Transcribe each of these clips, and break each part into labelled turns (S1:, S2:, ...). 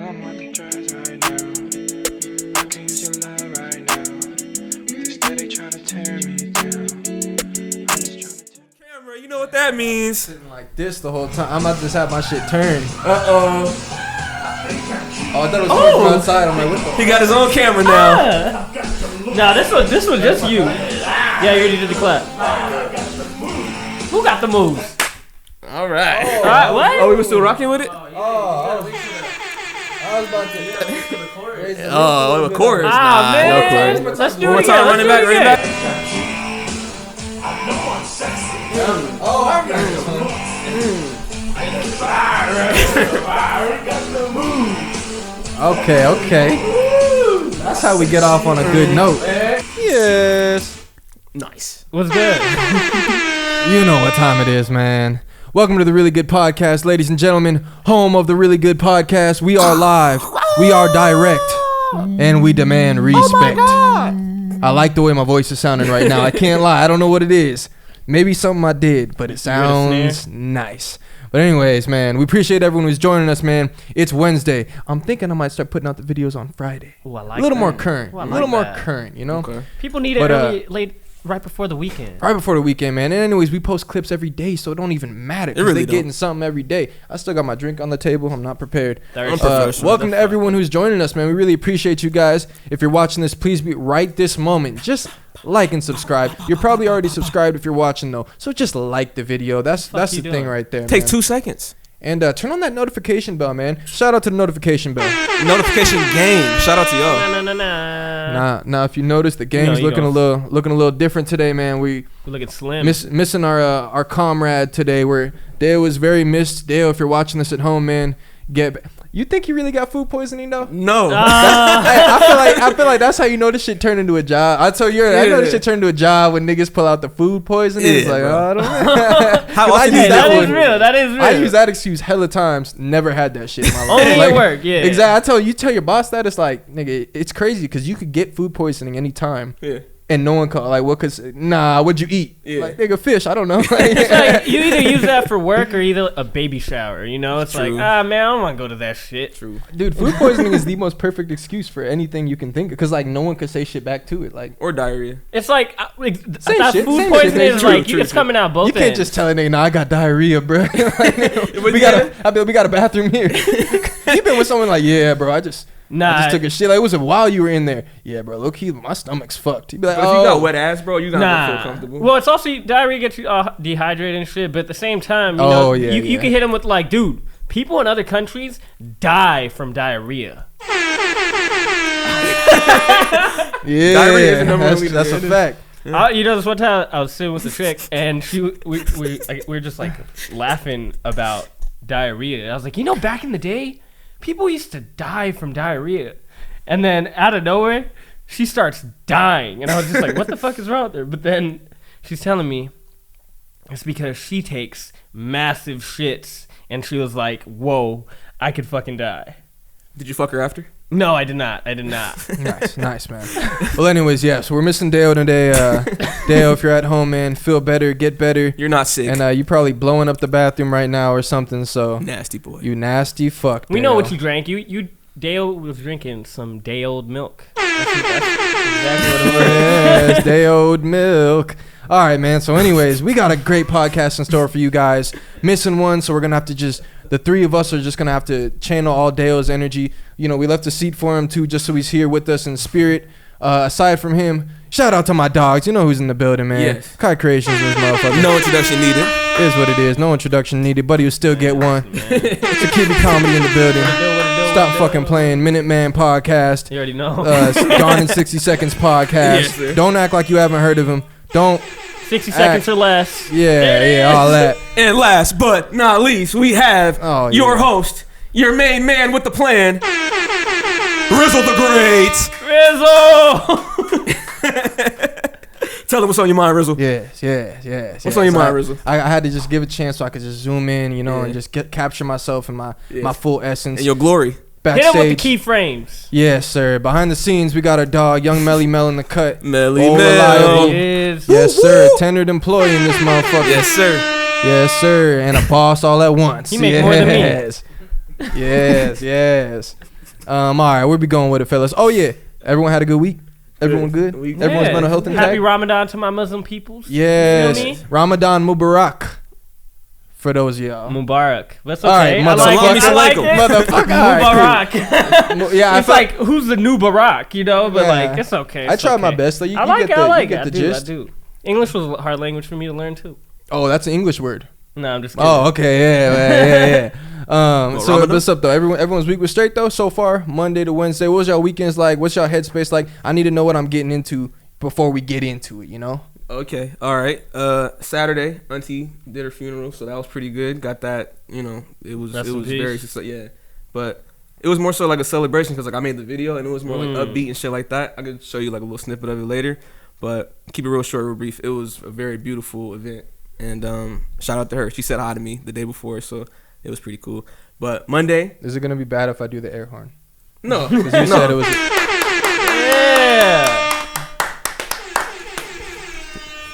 S1: I'm on the drugs right now. I can use your love right now. But instead they tryna tear me down. I'm just tryna tear
S2: Camera, you know what that means.
S3: Sitting like this the whole time. I'm about to just have my shit turned.
S2: Uh-oh.
S3: Oh, I thought it was coming from outside. I'm like, what the
S2: He got his own camera now.
S4: Nah, this was just you. Yeah, you already did the clap. Who got the moves?
S2: All right.
S4: All right, what?
S2: Oh, we were still rocking with it?
S3: I was about to raise the
S2: Oh, a chorus.
S4: Ah, man.
S2: No chorus.
S4: Let's do
S2: One more
S4: it
S2: time,
S4: again.
S2: running back, running back.
S3: Oh, I remember this one. Okay. That's how we get off on a good note.
S2: Yes. Nice.
S4: What's good?
S3: You know what time it is, man. Welcome to the Really Good Podcast, ladies and gentlemen. Home of the Really Good Podcast. We are live. We are direct. And we demand respect. I like the way my voice is sounding right now. I can't lie. I don't know what it is. Maybe something I did, but it sounds nice. But anyways, man, we appreciate everyone who's joining us, man. It's Wednesday. I'm thinking I might start putting out the videos on Friday.
S4: Ooh, I like
S3: a little
S4: that.
S3: more current.
S4: Ooh, I
S3: a
S4: like
S3: little more
S4: that.
S3: current, you know?
S2: Okay.
S4: People need it
S3: But,
S4: early, late, right before the weekend.
S3: Right before the weekend, man. And anyways, we post clips every day, so it don't even matter.
S2: It really
S3: They're getting something every day. I still got my drink on the table. I'm not prepared.
S2: Unprofessional.
S3: Welcome to everyone who's joining us, man. We really appreciate you guys. If you're watching this, please be right this moment. Just like and subscribe. You're probably already subscribed if you're watching, though. So just like the video. That's the
S4: you
S3: thing
S4: doing?
S3: right there,
S2: Takes
S3: man.
S2: 2 seconds.
S3: And turn on that notification bell, man. Shout out to the notification bell.
S2: Notification game. Shout out to y'all.
S4: Nah.
S3: Now if you notice, the game's
S4: you
S3: looking a little different today, man. We
S4: We looking slim.
S3: missing our comrade today. Where Dale was very missed. Dale, if you're watching this at home, man, you think you really got food poisoning though?
S2: No.
S3: I feel like that's how you know this shit turned into a job. I know this shit turned into a job when niggas pull out the food poisoning. It's
S2: Yeah,
S3: like,
S2: bro.
S3: I don't know.
S2: How
S3: 'Cause I
S2: often
S3: use
S2: do
S4: That
S2: that
S4: is
S2: one?
S4: real. That is real.
S3: I use that excuse hella times. Never had that shit in my life.
S4: Only at work, yeah.
S3: Exactly. You tell your boss that, it's like, nigga, it's crazy because you could get food poisoning anytime.
S2: Yeah.
S3: And no one call, like, what? Cause what'd you eat?
S2: Yeah.
S3: Like, nigga, fish. I don't know.
S4: It's like you either use that for work or either a baby shower. You know, it's
S2: True.
S4: like, man, I don't want to go to that shit.
S2: True.
S3: Dude, food poisoning is the most perfect excuse for anything you can think of. Cause like no one could say shit back to it. Like
S2: Or diarrhea.
S4: It's like
S3: Same
S4: that
S3: shit,
S4: food
S3: same
S4: poisoning
S3: shit.
S4: is
S3: True,
S4: like
S2: true,
S4: it's
S2: true.
S4: coming out both
S3: you can't
S4: ends.
S3: just tell a nigga, I got diarrhea, bro. we got a bathroom here. You been with someone like, yeah, bro, I just took a shit. Like, it was a while you were in there. Yeah, bro, low key, my stomach's fucked. He'd be like,
S2: But if you got wet ass, bro, you gotta feel comfortable.
S4: Well, it's also diarrhea gets you dehydrated and shit. But at the same time, you
S3: Oh,
S4: know,
S3: yeah,
S4: you
S3: yeah.
S4: can hit them with like, dude, people in other countries die from diarrhea.
S3: Yeah,
S2: Diarrhea is the number one
S3: that's a
S2: reason.
S3: fact.
S4: You know, this one time I was sitting with a chick and we were just like laughing about diarrhea. And I was like, you know, back in the day, people used to die from diarrhea, and then out of nowhere, she starts dying, and I was just like, what the fuck is wrong with her? But then she's telling me it's because she takes massive shits, and she was like, whoa, I could fucking die.
S2: Did you fuck her after?
S4: No, I did not.
S3: Nice, man. Well, anyways, yeah, so we're missing Dale today. Dale, if you're at home, man, feel better, get better.
S2: You're not sick.
S3: And you probably blowing up the bathroom right now or something, so.
S2: Nasty boy.
S3: You nasty fuck,
S4: We know what
S3: Dale.
S4: you drank. Dale was drinking some day old milk. That's exactly what it was.
S3: Yes, day old milk. All right, man. So anyways, we got a great podcast in store for you guys. Missing one, so we're going to have to the three of us are just going to have to channel all Dale's energy. You know, we left a seat for him, too, just so he's here with us in spirit. Aside from him, shout out to my dogs. You know who's in the building, man.
S2: Yes.
S3: Kai Creations is motherfucker.
S2: No introduction needed.
S3: It is what it is. No introduction needed, but he'll still get one. It's a Kibby Comedy in the building. Stop fucking playing. Minuteman Podcast.
S4: You already know.
S3: Gone in 60 Seconds Podcast.
S2: Yes, sir.
S3: Don't act like you haven't heard of him. Don't.
S4: 60 seconds or less.
S3: Yeah, all that.
S2: And last but not least, we have your
S3: yeah.
S2: host, your main man with the plan, Rizzle the Great.
S4: Rizzo!
S2: Tell them what's on your mind, Rizzle.
S3: Yes.
S2: What's on your mind,
S3: I-
S2: Rizzle?
S3: I had to just give a chance so I could just zoom in, you know,
S2: Yeah.
S3: and just capture myself and my
S2: Yeah.
S3: full essence.
S2: And your glory.
S4: Hit him with the
S3: Backstage.
S4: key frames.
S3: Yes, sir. Behind the scenes, we got our dog, Young Melly Mel in the cut.
S2: Melly
S3: All
S2: Mel.
S3: reliable.
S4: Is
S3: Yes, sir. Tenured employee in this motherfucker.
S2: Yes, sir.
S3: Yes, sir. And a boss all at once.
S4: He make more than me.
S3: Yes. All right, we'll be going with it, fellas. Oh yeah, everyone had a good week. Everyone good.
S5: Week.
S3: Everyone's mental health intact.
S4: Happy Ramadan to my Muslim peoples.
S3: Yes,
S4: You feel me?
S3: Ramadan Mubarak. For those of y'all.
S4: Mubarak. That's
S3: All right,
S4: okay. I like it.
S3: Motherfucker.
S4: Mubarak.
S3: Yeah,
S4: It's like, who's the new Barack, you know? But
S3: Yeah.
S4: like, it's okay.
S3: I
S4: It's
S3: tried my
S4: okay.
S3: best though. You,
S4: I
S3: you
S4: like
S3: get
S4: it. I
S3: the,
S4: like
S3: you
S4: it.
S3: get
S4: I
S3: the
S4: do. I
S3: gist.
S4: do. English was a hard language for me to learn too.
S3: Oh, that's an English word.
S4: No, I'm just kidding.
S3: Oh, okay, yeah. So
S5: Ramadan?
S3: what's up though? Everyone's week was straight though so far. Monday to Wednesday. What was y'all weekends like? What's y'all headspace like? I need to know what I'm getting into before we get into it. You know?
S5: Okay, all right. Saturday, Auntie did her funeral, so that was pretty good. Got that, it was
S4: Rest in
S5: very
S4: peace.
S5: yeah. But it was more so like a celebration because like I made the video and it was more like upbeat and shit like that. I could show you like a little snippet of it later, but keep it real short, real brief. It was a very beautiful event, and shout out to her. She said hi to me the day before, so it was pretty cool. But Monday,
S3: Is it gonna be bad if I do the air horn?
S5: no,
S3: Because you said it was.
S4: Yeah.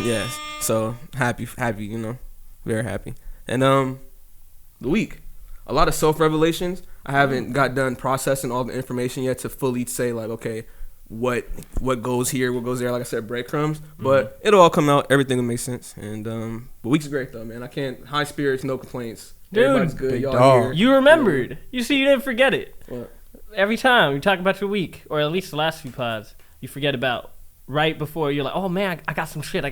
S5: Yes. So happy, very happy. And the week, a lot of self revelations. I haven't got done processing all the information yet to fully say like, okay, what goes here, what goes there. Like I said, breadcrumbs, but it'll all come out. Everything will make sense. And the week's great though, man. I can't high spirits, no complaints.
S4: Dude,
S5: Everybody's good.
S3: big
S5: Y'all
S3: dog.
S5: here.
S4: You remembered. You see, you didn't forget it.
S5: What?
S4: Every time you talk about your week, or at least the last few pods, you forget about right before you're like, oh man, I got some shit.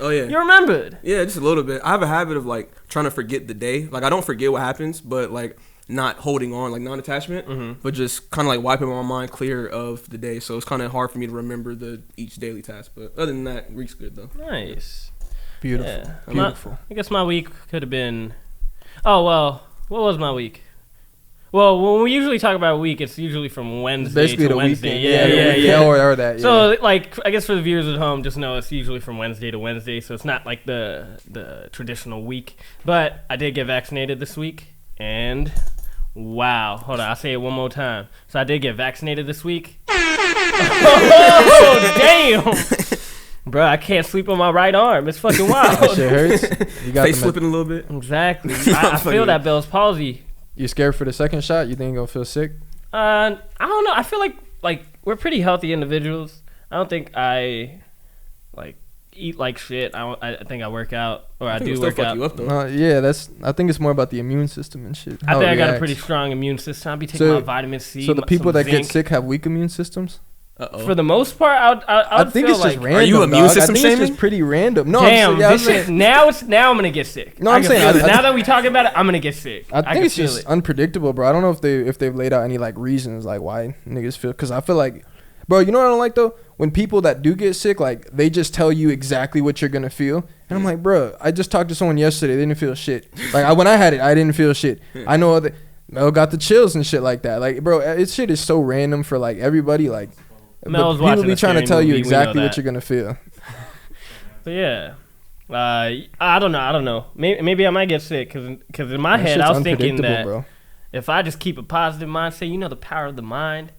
S5: Oh yeah.
S4: You remembered.
S5: Yeah, just a little bit. I have a habit of like trying to forget the day. Like I don't forget what happens, but like not holding on, like non-attachment, but just kind of like wiping my mind clear of the day. So it's kind of hard for me to remember each daily task. But other than that, week's good though.
S4: Nice.
S3: Beautiful.
S4: Yeah.
S3: Beautiful.
S4: I guess my week could have been. Oh well, what was my week? Well, when we usually talk about a week, it's usually from Wednesday
S3: Basically
S4: to
S3: the
S4: Wednesday.
S3: weekend.
S4: Yeah.
S3: Or that. Yeah.
S4: So, like, I guess for the viewers at home, just know it's usually from Wednesday to Wednesday, so it's not like the traditional week. But I did get vaccinated this week, and wow, hold on, I'll say it one more time. So I did get vaccinated this week. Oh, damn! Bro, I can't sleep on my right arm. It's fucking
S3: that
S4: wild.
S3: shit hurts. You got
S5: Face
S3: the
S5: slipping a little bit.
S4: Exactly. I feel that Bell's palsy.
S3: You scared for the second shot? You think you're gonna feel sick?
S4: I don't know. I feel like we're pretty healthy individuals. I don't think I like eat like shit. I think I work out, or I do work out.
S5: You up, though.
S3: Yeah, I think it's more about the immune system and shit.
S4: I
S3: how
S4: think
S3: it
S4: I got a
S3: reacts.
S4: pretty strong immune system. I'll be taking
S3: So-
S4: my vitamin C.
S3: So the people
S4: some
S3: that get
S4: zinc.
S3: sick have weak immune systems.
S4: For the most part, I
S3: think
S4: feel
S3: it's just
S4: like,
S3: random.
S5: you immune
S3: dog.
S5: system
S3: I think it's
S5: shaming?
S3: just pretty random. No,
S4: damn,
S3: I'm
S4: this
S3: saying,
S4: shit, now I'm gonna get sick.
S3: No,
S4: I
S3: I'm
S4: can
S3: saying,
S4: feel it.
S3: I-
S4: Now that we talking about it, I'm gonna get sick.
S3: I
S4: can
S3: think it's
S4: feel
S3: just
S4: it.
S3: unpredictable, bro. I don't know if they've laid out any like reasons like why niggas feel. Because I feel like, bro, you know what I don't like though? When people that do get sick, like they just tell you exactly what you're gonna feel, and I'm like, bro, I just talked to someone yesterday. They didn't feel shit. Like when I had it, I didn't feel shit. I know other Mel got the chills and shit like that. Like, bro, it shit is so random for like everybody. Like,
S4: Mel's
S3: but people
S4: watching
S3: be
S4: a
S3: trying to
S4: scary
S3: tell you
S4: movie, we know
S3: exactly what
S4: that.
S3: you're gonna feel.
S4: But yeah, I don't know. Maybe I might get sick because in my
S3: That
S4: head
S3: shit's
S4: I was thinking
S3: unpredictable,
S4: that
S3: bro.
S4: if I just keep a positive mindset, you know the power of the mind.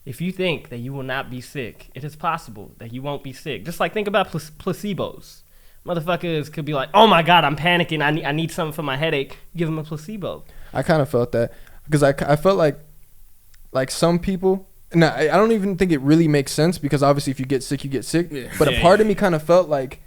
S4: If you think that you will not be sick, it is possible that you won't be sick. Just like think about placebos. Motherfuckers could be like, "Oh my god, I'm panicking. I need something for my headache." Give them a placebo.
S3: I kind of felt that because I felt like some people. Now I don't even think it really makes sense because obviously if you get sick, you get sick.
S5: Yeah.
S3: But
S4: Yeah,
S3: a part
S4: yeah.
S3: of me kind of felt like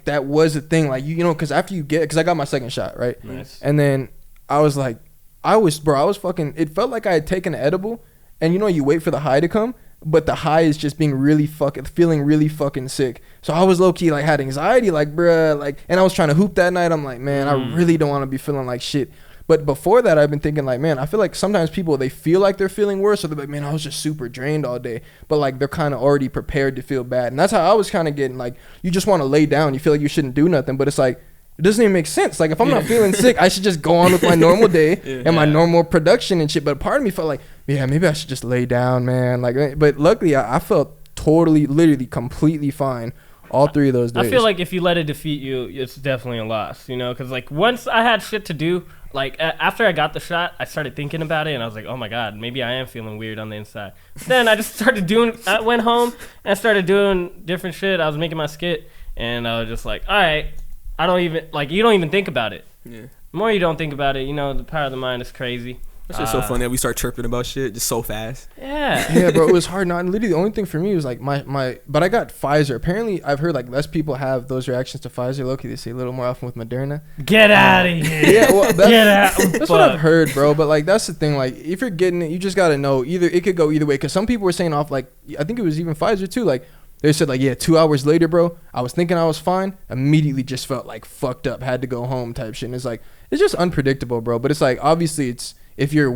S3: that was a thing. Like you know, because after you get, because I got my second shot, right?
S4: Nice.
S3: And then I was like, I was fucking. It felt like I had taken an edible, and you know, you wait for the high to come, but the high is just feeling really fucking sick. So I was low key like had anxiety, like bruh, like, and I was trying to hoop that night. I'm like, man, I really don't want to be feeling like shit. But before that, I've been thinking like, man, I feel like sometimes people, they feel like they're feeling worse, or they're like, man, I was just super drained all day. But like they're kind of already prepared to feel bad, and that's how I was kind of getting. Like you just want to lay down, you feel like you shouldn't do nothing, but it's like. It doesn't even make sense. Like, if I'm not feeling sick, I should just go on with my normal day and my normal production and shit. But part of me felt like, yeah, maybe I should just lay down, man. Like, but luckily, I felt totally, literally, completely fine all 3 of those days.
S4: I feel like if you let it defeat you, it's definitely a loss, you know? Because, like, once I had shit to do, like, after I got the shot, I started thinking about it, and I was like, oh, my God, maybe I am feeling weird on the inside. Then I just I went home and started doing different shit. I was making my skit, and I was just like, all right, you don't even think about it.
S5: Yeah.
S4: The more you don't think about it, you know, the power of the mind is crazy.
S5: It's just so funny that we start chirping about shit just so fast.
S4: Yeah.
S3: Yeah, bro, it was hard. Not literally the only thing for me was like but I got Pfizer. Apparently, I've heard like less people have those reactions to Pfizer. Loki, they say a little more often with Moderna.
S4: Get out of here.
S3: Yeah, well,
S4: Get out.
S3: that's what I've heard, bro. But like that's the thing. Like if you're getting it, you just gotta know either it could go either way. Because some people were saying off like I think it was even Pfizer too. Like they said like 2 hours later, bro, I was thinking I was fine. Immediately just felt like fucked up. Had to go home type shit. And it's like it's just unpredictable, bro. But it's like obviously it's if you're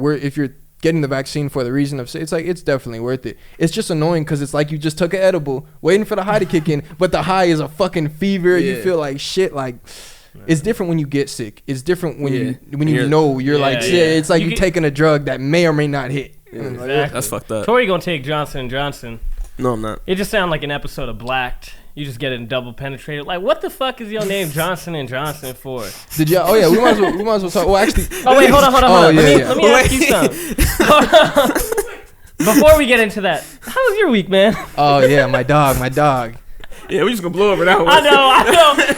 S3: getting the vaccine for the reason of it's like it's definitely worth it. It's just annoying because it's like you just took an edible waiting for the high to kick in, but the high is a fucking fever. You feel like shit. Like it's different when you get sick. It's different when you know you're like shit. It's like you taking a drug that may or may not hit.
S4: Exactly.
S5: That's fucked up.
S4: Tori gonna take Johnson & Johnson.
S5: No, I'm not.
S4: It just sounded like an episode of Blacked. You just get it double penetrated. Like, what the fuck is your name Johnson & Johnson for?
S3: Did y'all? Oh yeah, we might as well talk. Well, actually.
S4: Oh wait, hold on.
S3: Yeah,
S4: Let me ask you something. Hold on. Before we get into that, how was your week, man?
S3: Oh yeah, my dog.
S5: Yeah, we just gonna blow over that one.
S4: I know.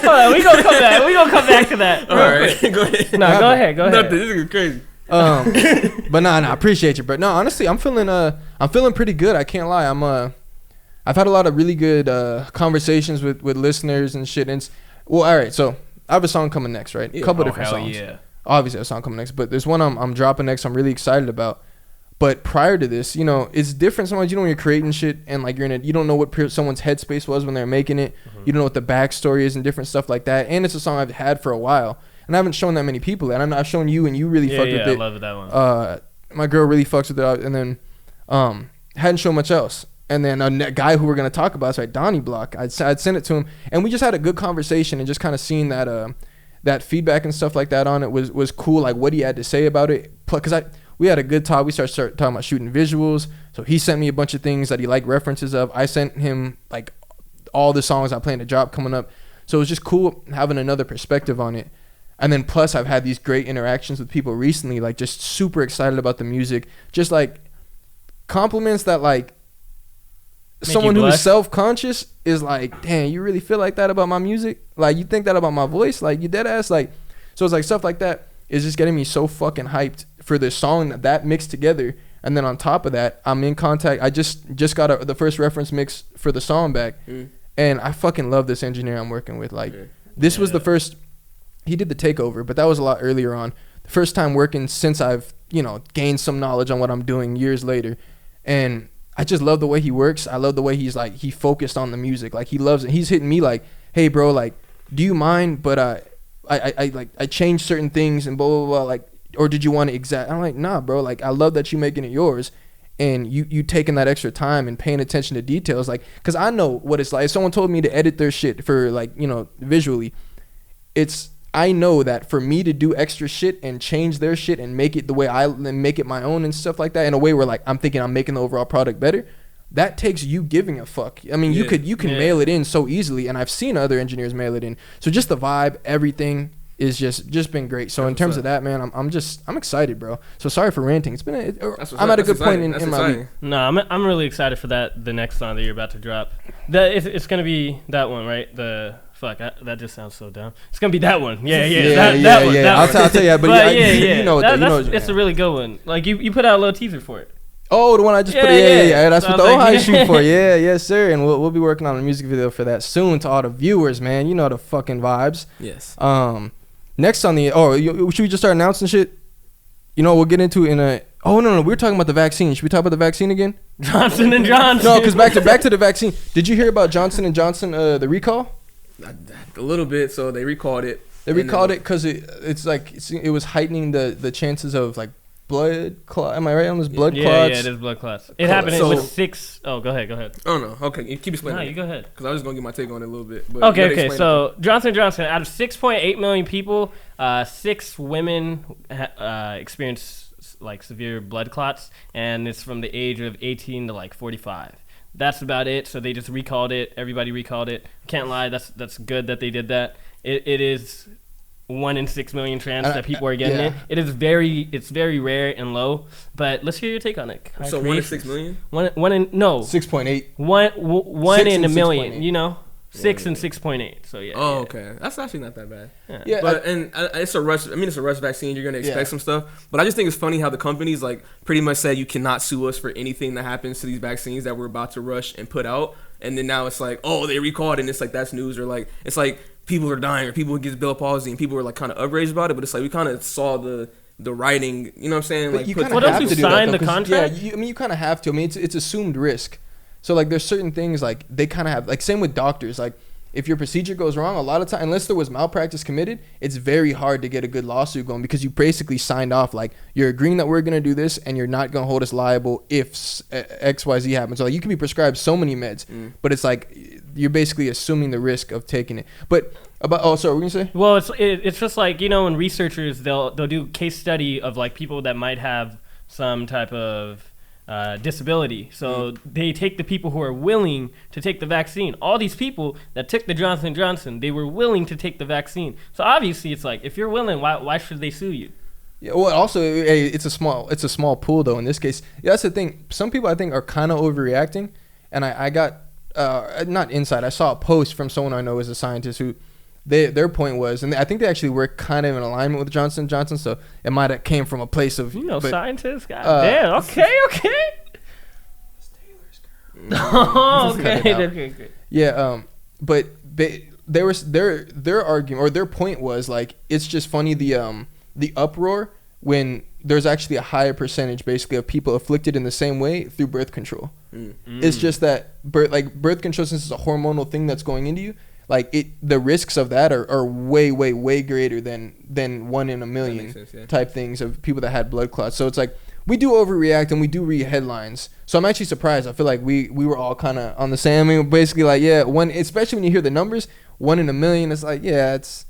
S4: Hold on, we gonna come back. We gonna come back to that.
S5: All right, go ahead.
S4: No, go ahead.
S5: Nothing. This is crazy.
S3: But I appreciate you, bro. No, honestly, I'm feeling pretty good. I can't lie. I've had a lot of really good conversations with listeners and shit. And all right. So I have a song coming next, right? A couple different songs.
S4: Yeah.
S3: Obviously, I have a song coming next, but there's one I'm dropping next. I'm really excited about. But prior to this, it's different. Sometimes when you're creating shit and like you don't know what someone's headspace was when they're making it. Mm-hmm. You don't know what the backstory is and different stuff like that. And it's a song I've had for a while, and I haven't shown that many people that. I've shown you, and you really fucked with it.
S4: Yeah, I love that one.
S3: My girl really fucks with it, and then hadn't shown much else. And then a guy who we're gonna talk about is Donnie Block. I'd sent it to him, and we just had a good conversation, and just kind of seeing that feedback and stuff like that on it was cool. Like what he had to say about it, because we had a good talk. We started talking about shooting visuals. So he sent me a bunch of things that he liked references of. I sent him like all the songs I plan to drop coming up. So it was just cool having another perspective on it. And then plus I've had these great interactions with people recently, like just super excited about the music, just like compliments that like someone who's self-conscious is like, damn, you really feel like that about my music? Like you think that about my voice? Like you dead ass? Like, so it's like stuff like that is just getting me so fucking hyped for the song that mixed together. And then on top of that, I'm in contact. I just got the first reference mix for the song back. And I fucking love this engineer I'm working with. Like this was the first, he did the takeover, but that was a lot earlier on. The first time working since I've, gained some knowledge on what I'm doing years later. And I just love the way he works. I love the way he's like, he focused on the music. Like he loves it. He's hitting me like, hey bro, like, do you mind? But I changed certain things and blah, blah, blah. Like, or did you want it exact? I'm like, nah, bro. Like, I love that you making it yours. And you taking that extra time and paying attention to details. Like, cause I know what it's like. If someone told me to edit their shit for like, visually, I know that for me to do extra shit and change their shit and make it the way make it my own and stuff like that in a way where like I'm thinking I'm making the overall product better, that takes you giving a fuck. I mean, you can mail it in so easily, and I've seen other engineers mail it in. So just the vibe, everything is just been great. So in terms of that, man, I'm excited, bro. So sorry for ranting. It's been I'm at a good point in my week.
S4: No, I'm really excited for the next song that you're about to drop. It's gonna be that one, right? That just sounds so dumb. It's gonna be that one. That one.
S3: I'll tell you, but you know
S4: it's a really good one. Like you put out a little teaser for it.
S3: Oh, the one I just put. Yeah. That's what the Ohio shoot for. Yeah, yes, sir. And we'll be working on a music video for that soon to all the viewers, man. You know the fucking vibes.
S5: Yes.
S3: Next on the should we just start announcing shit? We'll get into it in a. Oh no, we're talking about the vaccine. Should we talk about the vaccine again?
S4: Johnson & Johnson.
S3: No, because back to the vaccine. Did you hear about Johnson & Johnson the recall?
S5: A little bit. So they recalled it.
S3: They recalled it because it's like it was heightening the chances of like blood clot. Am I right on this blood clots?
S4: Yeah, it is blood clots. It happened with 6. Oh, go ahead.
S5: Oh no. Okay, you keep explaining.
S4: No, you go ahead.
S5: Because I was just gonna get my take on it a little bit. But
S4: okay. So Johnson & Johnson, out of 6.8 million people, 6 women experience like severe blood clots, and it's from the age of 18 to like 45. That's about it. So they just recalled it. Everybody recalled it. Can't lie. That's good that they did that. It is 1 in 6 million chance that people are getting it. It's very rare and low. But let's hear your take on it.
S5: So 1 in 6 million?
S4: 1 in 6.8. 1 in a million.
S3: 6.8.
S4: 6 and 6.8. So yeah.
S5: Oh,
S4: yeah.
S5: okay. That's actually not that bad.
S3: Yeah,
S5: But it's a rush. I mean, it's a rush vaccine. You're gonna expect
S3: Yeah.
S5: some stuff. But I just think it's funny how the companies like pretty much said you cannot sue us for anything that happens to these vaccines that we're about to rush and put out. And then now it's like, oh, they recalled, and it's like that's news, or like it's like people are dying, or people get Bell palsy, and people are like kind of outraged about it. But it's like we kind of saw the writing. You know what I'm saying?
S3: But
S5: Like
S3: you
S5: put
S3: kind
S4: Well,
S3: of
S4: don't
S3: have
S4: you
S3: to do
S4: sign
S3: that,
S4: the
S3: though, 'cause,
S4: contract?
S3: Yeah, you kind of have to. I mean, it's assumed risk. So like, there's certain things like they kind of have. Like same with doctors. Like if your procedure goes wrong, a lot of time, unless there was malpractice committed, it's very hard to get a good lawsuit going because you basically signed off like you're agreeing that we're gonna do this and you're not gonna hold us liable if XYZ happens. So like, you can be prescribed so many meds, but it's like you're basically assuming the risk of taking it. But about sorry, what were you gonna say?
S4: Well, it's just like, you know, when researchers they'll do case study of like people that might have some type of disability. So they take the people who are willing to take the vaccine. All these people that took the Johnson & Johnson, they were willing to take the vaccine. So obviously it's like, if you're willing, why should they sue you?
S3: Yeah, well, also, hey, it's a small pool though. In this case, yeah, that's the thing. Some people I think are kind of overreacting, and I got not insight. I saw a post from someone I know is a scientist who their point was, and I think they actually were kind of in alignment with Johnson & Johnson, so it might have came from a place of
S4: Scientists. God damn. Okay. Oh, okay. Okay.
S3: Yeah, but their argument or their point was like it's just funny the uproar when there's actually a higher percentage basically of people afflicted in the same way through birth control. It's just that birth control, since it's a hormonal thing that's going into you, like the risks of that are way greater than 1 in a million
S5: sense, yeah.
S3: type things of people that had blood clots. So it's like we do overreact and we do read headlines. So I'm actually surprised. I feel like we were all kind of on the same. I mean, basically like, yeah, especially when you hear the numbers, 1 in a million. It's like, yeah, it's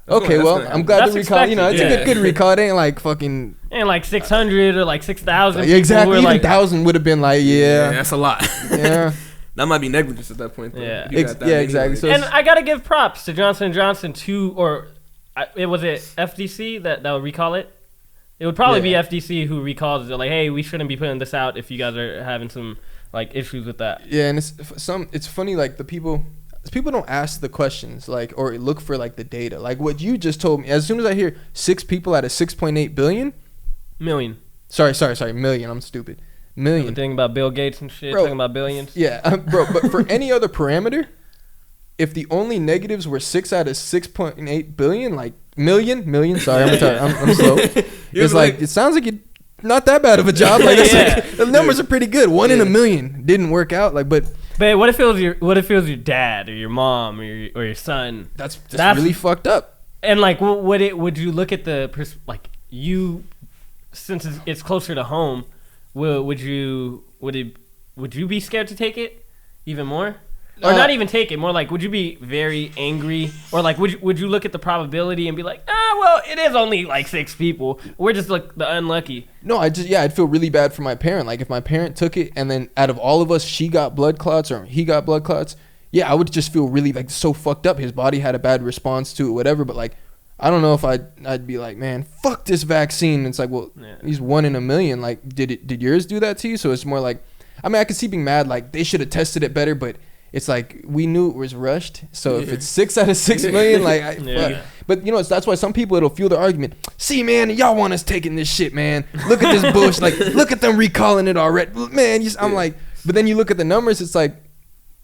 S3: okay. Well, I'm glad
S4: That's
S3: the recall. You know, it's
S4: expected,
S3: a good recall. It ain't like fucking.
S4: And like 600 or like 6,000.
S3: Exactly. Even
S4: Like,
S3: 1,000 would have been like,
S5: Yeah,
S3: yeah,
S5: that's a lot.
S3: yeah.
S5: That might be negligence at that point. Though.
S4: Yeah.
S5: If you got that
S3: Yeah,
S5: many,
S3: exactly.
S5: like-
S3: So
S4: and I gotta give props to Johnson & Johnson was it FDC that would recall it? It would probably
S3: Yeah.
S4: be FDC who recalls it. They're like, hey, we shouldn't be putting this out if you guys are having some like issues with that.
S3: Yeah, and it's funny like the people don't ask the questions like or look for like the data. Like what you just told me. As soon as I hear 6 people out of 6.8 billion,
S4: Million.
S3: sorry, million. I'm stupid. Million.
S4: Thing about Bill Gates and shit,
S3: Bro.
S4: talking about billions.
S3: Yeah, bro. But for any other parameter, if the only negatives were 6 out of 6.8 billion, like million. Sorry, I'm slow. It's like it sounds like you're not that bad of a job. Like, it's
S4: Yeah.
S3: like the numbers are pretty good. 1 in a million didn't work out. Like, but
S4: But what if it was your dad or your mom or your son?
S3: that's
S4: That's-
S3: really fucked up.
S4: And like, would you look at the since it's closer to home, would you be scared to take it even more, or not even take it? More like, would you be very angry, or like would you look at the probability and be like, well, it is only like 6 people. We're just like the unlucky.
S3: No, I'd feel really bad for my parent. Like if my parent took it and then out of all of us, she got blood clots or he got blood clots. Yeah, I would just feel really like so fucked up. His body had a bad response to it, whatever. But like, I don't know if I'd be like, man, fuck this vaccine. And it's like, well, he's 1 in a million. Like, did yours do that to you? So it's more like, I mean, I could see being mad. Like they should have tested it better, but it's like we knew it was rushed. So if it's 6 out of 6 million, like, fuck. But you know, that's why some people it'll fuel the argument. See, man, y'all want us taking this shit, man. Look at this bush. Like, look at them recalling it already, man. I'm like, but then you look at the numbers. It's like.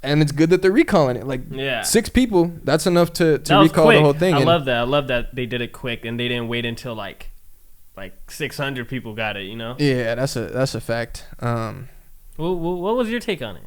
S3: And it's good that they're recalling it. Like 6 people, that's enough to recall
S4: quick.
S3: the whole thing.
S4: I love that. I love that they did it quick and they didn't wait until like 600 people got it. You know.
S3: Yeah, that's a fact.
S4: What was your take on it?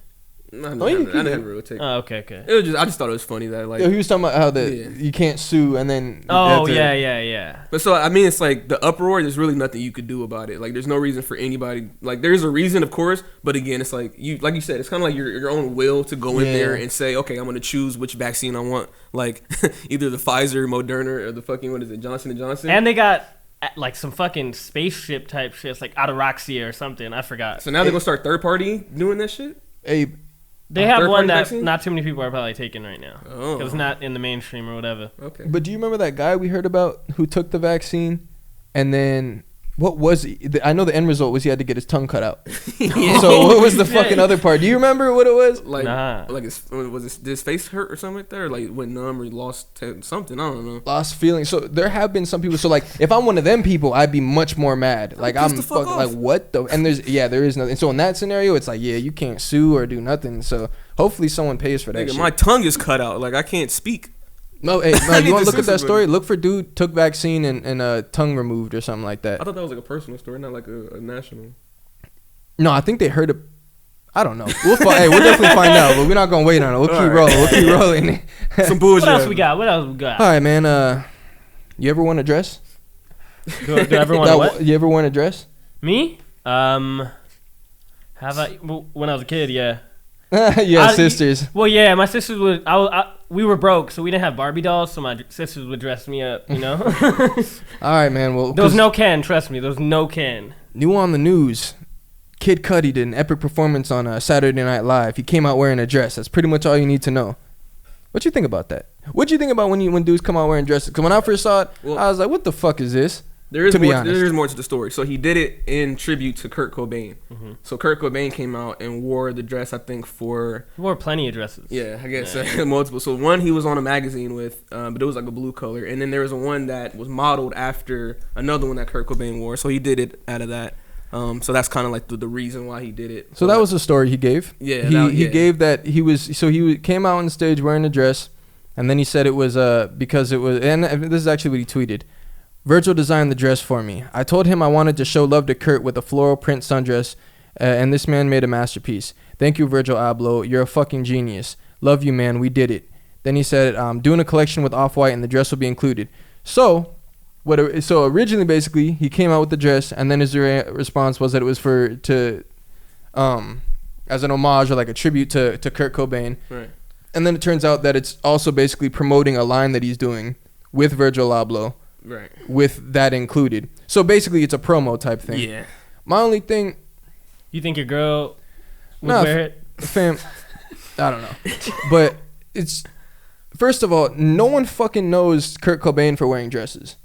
S5: I didn't have a real take.
S4: Oh, okay.
S5: It was just I just thought it was funny that like.
S3: Yo, he was talking about how you can't sue and then.
S4: Oh yeah.
S5: But so I mean, it's like the uproar. There's really nothing you could do about it. Like, there's no reason for anybody. Like, there's a reason, of course, but again, it's like you said, it's kind of like your own will to go in there and say, okay, I'm gonna choose which vaccine I want. Like, either the Pfizer, Moderna, or the fucking Johnson & Johnson.
S4: And they got like some fucking spaceship type shit. It's like Ataraxia or something. I forgot.
S5: So now they're gonna start third party doing that shit.
S4: They have one
S5: third-party
S4: that
S5: vaccine?
S4: not too many people are probably taking right now.
S5: Oh.
S4: It's not in the mainstream or whatever.
S5: Okay.
S3: But do you remember that guy we heard about who took the vaccine, and then what was I know the end result was he had to get his tongue cut out. So what was the fucking other part? Do you remember what it was?
S5: Like,
S4: Nah.
S5: like did his face hurt or something like that, or like went numb or lost something? I don't know.
S3: Lost feelings. So there have been some people. So like, if I'm one of them people, I'd be much more mad. Like
S5: Piss
S3: I'm
S5: the fuck off.
S3: like what the? And there is nothing. So in that scenario, it's like you can't sue or do nothing. So hopefully someone pays for that.
S5: Nigga,
S3: Shit.
S5: my tongue is cut out. Like I can't speak.
S3: No, hey,
S5: I need
S3: you want
S5: to
S3: to look at
S5: sue
S3: that story?
S5: somebody.
S3: Look for dude took vaccine and tongue removed or something like that.
S5: I thought that was like a personal story, not like a national.
S3: No, I think they heard it. I don't know. We'll definitely find out, but we're not gonna wait on it. We'll keep
S5: All right.
S3: rolling. We'll keep rolling.
S5: Some bullshit.
S4: What else we got? What else we got?
S3: All right, man. You ever want a dress?
S4: Do I ever want to what?
S3: You ever want a dress?
S4: Me? Have I? Well, when I was a kid, yeah.
S3: Yeah, sisters.
S4: Well, yeah, my sisters would. We were broke, so we didn't have Barbie dolls. So my sisters would dress me up. You know.
S3: All right, man. Well,
S4: There was
S3: 'cause
S4: no Ken. Trust me, there was no Ken.
S3: new on the news. Kid Cudi did an epic performance on Saturday Night Live. He came out wearing a dress. That's pretty much all you need to know. What you think about that? What you think about when dudes come out wearing dresses? Because when I first saw it,
S5: Well,
S3: I was like, "What the fuck is this?"
S5: There is
S3: To be
S5: more.
S3: honest.
S5: There is more to the story. So he did it in tribute to Kurt Cobain.
S4: Mm-hmm.
S5: So Kurt Cobain came out and wore the dress. I think for
S4: He wore plenty of dresses.
S5: I guess multiple. So one he was on a magazine with, but it was like a blue color, and then there was one that was modeled after another one that Kurt Cobain wore. So he did it out of that. So that's kind of like the reason why he did it.
S3: So that was the story he gave.
S5: Yeah,
S3: he gave that he came out on stage wearing a dress, and then he said it was because it was, and this is actually what he tweeted. Virgil designed the dress for me. I told him I wanted to show love to Kurt with a floral print sundress, and this man made a masterpiece. Thank you, Virgil Abloh. You're a fucking genius. Love you, man. We did it. Then he said, doing a collection with Off-White, and the dress will be included. So originally, basically, he came out with the dress, and then his response was that it was as an homage or like a tribute to Kurt Cobain.
S5: Right.
S3: And then it turns out that it's also basically promoting a line that he's doing with Virgil Abloh.
S5: Right.
S3: With that included. So basically it's a promo type thing.
S5: Yeah.
S3: My only thing,
S4: You think your girl would
S3: Nah,
S4: wear it?
S3: fam, I don't know. But it's, first of all, no one fucking knows Kurt Cobain for wearing dresses.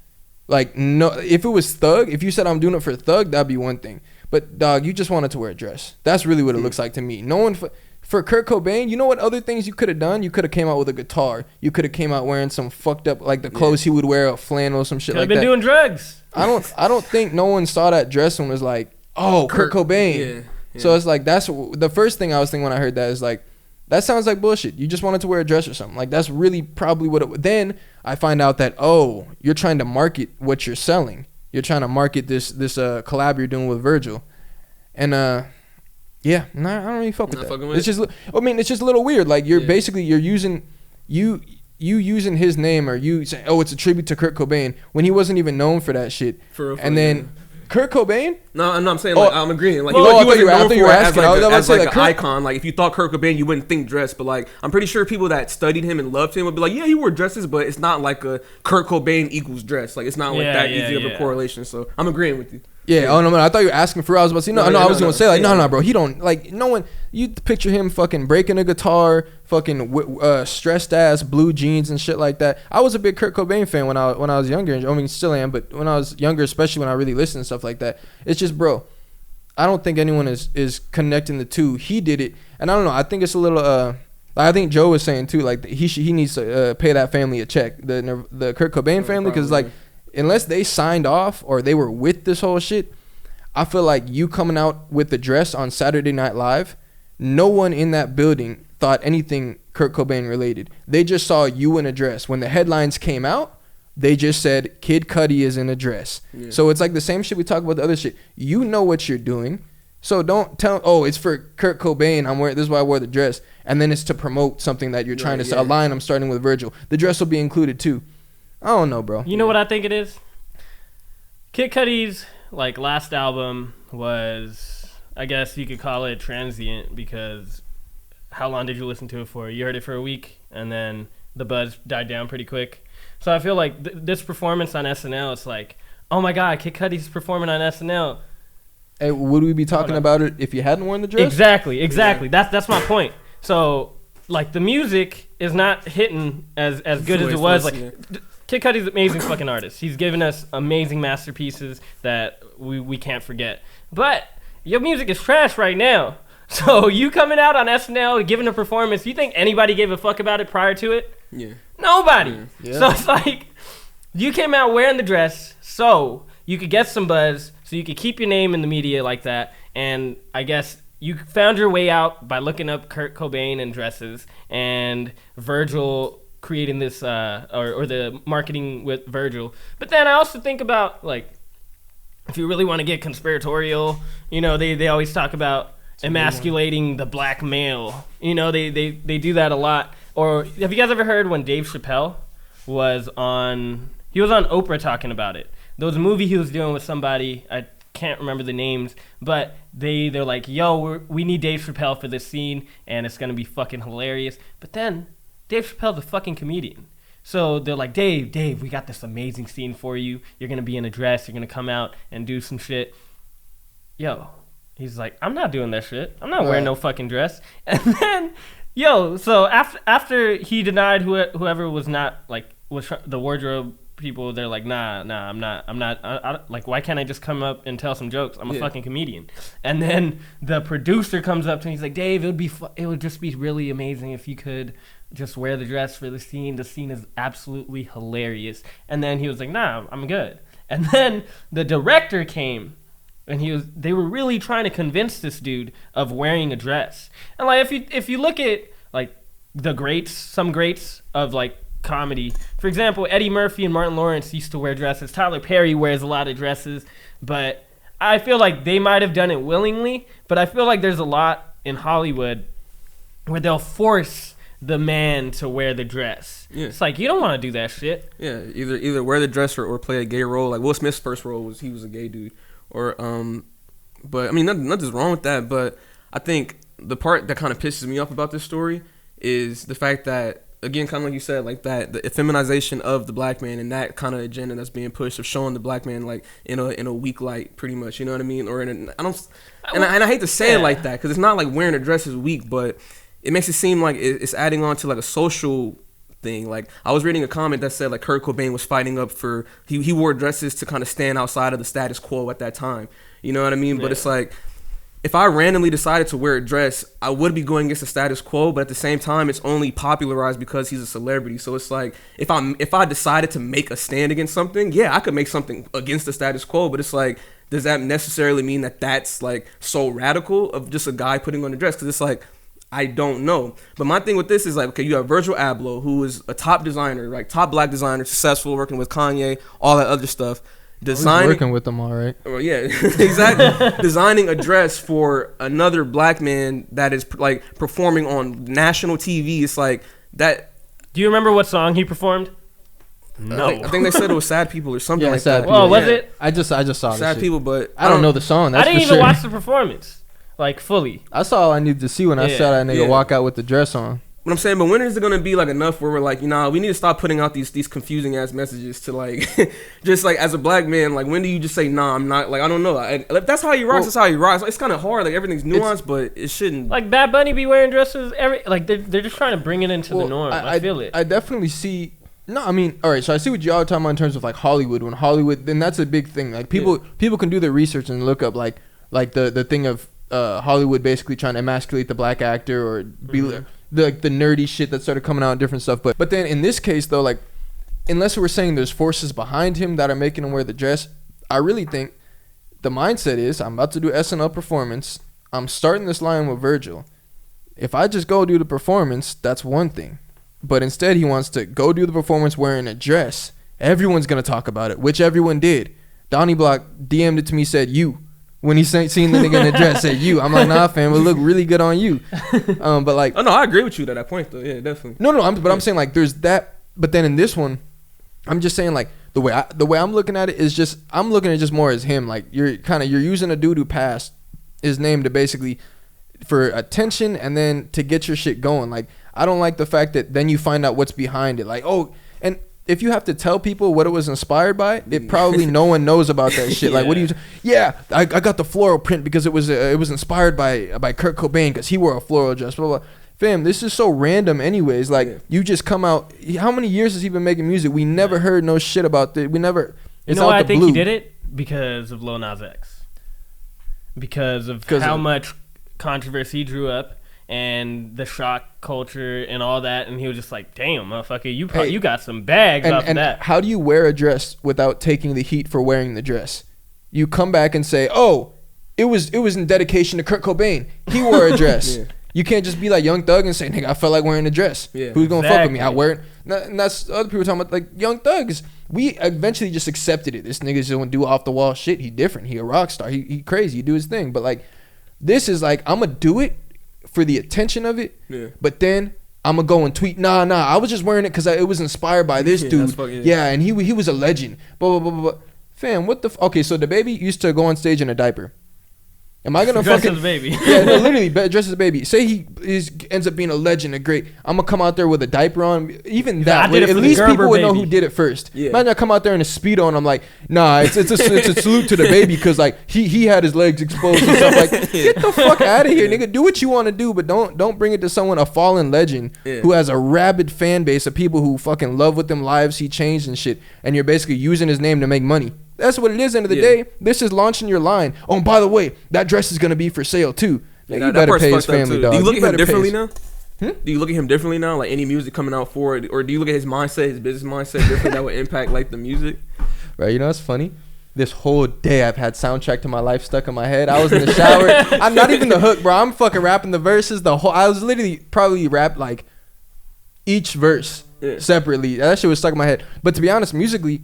S3: Like, no, if it was Thug, if you said I'm doing it for Thug, that'd be one thing. But dog, you just wanted to wear a dress. That's really what it looks like to me. No one, for Kurt Cobain, you know what other things you could have done? You could have came out with a guitar. You could have came out wearing some fucked up, like the clothes he would wear, a flannel, some shit
S4: Could
S3: like
S4: have been
S3: that.
S4: doing drugs.
S3: I don't think no one saw that dress and was like, oh, Kurt Cobain.
S5: Yeah.
S3: So it's like, that's the first thing I was thinking when I heard that is like, that sounds like bullshit. You just wanted to wear a dress or something. Like, that's really probably what it. Then I find out that, oh, you're trying to market what you're selling. You're trying to market this collab you're doing with Virgil, and yeah, nah, I don't really fuck with
S5: Not
S3: that.
S5: fucking with
S3: It's
S5: it?
S3: just, I mean, it's just a little weird. Like, you're
S5: Yeah.
S3: basically you're using you using his name, or you saying, oh, it's a tribute to Kurt Cobain when he wasn't even known for that shit.
S5: For real,
S3: And then Kurt Cobain.
S5: No, I'm saying like I'm agreeing. Like
S3: Well,
S5: he
S3: I thought
S5: wasn't
S3: you were- I
S5: known
S3: thought you
S5: for
S3: were
S5: it as
S3: asking.
S5: like,
S3: I was about to
S5: as
S3: say,
S5: like
S3: like,
S5: an
S3: Kurt-
S5: icon. Like if you thought Kurt Cobain, you wouldn't think dress. But like I'm pretty sure people that studied him and loved him would be like, yeah, he wore dresses, but it's not like a Kurt Cobain equals dress. Like it's not like
S4: Yeah,
S5: that
S4: yeah,
S5: easy of a
S4: yeah.
S5: correlation. So I'm agreeing with you.
S3: Yeah, oh no, man, I thought you were asking for. I was about to say no,
S5: No,
S3: no,
S5: yeah,
S3: I was
S5: no,
S3: gonna
S5: no.
S3: say like
S5: Yeah.
S3: no, bro. He don't like no one. You picture him fucking breaking a guitar, fucking stressed ass blue jeans and shit like that. I was a big Kurt Cobain fan when I was younger. I mean, still am, but when I was younger, especially when I really listened and stuff like that. It's just, bro, I don't think anyone is connecting the two. He did it, and I don't know. I think it's a little. I think Joe was saying too, like he needs to pay that family a check, the Kurt Cobain family, because like unless they signed off or they were with this whole shit. I feel like you coming out with the dress on Saturday Night Live, no one in that building thought anything Kurt Cobain related. They just saw you in a dress. When the headlines came out, they just said Kid Cudi is in a dress.
S5: Yeah.
S3: So it's like the same shit we talk about the other shit. You know what you're doing. So don't tell, oh, it's for Kurt Cobain. This is why I wore the dress. And then it's to promote something that you're trying to sell. A line I'm starting with Virgil. The dress will be included too. I don't know, bro.
S4: You know what I think it is? Kid Cudi's like last album was, I guess you could call it transient, because how long did you listen to it for? You heard it for a week and then the buzz died down pretty quick. So I feel like this performance on SNL, it's like, oh my God, Kid Cudi's performing on SNL.
S3: Hey, would we be talking about it if you hadn't worn the dress?
S4: Exactly. That's my point. So like the music is not hitting as good as it was. Like Kid Cudi's an amazing fucking artist. He's given us amazing masterpieces that we can't forget. But your music is trash right now. So you coming out on SNL, giving a performance, you think anybody gave a fuck about it prior to it?
S5: Yeah.
S4: Nobody.
S3: Yeah.
S4: So it's like, you came out wearing the dress so you could get some buzz, so you could keep your name in the media like that. And I guess you found your way out by looking up Kurt Cobain and dresses and Virgil creating this, or the marketing with Virgil. But then I also think about, like, if you really want to get conspiratorial, you know, they always talk about emasculating the black male. You know, they do that a lot. Or have you guys ever heard when Dave Chappelle was on Oprah talking about it? There was a movie he was doing with somebody, I can't remember the names, but they're like, yo, we need Dave Chappelle for this scene, and it's gonna be fucking hilarious. But then Dave Chappelle's a fucking comedian. So they're like, Dave, we got this amazing scene for you. You're gonna be in a dress, you're gonna come out and do some shit. Yo, he's like, I'm not doing that shit. I'm not wearing no fucking dress. And then, so after he denied whoever was not, like, was the wardrobe people, they're like, nah, I'm not, like, why can't I just come up and tell some jokes? I'm a fucking comedian. And then the producer comes up to me, he's like, Dave, it would just be really amazing if you could just wear the dress for the scene. The scene is absolutely hilarious. And then he was like, nah, I'm good. And then the director came, and they were really trying to convince this dude of wearing a dress. And like, if you look at, like, some greats of, like, comedy, for example, Eddie Murphy and Martin Lawrence used to wear dresses. Tyler Perry wears a lot of dresses, but I feel like they might have done it willingly, but I feel like there's a lot in Hollywood where they'll force the man to wear the dress. Yeah. It's like, you don't want to do that shit.
S5: Yeah, either wear the dress or play a gay role. Like Will Smith's first role was he was a gay dude. Or but I mean, nothing's wrong with that, but I think the part that kind of pisses me off about this story is the fact that, again, kind of like you said, like that, the feminization of the black man and that kind of agenda that's being pushed of showing the black man like in a weak light, pretty much. You know what I mean? Or I hate to say it like that, because it's not like wearing a dress is weak, but it makes it seem like it's adding on to like a social thing. Like, I was reading a comment that said like Kurt Cobain was fighting up for he wore dresses to kind of stand outside of the status quo at that time. You know what I mean? Yeah. But it's like, if I randomly decided to wear a dress, I would be going against the status quo, but at the same time, it's only popularized because he's a celebrity. So it's like, if I decided to make a stand against something, yeah, I could make something against the status quo, but it's like, does that necessarily mean that that's like so radical of just a guy putting on a dress? Because it's like, I don't know. But my thing with this is like, okay, you have Virgil Abloh, who is a top designer, like top black designer, successful, working with Kanye, all that other stuff.
S3: Working with them, all right.
S5: Well, yeah, exactly. Designing a dress for another black man that is like performing on national TV. It's like that.
S4: Do you remember what song he performed? No,
S5: I think they said it was "Sad People" or something like
S3: Sad
S5: that.
S3: People.
S4: Oh, was it?
S3: I just saw
S5: "Sad
S3: shit.
S5: People," but
S3: I don't know the song. That's
S4: I didn't
S3: for
S4: even
S3: sure.
S4: watch the performance like fully.
S3: I saw all I needed to see when I saw that nigga walk out with the dress on.
S5: But I'm saying, but when is it gonna be like enough where we're like, we need to stop putting out these confusing ass messages to like, just like as a black man, like when do you just say nah, I'm not, like I don't know, if that's how you rise, that's how you rise. It's kind of hard, like everything's nuanced, but it shouldn't.
S4: Like Bad Bunny be wearing dresses they're just trying to bring it into the norm. I feel it.
S3: I definitely see. No, I mean, all right. So I see what y'all are talking about in terms of like Hollywood. When Hollywood, then that's a big thing. Like people can do their research and look up like the thing of Hollywood basically trying to emasculate the black actor or be the nerdy shit that started coming out and different stuff. But then in this case though, like unless we're saying there's forces behind him that are making him wear the dress, I really think the mindset is, I'm about to do SNL performance. I'm starting this line with Virgil. If I just go do the performance, that's one thing. But instead he wants to go do the performance wearing a dress. Everyone's going to talk about it, which everyone did. Donnie Block DM'd it to me, said you. When he seen the nigga in the dress, said you. I'm like, nah, fam, it look really good on you. But like,
S5: oh no, I agree with you at that point though. Yeah, definitely.
S3: No, I'm saying like there's that. But then in this one, I'm just saying like the way I'm looking at it is just, I'm looking at it just more as him. Like you're using a dude who passed his name to basically for attention and then to get your shit going. Like I don't like the fact that then you find out what's behind it. Like, oh, and if you have to tell people what it was inspired by, it probably no one knows about that shit. Like, what do you? I got the floral print because it was inspired by Kurt Cobain because he wore a floral dress. Blah blah. fam, this is so random anyways. Like,
S5: Yeah.
S3: you just come out. How many years has he been making music? We never heard no shit about this. We never.
S4: You
S3: It's
S4: know
S3: out
S4: why I
S3: the
S4: think
S3: blue.
S4: he did it? Because of Lil Nas X. Because of how much controversy he drew up and the shock culture and all that, and he was just like, "Damn, motherfucker, you got some bags off
S3: And
S4: that."
S3: how do you wear a dress without taking the heat for wearing the dress? You come back and say, "Oh, it was in dedication to Kurt Cobain. He wore a dress."
S5: Yeah.
S3: You can't just be like Young Thug and say, "Nigga, I felt like wearing a dress."
S5: Yeah.
S3: Who's gonna fuck with me? I
S4: Exactly.
S3: wear it. And that's other people talking about, like Young Thugs. We eventually just accepted it. This nigga's gonna do off the wall shit. He different. He a rock star. He crazy. He do his thing. But like, this is like, I'm gonna do it for the attention of it.
S5: Yeah.
S3: But then I'm gonna go and tweet, nah, I was just wearing it because it was inspired by this
S5: Yeah,
S3: dude.
S5: that's fucking-
S3: Yeah, and he was a legend. Blah, blah, blah, blah, blah. Fam, what the okay, so the baby used to go on stage in a diaper. Am I gonna
S4: Dressed
S3: fucking
S4: as a baby.
S3: Yeah, no, literally dressed as a baby. Say he ends up being a legend, a great. I'm gonna come out there with a diaper on. Even that,
S4: I did it
S3: at
S4: for the
S3: least
S4: Gerber
S3: people would know
S4: baby.
S3: who did it first.
S5: Yeah.
S3: Imagine I come out there in a Speedo and I'm like, nah, it's a salute to the baby because like he had his legs exposed and stuff like. Get the fuck out of here, nigga. Do what you want to do, but don't bring it to someone, a fallen legend
S5: Yeah.
S3: who has a rabid fan base of people who fucking love with them lives he changed and shit, and you're basically using his name to make money. That's what it is. End of the
S5: Yeah.
S3: day, this is launching your line. Oh, and by the way, that dress is gonna be for sale too.
S5: Yeah,
S3: You
S5: that
S3: better
S5: part's
S3: pay his
S5: fucked up,
S3: family,
S5: too.
S3: dog.
S5: Do you look at him
S3: better pay
S5: differently
S3: his-
S5: now? Do you look at him differently now? Like any music coming out for it, or do you look at his mindset, his business mindset different that would impact like the music?
S3: Right, you know what's funny? This whole day I've had soundtrack to my life stuck in my head. I was in the shower. I'm not even the hook, bro. I'm fucking rapping the verses. I was literally probably rap like each verse
S5: Yeah.
S3: separately. That shit was stuck in my head. But to be honest, musically,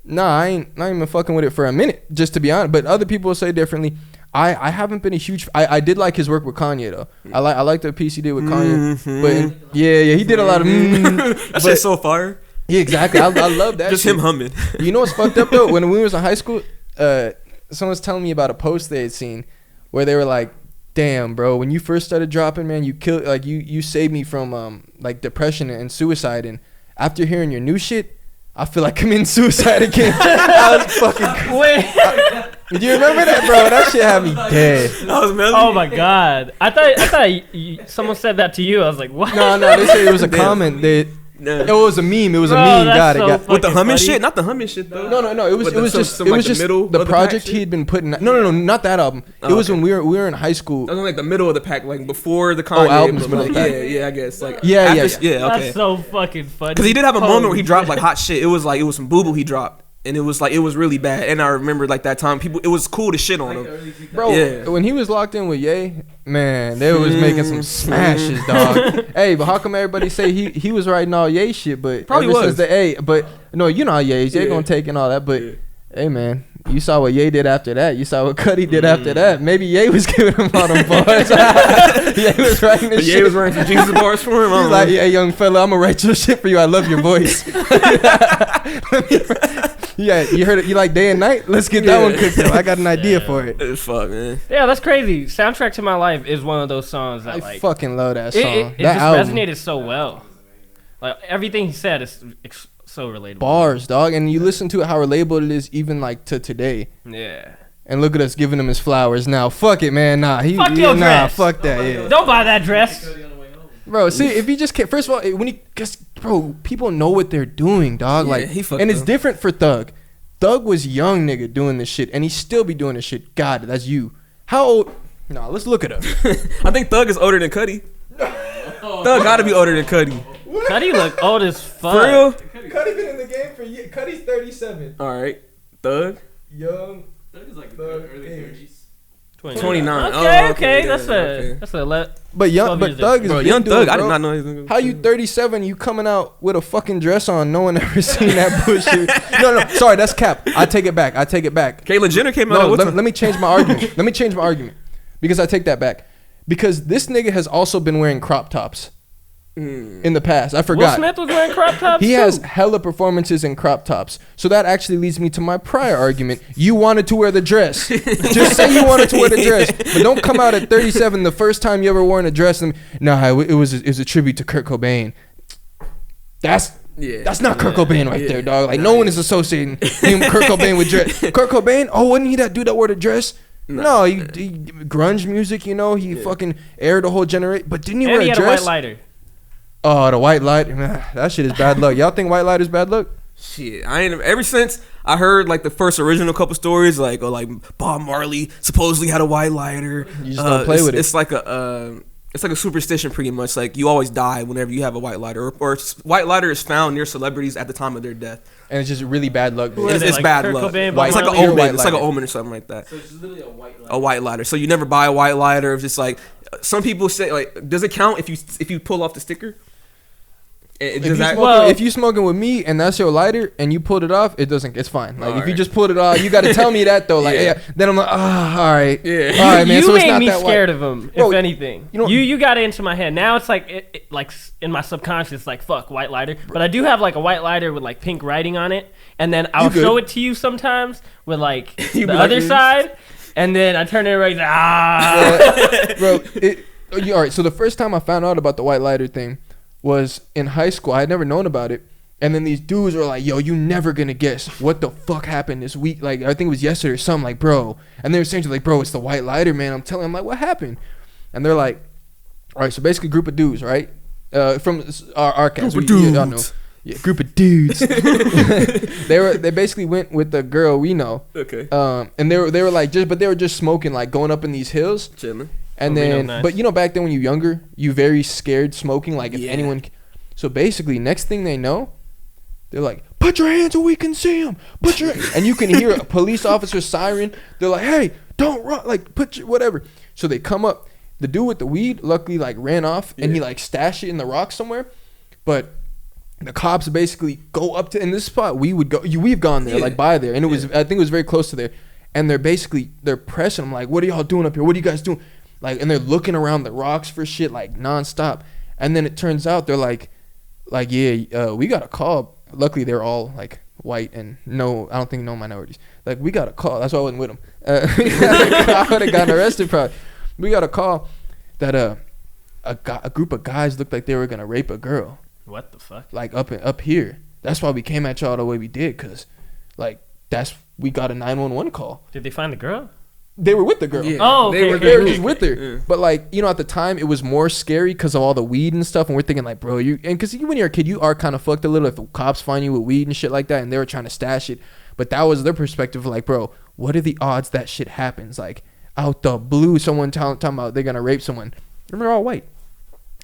S3: nah, I ain't not even fucking with it for a minute. Just to be honest. But other people say differently. I haven't been a huge. I did like his work with Kanye though. I like the piece he did with Kanye. But yeah, he did a lot of.
S5: That shit's so fire.
S3: Yeah, exactly. I love that.
S5: Just
S3: shit.
S5: him humming.
S3: You know what's fucked up though? When we was in high school, someone was telling me about a post they had seen where they were like, "Damn, bro, when you first started dropping, man, you killed like you saved me from like depression and suicide. And after hearing your new shit, I feel like committing suicide again." I was fucking.
S4: Wait.
S3: Do you remember that, bro? That shit had me dead.
S5: That was Melly.
S4: Oh my god. I thought someone said that to you. I was like, what?
S3: No, they said it was a
S5: Damn.
S3: comment. It
S5: Nah.
S3: was a meme. It was
S4: Bro,
S3: a meme.
S4: that's
S3: Got it.
S4: so
S3: Got it.
S5: With the
S4: fucking
S5: humming
S4: funny.
S5: shit, not the humming shit though.
S3: No. It was
S5: But
S3: just
S5: some,
S3: it
S5: like,
S3: was
S5: the
S3: just
S5: middle
S3: the
S5: of the
S3: project
S5: pack
S3: he
S5: shit?
S3: had been putting. No, not that album.
S5: Oh,
S3: It was
S5: okay.
S3: when we were in high school.
S5: That was like the middle of the pack, like before the Kanye.
S3: albums,
S5: but,
S3: middle
S5: like,
S3: of the pack.
S5: yeah, I guess. Like
S3: Yeah,
S5: after,
S3: yeah.
S5: okay.
S4: That's so fucking funny.
S5: Because he did have a moment where he
S4: Holy
S5: dropped
S4: shit.
S5: like hot shit. It was some boo boo he dropped, and it was really bad. And I remember like that time, it was cool to shit on him.
S3: Bro,
S5: Yeah.
S3: when he was locked in with Ye, man, they was making some smashes, dog. Hey, but how come everybody say he was writing all Ye shit? But
S5: Probably
S3: ever since
S5: was.
S3: the A, but no, you know how Ye is. Ye
S5: Yeah.
S3: gonna take and all that. But
S5: Yeah.
S3: hey, man, you saw what Ye did after that. You saw what Cudi did after that. Maybe Ye was giving him all them bars. Ye was writing this
S5: But
S3: shit.
S5: yeah, was running some Jesus bars for him. I
S3: He's
S5: don't
S3: like,
S5: know.
S3: hey, young fella, I'm gonna write your shit for you. I love your voice. Yeah, you heard it. You like Day and Night? Let's get that
S5: Yeah.
S3: one cooked up. I got an idea for it.
S5: It's fuck, man.
S4: Yeah, that's crazy. Soundtrack to My Life is one of those songs that
S3: I
S4: like
S3: fucking love that song.
S4: it
S3: that
S4: just
S3: album.
S4: resonated so well. Like everything he said is so relatable.
S3: Bars, dog, and you listen to it, how relatable it is, even like to today.
S4: Yeah.
S3: And look at us giving him his flowers now. Fuck it, man. Nah,
S4: Fuck your dress.
S3: fuck that. Yeah,
S4: Don't buy that dress.
S3: bro. See, if you just can't. First of all, when you, cause bro, people know what they're doing, dog.
S5: Yeah,
S3: Like,
S5: he fucked
S3: and it's
S5: up.
S3: different for Thug. Thug was young nigga doing this shit, and he still be doing this shit. God, that's you. How old? Nah, let's look it up.
S5: I think Thug is older than Cudi. Thug gotta be older than Cudi.
S4: Cudi look old as fuck.
S5: For real?
S3: Cudi been in the game for years. Cudi's 37.
S5: All right, Thug.
S3: Young.
S5: 29.
S4: Okay,
S5: Oh,
S4: okay.
S5: yeah,
S4: That's
S5: okay.
S4: that's a let.
S3: But
S4: 12 years
S3: Thug is
S5: Bro,
S3: big
S5: young
S3: dude,
S5: Thug, I
S3: bro.
S5: did not know he was gonna.
S3: How you 37? You coming out with a fucking dress on? No one ever seen that bullshit. No, sorry, that's cap. I take it back.
S5: Caitlyn Jenner came out.
S3: No,
S5: with
S3: let me change my argument. Because I take that back. Because this nigga has also been wearing crop tops in the past. I
S4: Will
S3: forgot.
S4: Smith was wearing crop tops.
S3: He
S4: too.
S3: has hella performances in crop tops. So that actually leads me to my prior argument. You wanted to wear the dress. Just say you wanted to wear the dress. But don't come out at 37 the first time you ever worn a dress. And, nah, it was a tribute to Kurt Cobain. That's not Kurt Cobain right there, dog. Like, no one is associating him, Kurt Cobain with dress. Kurt Cobain? Oh, wasn't he that dude that wore the dress? No, he grunge music, you know. He fucking aired a whole generation. But didn't he
S4: And
S3: wear
S4: he
S3: a
S4: had a
S3: dress?
S4: white lighter.
S3: Oh, the white light. Man, that shit is bad luck. Y'all think white lighter's bad luck?
S5: Shit, I ain't ever since I heard like the first original couple stories, like Bob Marley supposedly had a white lighter.
S3: You just don't play with it.
S5: It's like a superstition, pretty much. Like you always die whenever you have a white lighter, or white lighter is found near celebrities at the time of their death.
S3: And it's just really bad luck.
S4: Who are
S5: It's,
S4: they,
S5: it's
S4: like
S5: bad
S4: Kurt
S5: luck.
S4: Cobain,
S3: Bob
S5: It's like an
S3: Marley or
S5: omen.
S3: white
S5: It's like an
S3: lighter?
S5: omen or something like that.
S6: So it's just literally a white light.
S5: A white lighter. So you never buy a white lighter. It's just like some people say, like, does it count if you pull off the sticker?
S3: If you smoking with me and that's your lighter and you pulled it off, it doesn't. It's fine. Like if you
S5: Alright.
S3: just pulled it off, you got to tell me that though. Like
S5: Yeah.
S3: then I'm like, all right,
S5: Yeah.
S3: all right, man.
S4: You
S3: So it's
S4: made
S3: not
S4: me
S3: that
S4: scared
S3: white.
S4: of him,
S3: Bro,
S4: if anything.
S3: you know-
S4: You got it into my head. Now it's like like in my subconscious, like fuck white lighter. But I do have like a white lighter with like pink writing on it, and then I'll
S3: good.
S4: show it to you sometimes with like
S5: You
S4: the
S5: be like
S4: other
S5: this?
S4: side, and then I turn it around. Like, ah.
S3: Bro, all right. So the first time I found out about the white lighter thing was in high school. I had never known about it. And then these dudes were like, yo, you never gonna guess what the fuck happened this week. Like, I think it was yesterday or something. Like, bro. And they were saying to like, bro, it's the white lighter, man. I'm telling them, like, what happened? And they're like, all right, so basically group of dudes, right? From our cast.
S5: Group of
S3: Y'all know.
S5: dudes.
S3: Yeah, group of dudes. They basically went with the girl we know.
S5: Okay.
S3: And they were like they were just smoking, like going up in these hills.
S5: Chilling.
S3: And
S4: Oh, we know,
S3: then,
S4: nice.
S3: but you know, back then when you're younger, you very scared smoking. Like if
S5: Yeah.
S3: anyone, so basically, next thing they know, they're like, "Put your hands where we can see them." Put your, and you can hear a police officer siren. They're like, "Hey, don't run!" Like put your whatever. So they come up. The dude with the weed, luckily, like ran off and he like stashed it in the rock somewhere. But the cops basically go up to in this spot we would go. We've gone there,
S5: Yeah.
S3: like by there, and it was I think it was very close to there. And they're pressing them like, "What are y'all doing up here? What are you guys doing?" Like, and they're looking around the rocks for shit like nonstop. And then it turns out they're like, yeah, we got a call. Luckily, they're all like white and no, I don't think no minorities. Like, we got a call. That's why I wasn't with them. I would have gotten arrested probably. We got a call that a group of guys looked like they were gonna rape a girl,
S4: What the fuck?
S3: like up here. That's why we came at y'all the way we did, cause like we got a 911 call.
S4: Did they find the girl?
S3: They were with the girl.
S5: Yeah.
S4: Oh, okay,
S5: They were
S4: okay.
S3: They were just with her.
S5: Yeah.
S3: But like, you know, at the time it was more scary because of all the weed and stuff. And we're thinking like, bro, and because when you're a kid, you are kind of fucked a little if the cops find you with weed and shit like that. And they were trying to stash it. But that was their perspective. Like, bro, what are the odds that shit happens? Like out the blue, someone talking about they're gonna rape someone. And they're all white.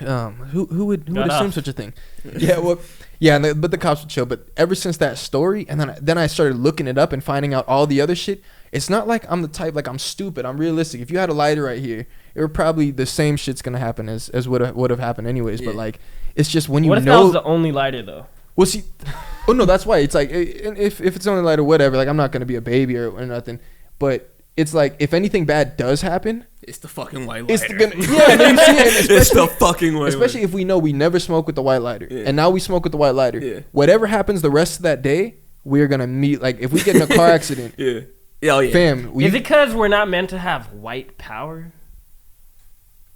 S3: Who would
S4: Got
S3: assume
S4: off.
S3: such a thing? Yeah, well, yeah, but the cops would chill. But ever since that story, and then I started looking it up and finding out all the other shit. It's not like I'm the type like I'm stupid. I'm realistic. If you had a lighter right here, it would probably the same shit's gonna happen as would have happened anyways. But
S5: Yeah.
S3: like, it's just when you
S4: What if that
S3: know.
S4: was the only lighter though?
S3: Well, see, oh no, that's why it's like if it's only lighter, whatever. Like I'm not gonna be a baby or nothing. But it's like if anything bad does happen,
S5: It's the fucking white lighter.
S3: it's gonna and then you see it,
S5: It's the fucking white
S3: especially if we know we never smoke with the white lighter,
S5: Yeah.
S3: and now we smoke with the white lighter.
S5: Yeah.
S3: Whatever happens the rest of that day, we're gonna meet. Like if we get in a car accident,
S5: Yeah. Yeah. Oh, yeah.
S3: fam, we.
S4: Is it because we're not meant to have white power?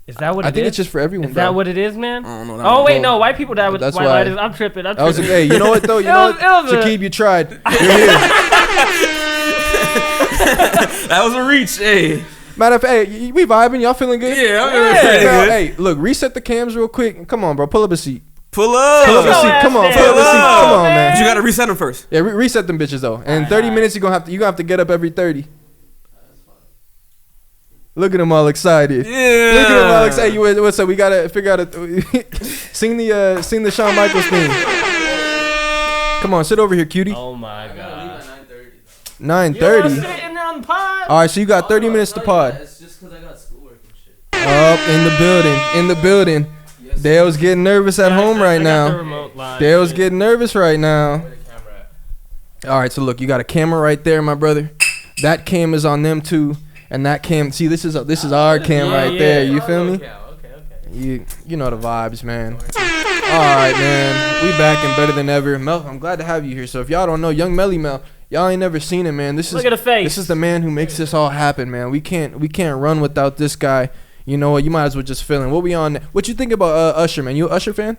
S4: Is that what it
S3: I
S4: is?
S3: think it's just for everyone.
S4: Is that
S3: bro.
S4: what it is, man?
S5: I don't know.
S4: Oh wait,
S3: Bro,
S4: no, white people die with
S3: that's
S4: white
S3: why-
S4: lighters. I'm tripping.
S3: I was like, hey, you know what though? You
S4: It
S3: know
S4: was-
S3: what?
S4: it was a-
S3: Shakib, you tried. You're here.
S5: That was a reach. Hey.
S3: Matter of fact, hey, we vibing. Y'all feeling good?
S5: Yeah. I'm
S4: Yeah.
S5: pretty
S3: Now,
S5: good.
S3: hey, look, reset the cams real quick. Come on, bro. Pull up a seat.
S5: Pull up.
S3: Pull up a
S4: Yo,
S3: seat.
S4: ass
S3: Come on,
S4: down.
S3: pull up a seat. Come on,
S5: But
S3: man.
S5: you gotta reset them first.
S3: Yeah, reset them bitches though. And in 30 minutes, you gonna have to get up every 30. Look at them all excited.
S5: Yeah.
S3: Look at them all excited. Hey, what's up? We gotta figure out sing the Shawn Michaels theme. Come on, sit over here, cutie.
S4: Oh my god.
S6: 9:30.
S3: 9:30.
S4: You sitting on the pod?
S3: All right, so you got 30 minutes to pod.
S6: It's just because I got schoolwork and shit.
S3: Up in the building.
S6: Yes,
S3: Dale's getting nervous at home right
S4: I got the
S3: now.
S4: remote line.
S3: Dale's getting nervous right now.
S6: where the camera at?
S3: All right, so look, you got a camera right there, my brother. That cam is on them too, and that cam. See, this is our cam
S4: Yeah,
S3: right
S4: yeah.
S3: there. You feel me?
S6: Okay.
S3: You know the vibes, man. All right, man. We back and better than ever. Mel, I'm glad to have you here. So if y'all don't know, Young Melly Mel, y'all ain't never seen him, man. This
S4: Look
S3: is
S4: at the face.
S3: This is the man who makes this all happen, man. We can't run without this guy. You know what? You might as well just fill in. What we on? What you think about Usher, man? You a Usher fan?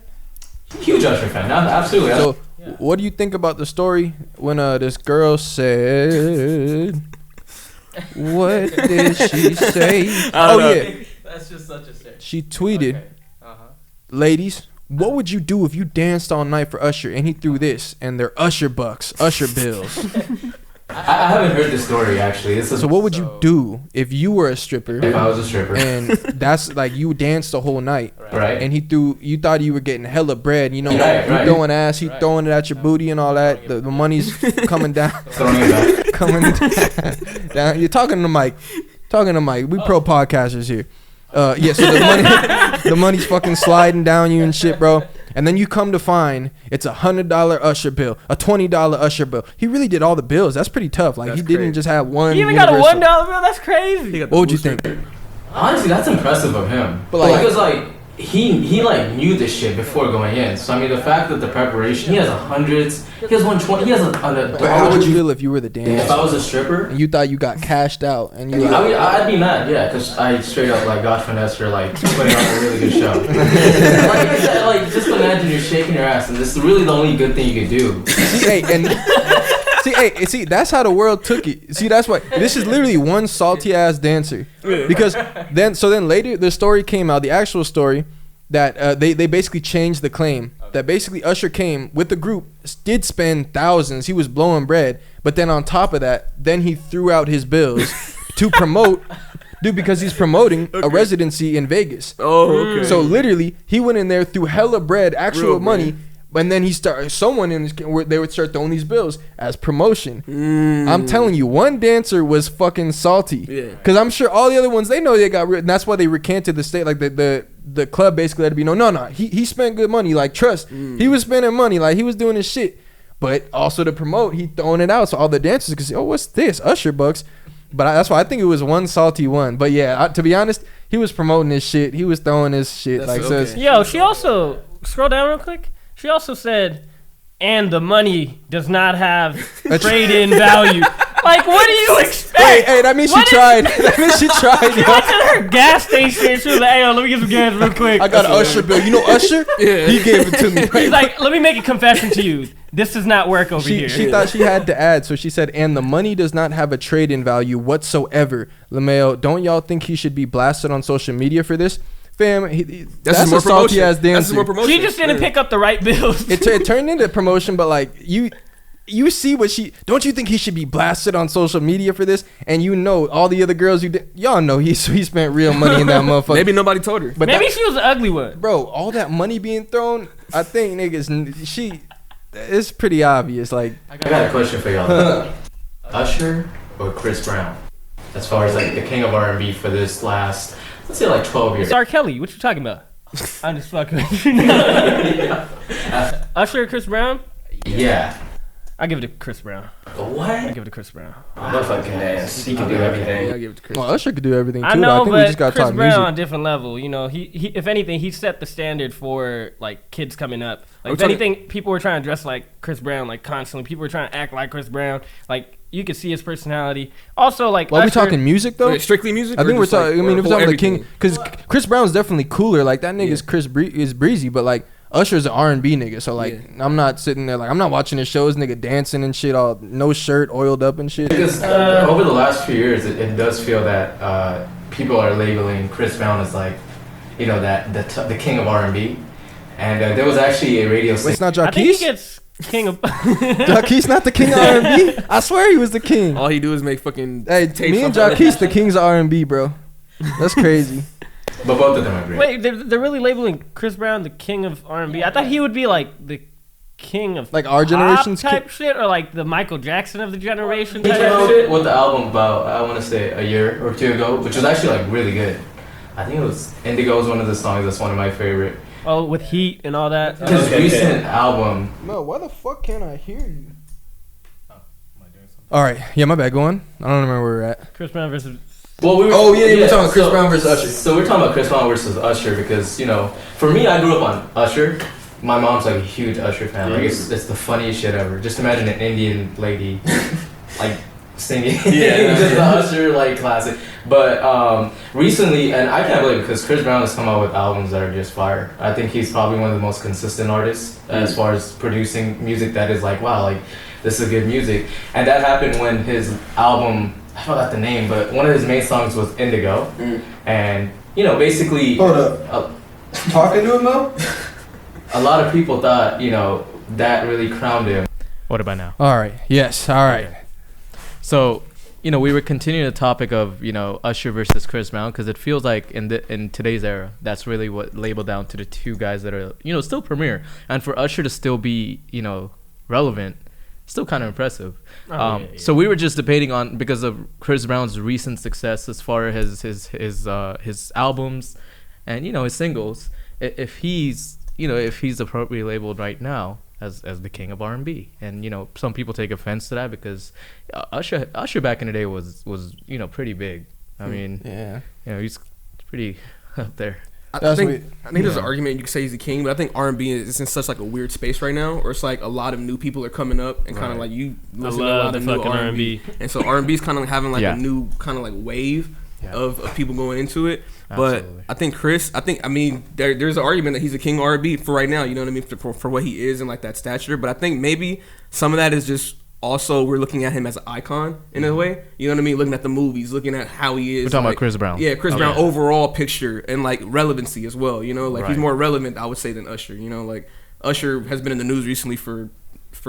S7: Huge Usher fan, absolutely.
S3: So, what do you think about the story when this girl said? What did she say?
S5: I
S3: Oh
S5: don't know.
S3: yeah,
S7: That's just such a search.
S3: she tweeted,
S7: Okay. Uh-huh.
S3: "Ladies, what would you do if you danced all night for Usher and he threw this and they're Usher bucks, Usher bills?
S7: I haven't heard this story actually. This is
S3: So what would you do if you were a stripper
S7: if I was a stripper,
S3: and that's like you danced the whole night
S7: right?
S3: and he threw, you thought you were getting hella bread, you know,
S7: Right,
S3: you
S7: right.
S3: throwing ass, he throwing it at your booty and all that, the money's coming down,
S7: Throwing it back.
S3: coming down. You're talking to Mike. We pro podcasters here. Yeah, so the money's fucking sliding down you and shit, bro. And then you come to find it's $100 Usher bill, a $20 Usher bill. He really did all the bills. That's pretty tough. Like
S5: That's
S3: he didn't
S5: crazy.
S3: just have one.
S4: You even got a
S3: universal-
S4: $1 bill? That's crazy.
S5: He got the
S3: What would you
S5: booster.
S3: think?
S7: Honestly, that's impressive of him.
S3: But, like-
S7: because like he like knew this shit before going in. So I mean, the fact that the preparation, he has hundreds, he has 120, he has a
S3: But how would you feel if you were the
S7: If
S3: dancer
S7: I was a stripper,
S3: and you thought you got cashed out and you
S7: I'd be mad, yeah, because I straight up like got finessed for like putting on a really good show. like just imagine you're shaking your ass, and this is really the only good thing you could do.
S3: see, that's how the world took it. See, that's why this is literally one salty ass dancer. Because then later the story came out, the actual story that they basically changed the claim that basically Usher came with the group, did spend thousands, he was blowing bread, but then on top of that, then he threw out his bills to promote, because he's promoting a residency in Vegas.
S5: Oh, okay.
S3: So literally, he went in there, threw hella bread, actual
S5: Real
S3: money,
S5: bread.
S3: and then someone in his, they would start throwing these bills as promotion. I'm telling you, one dancer was fucking salty.
S5: Yeah.
S3: Cause I'm sure all the other ones, they know they got and that's why they recanted the state. Like the club basically had to be no. He spent good money. Like trust, he was spending money. Like he was doing his shit. But also to promote, he throwing it out so all the dancers could see. Oh, what's this? Usher bucks. But that's why I think it was one salty one. But yeah, to be honest, he was promoting his shit. He was throwing his shit.
S5: That's
S3: Like so
S5: okay.
S4: Yo, she also, scroll down real quick. She also said, and the money does not have trade-in value. Like, what do you expect?
S3: Hey, that means she
S4: What is-
S3: tried. That means she tried.
S4: She
S3: yo.
S4: went to her gas station and she was like, hey, yo, let me get some gas real quick.
S3: I got an Usher bill. You know Usher?
S5: Yeah.
S3: He gave it to me.
S4: He's like, let me make a confession to you. This does not work over here.
S3: She thought she had to add, so she said, and the money does not have a trade-in value whatsoever. LeMayo, don't y'all think he should be blasted on social media for this? Fam, that's
S5: just more
S3: a salty ass
S5: promotion. That's just
S3: dancer.
S5: more promotion.
S4: She just didn't pick up the right bills.
S3: It turned into promotion, but like you see what don't you think he should be blasted on social media for this? And you know all the other girls y'all know he spent real money in that motherfucker.
S5: Maybe nobody told her.
S3: but
S4: Maybe
S3: that,
S4: she was the ugly one.
S3: bro, all that money being thrown, I think niggas, it's pretty obvious. Like
S7: I got a question for y'all. Usher or Chris Brown? As far as like the king of R&B for this last, let's say like 12 years.
S4: It's R. Kelly. What you talking about? I'm just fucking with you. Usher or Chris Brown?
S7: Yeah.
S4: I give it to Chris Brown. I
S7: What?
S4: give it to Chris Brown.
S7: Motherfucker can dance. He can do everything.
S5: Yeah, I give it to Chris.
S3: well, Usher could do everything too.
S4: I
S3: though.
S4: know,
S3: I think we
S4: but
S3: just got to
S4: Chris
S3: talk
S4: Brown
S3: music.
S4: on a different level. You know, he if anything, he set the standard for like kids coming up. Like if
S5: talking-
S4: anything, people were trying to dress like Chris Brown, like constantly. People were trying to act like Chris Brown. Like you could see his personality. Also, like
S3: Well, are we
S4: Usher-
S3: talking music though?
S5: Wait, strictly music?
S3: I
S5: or
S3: think we're
S5: just, like,
S3: talking. I mean,
S5: or
S3: if we're talking the king,
S5: everything?
S3: because Chris Brown's definitely cooler. Like that nigga's is breezy, but like Usher's an R&B nigga. So like, I'm not sitting there like I'm not watching his shows, nigga dancing and shit, all no shirt, oiled up and shit.
S7: Because over the last few years, it does feel that people are labeling Chris Brown as like, you know, that the king of R&B. And there was actually a radio
S3: Wait,
S7: station.
S3: it's not
S4: I think he
S3: Jacquees.
S4: gets king of.
S3: Jacquees not the king of R&B. I swear he was the king.
S5: All he do is make fucking.
S3: Hey,
S5: tapes
S3: me and
S5: off of-
S3: Jacquees the kings of R&B, bro. That's crazy.
S7: But both of them are great.
S4: Wait, they're really labeling Chris Brown the king of R&B. I thought he would be like the king of
S3: Like our
S4: pop
S3: generation's
S4: type shit, or like the Michael Jackson of the generation
S7: He
S4: type
S7: came out
S4: shit.
S7: with the album about, I want to say, a year or two ago, which was actually like really good. I think it was Indigo is one of the songs that's one of my favorite.
S4: Oh, with Heat and all that.
S7: His recent album.
S3: No, why the fuck can't I hear you? All right, yeah, my bad. Go on. I don't remember where we're at.
S4: Chris Brown versus.
S7: Well, we were,
S3: Oh, yeah, we're talking Chris Brown versus Usher.
S7: So we're talking about Chris Brown versus Usher because, you know, for me, I grew up on Usher. My mom's like a huge Usher fan. Like it's the funniest shit ever. Just imagine an Indian lady like singing just the Usher like classic. But recently, and I can't believe it because Chris Brown has come out with albums that are just fire. I think he's probably one of the most consistent artists as far as producing music that is like, wow, like this is good music. And that happened when his album I forgot the name, but one of his main songs was Indigo, and you know, basically,
S5: Hold up. Talking to him though?
S7: a lot of people thought, you know, that really crowned him.
S4: What about now?
S3: All right. Yes. All right.
S8: So, you know, we were continuing the topic of, you know, Usher versus Chris Brown, because it feels like in today's era, that's really what labeled down to the two guys that are, you know, still premier. And for Usher to still be, you know, relevant, still kind of impressive. So we were just debating on, because of Chris Brown's recent success as far as his albums and, you know, his singles, if he's appropriately labeled right now as the king of R&B. And, you know, some people take offense to that because Usher back in the day was you know, pretty big. I mean,
S3: Yeah.
S8: you know, he's pretty up there.
S5: I think there's an argument you could say he's the king, but I think R&B is in such like a weird space right now, or it's like a lot of new people are coming up and kind of like you listen to a lot of new R&B, and so R&B is kind of having like a new kind of like wave of people going into it.
S8: Absolutely.
S5: But I think Chris, I mean, there's an argument that he's a king of R&B for right now. You know what I mean, for what he is and like that stature. But I think maybe some of that is just also we're looking at him as an icon in a way. You know what I mean? Looking at the movies, looking at how he is.
S8: We're talking
S5: like,
S8: about Chris Brown.
S5: Yeah, Chris Brown overall picture and like relevancy as well. You know, like he's more relevant, I would say, than Usher. You know, like Usher has been in the news recently for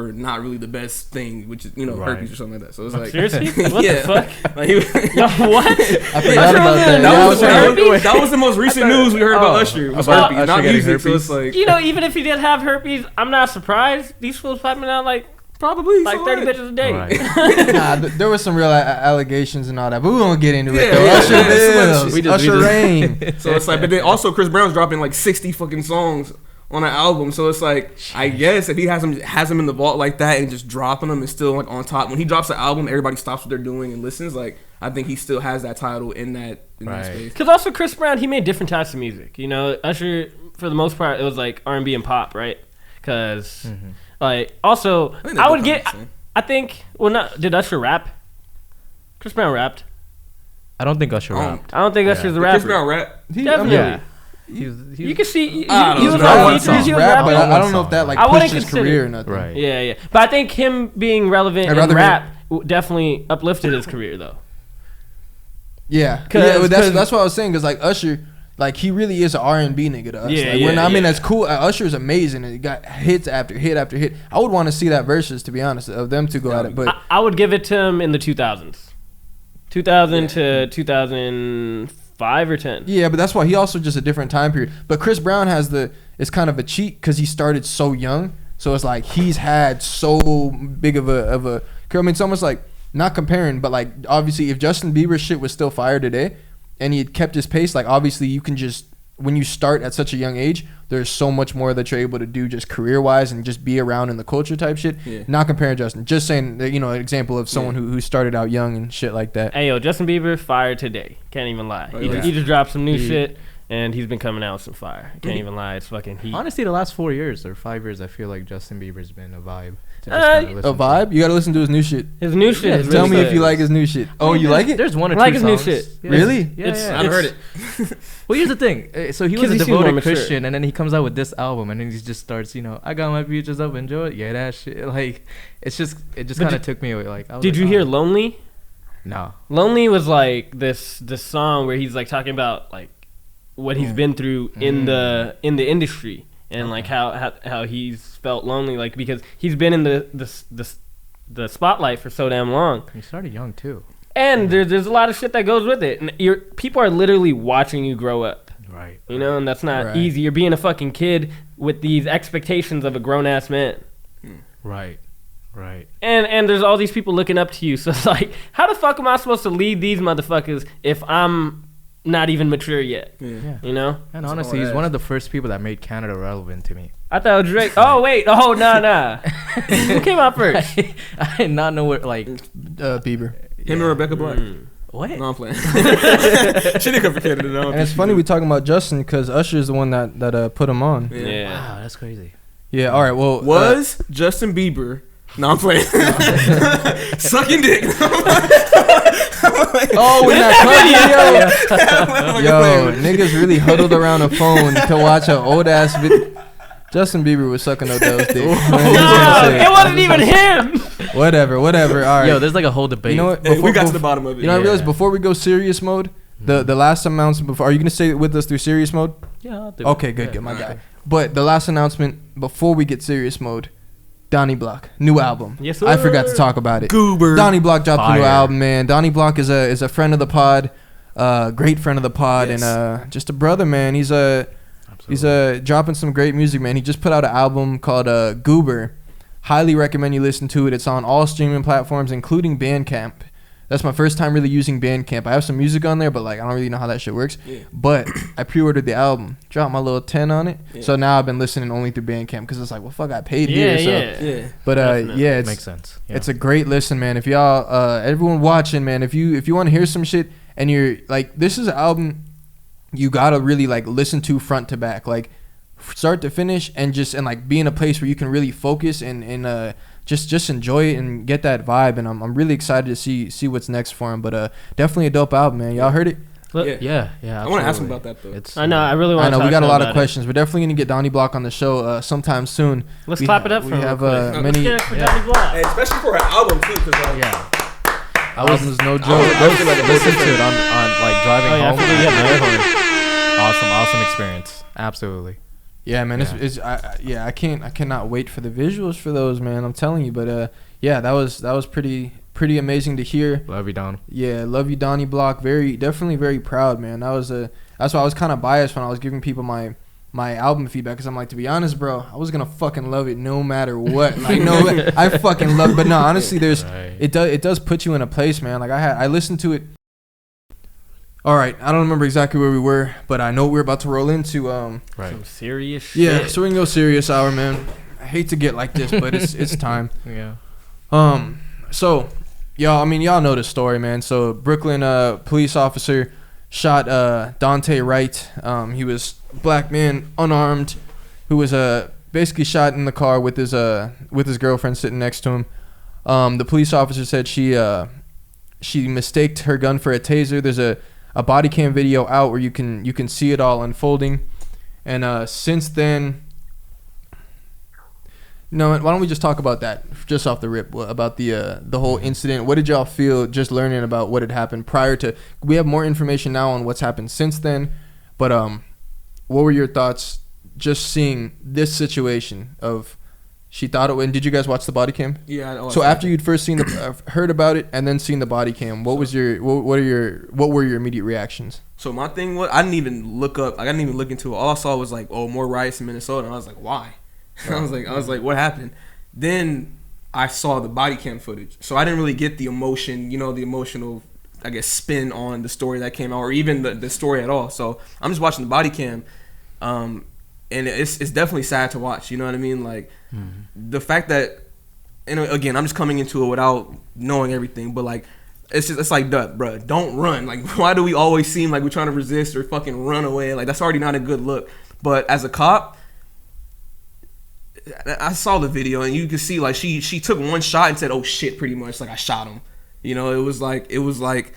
S5: not really the best thing, which is, you know, herpes or something like that. So it's like
S4: Seriously? What the fuck?
S5: Like, he was,
S4: What?
S3: I forgot about that.
S5: that was the most recent news we heard about Usher. Was
S8: About
S5: herpes,
S8: Usher
S5: not
S8: getting
S5: music. So
S8: herpes?
S5: it's like
S4: You know, even if he did have herpes, I'm not surprised. These fools popping out like
S5: probably
S4: like 30 bitches a day.
S8: Right.
S3: Nah, there was some real allegations and all that, but we won't get into it
S5: Yeah,
S3: though.
S5: yeah,
S3: Usher
S5: yeah.
S3: lives.
S8: We just-
S3: Usher reign.
S5: So it's like, but then also Chris Brown's dropping like 60 fucking songs on an album. So it's like, I guess if he has him in the vault like that and just dropping them and still like on top, when he drops the album, everybody stops what they're doing and listens. Like, I think he still has that title in that space.
S4: Because also Chris Brown, he made different types of music. You know, Usher, for the most part, it was like R&B and pop, right? Because, like, also, I would get, I think, well, not, did Usher rap? Chris Brown rapped.
S8: I don't think Usher rapped.
S4: I don't think Usher's a rapper.
S5: Chris Brown rap.
S4: Definitely.
S8: Yeah.
S4: You can see, he
S5: I
S4: was
S5: don't
S4: on
S5: know.
S4: features, he was
S3: Rap, but
S4: rapping.
S3: I don't know if that like
S4: I wouldn't
S3: pushed his
S4: consider-
S3: career or nothing.
S8: Right.
S4: Yeah, yeah. But I think him being relevant
S3: I'd
S4: in
S3: rather
S4: rap definitely uplifted his career, though.
S3: Yeah,
S4: Cause-
S3: that's what I was saying. Cause like Usher, like he really is an R&B nigga to us.
S4: Yeah,
S3: like,
S4: yeah,
S3: I mean,
S4: yeah.
S3: that's cool. Usher's amazing, and he got hits after hit after hit. I would want to see that versus, to be honest, of them two go at it. But
S4: I would give it to him in the 2000s. 2000 to 2005 or 10.
S3: yeah, but that's why he also just a different time period. But Chris Brown it's kind of a cheat because he started so young. So it's like he's had so big of a. I mean, it's almost like not comparing, but like obviously if Justin Bieber's shit was still fire today, and he had kept his pace, like obviously you can just when you start at such a young age, there's so much more that you're able to do just career wise and just be around in the culture type shit.
S5: Yeah.
S3: Not comparing Justin, just saying that, you know, an example of someone who started out young and shit like that.
S4: Hey, yo, Justin Bieber, fire today. Can't even lie. He just dropped some new shit, and he's been coming out with some fire. Can't even lie. It's fucking heat.
S8: Honestly, the last 4 years or 5 years, I feel like Justin Bieber's been a vibe. To just kinda
S3: A
S8: listen to.
S3: vibe? You gotta listen to his new shit.
S4: His new shit is
S3: Tell
S4: really
S3: me if
S4: good.
S3: you like his new shit. Oh, you like it?
S8: There's one or
S4: I
S8: two
S4: like his new
S8: songs.
S4: shit.
S8: Yeah.
S3: Really?
S8: Yeah,
S4: It's-
S8: yeah.
S5: I've heard it.
S8: Well, here's the thing. So he was
S4: 'Cause
S8: a
S4: he seems more
S8: devoted
S4: mature.
S8: Christian, and then he comes out with this album, and then he just starts, you know, I got my futures up, enjoy it. Yeah, that shit. Like, it just kind of took me away. Like, I was
S4: Did
S8: like,
S4: you
S8: oh.
S4: hear Lonely?
S8: No.
S4: Lonely was like this song where he's like talking about like what he's been through in the industry and like how he's felt lonely, like because he's been in the spotlight for so damn long.
S8: He started young too.
S4: And there's a lot of shit that goes with it. And people are literally watching you grow up.
S8: Right.
S4: You know, and that's not
S3: Right.
S4: easy. You're being a fucking kid with these expectations of a grown ass man.
S8: Right. Right.
S4: And there's all these people looking up to you. So it's like, how the fuck am I supposed to lead these motherfuckers if I'm not even mature yet?
S8: Yeah.
S4: You know?
S8: And honestly, he's one of the first people that made Canada relevant to me.
S4: I thought it was Drake. Oh wait. Oh nah. Who came out first?
S8: I did not know what, like,
S3: Bieber.
S5: Him and Rebecca Black.
S8: what?
S5: No, I'm playing. She didn't come from Canada, though.
S3: And it's funny we talking about Justin because Usher's the one that put him on.
S4: Yeah.
S8: Wow, that's crazy.
S3: Yeah. All right. Well,
S5: Was Justin Bieber? No, I'm playing. Sucking dick.
S3: oh, in that club video. Yo, niggas really huddled around a phone to watch an old ass video. Justin Bieber was sucking Odell's dick.
S4: Nah, it wasn't even him.
S3: Whatever. All right.
S8: Yo, there's like a whole debate.
S3: You know what?
S5: Hey, we got to the bottom of it.
S3: You know, I
S8: Yeah.
S3: realized before we go serious mode, the last announcement before. Are you gonna stay with us through serious mode?
S8: Yeah, I'll do
S3: Okay,
S8: it.
S3: good,
S8: Yeah.
S3: good, my guy. But the last announcement before we get serious mode, Donnie Block, new album.
S4: Yes,
S3: I forgot to
S4: sir.
S3: talk about it.
S5: Goober.
S3: Donnie Block dropped a new
S8: Fire.
S3: album, man. Donnie Block is a friend of the pod, great friend of the pod,
S5: Yes.
S3: and just a brother, man. He's dropping some great music, man. He just put out an album called Goober. Highly recommend you listen to it. It's on all streaming platforms, including Bandcamp. That's my first time really using Bandcamp. I have some music on there, but like I don't really know how that shit works.
S5: Yeah.
S3: But I pre-ordered the album, dropped my little 10 on it.
S5: Yeah.
S3: So now I've been listening only through Bandcamp because it's like, well, fuck, I paid
S4: Yeah,
S3: here. So.
S4: yeah.
S5: Yeah.
S3: But
S4: Definitely.
S3: yeah, it's
S8: Makes sense. Yeah.
S3: it's a great listen, man. If y'all, everyone watching, man, if you want to hear some shit and you're like, this is an album you gotta really like listen to front to back, like start to finish, and like be in a place where you can really focus and just enjoy it and get that vibe. And I'm really excited to see what's next for him. But definitely a dope album, man. Y'all heard it?
S4: Look,
S5: Yeah.
S8: yeah.
S5: I want to ask him
S8: absolutely.
S5: about that though.
S8: It's
S4: I know. I really want.
S3: I know we got a lot of
S4: about it.
S3: questions. We're definitely gonna get Donnie Block on the show sometime soon.
S4: Let's
S3: We
S4: clap
S3: ha-
S4: it up
S3: we
S4: for him.
S3: have,
S4: real quick.
S3: many-
S4: Let's get it for
S8: Yeah.
S4: Donnie Block.
S5: Hey, especially for an album too, because like,
S8: Yeah.
S3: Album's no joke.
S5: I was like,
S8: Listen to it on like driving
S4: Oh, yeah, I
S8: home.
S4: forgot you have the air horn.
S8: Awesome experience. Absolutely.
S3: Yeah, man.
S8: Yeah.
S3: It's I cannot wait for the visuals for those, man. I'm telling you. But yeah, that was pretty amazing to hear.
S8: Love you, Don.
S3: Yeah, love you, Donnie Block. Definitely very proud, man. That's why I was kind of biased when I was giving people my album feedback, because I'm like, to be honest, bro, I was gonna fucking love it no matter what. Like, no, I fucking love. But no, honestly,
S8: Right.
S3: it does put you in a place, man. Like I listened to it. All right, I don't remember exactly where we were, but I know we're about to roll into
S8: Right.
S4: Some serious shit.
S3: Yeah, so we can go serious hour, man. I hate to get like this, but it's time.
S8: Yeah.
S3: So y'all know the story, man. So Brooklyn police officer shot Dante Wright. He was a black man, unarmed, who was basically shot in the car with his girlfriend sitting next to him. The police officer said she mistaked her gun for a taser. There's a body cam video out where you can see it all unfolding. And since then, no, why don't we just talk about that just off the rip, about the whole incident? What did y'all feel just learning about what had happened prior to? We have more information now on what's happened since then, but what were your thoughts just seeing this situation of she thought it? And did you guys watch the body cam?
S5: yeah.
S3: So after you'd first seen heard about it and then seen the body cam, what were your immediate reactions?
S5: So my thing was, I didn't even look up. I didn't even look into it. All I saw was like, oh, more riots in Minnesota. And I was like, why? I was like, what happened? Then I saw the body cam footage. So I didn't really get the emotion, the emotional, I guess, spin on the story that came out, or even the story at all. So I'm just watching the body cam, and it's definitely sad to watch. You know what I mean? Like the fact that, and again, I'm just coming into it without knowing everything, but like, it's like, bruh, don't run. Like, why do we always seem like we're trying to resist or fucking run away? Like, that's already not a good look. But as a cop, I saw the video and you could see like she took one shot and said, "Oh shit," pretty much, like I shot him. It was like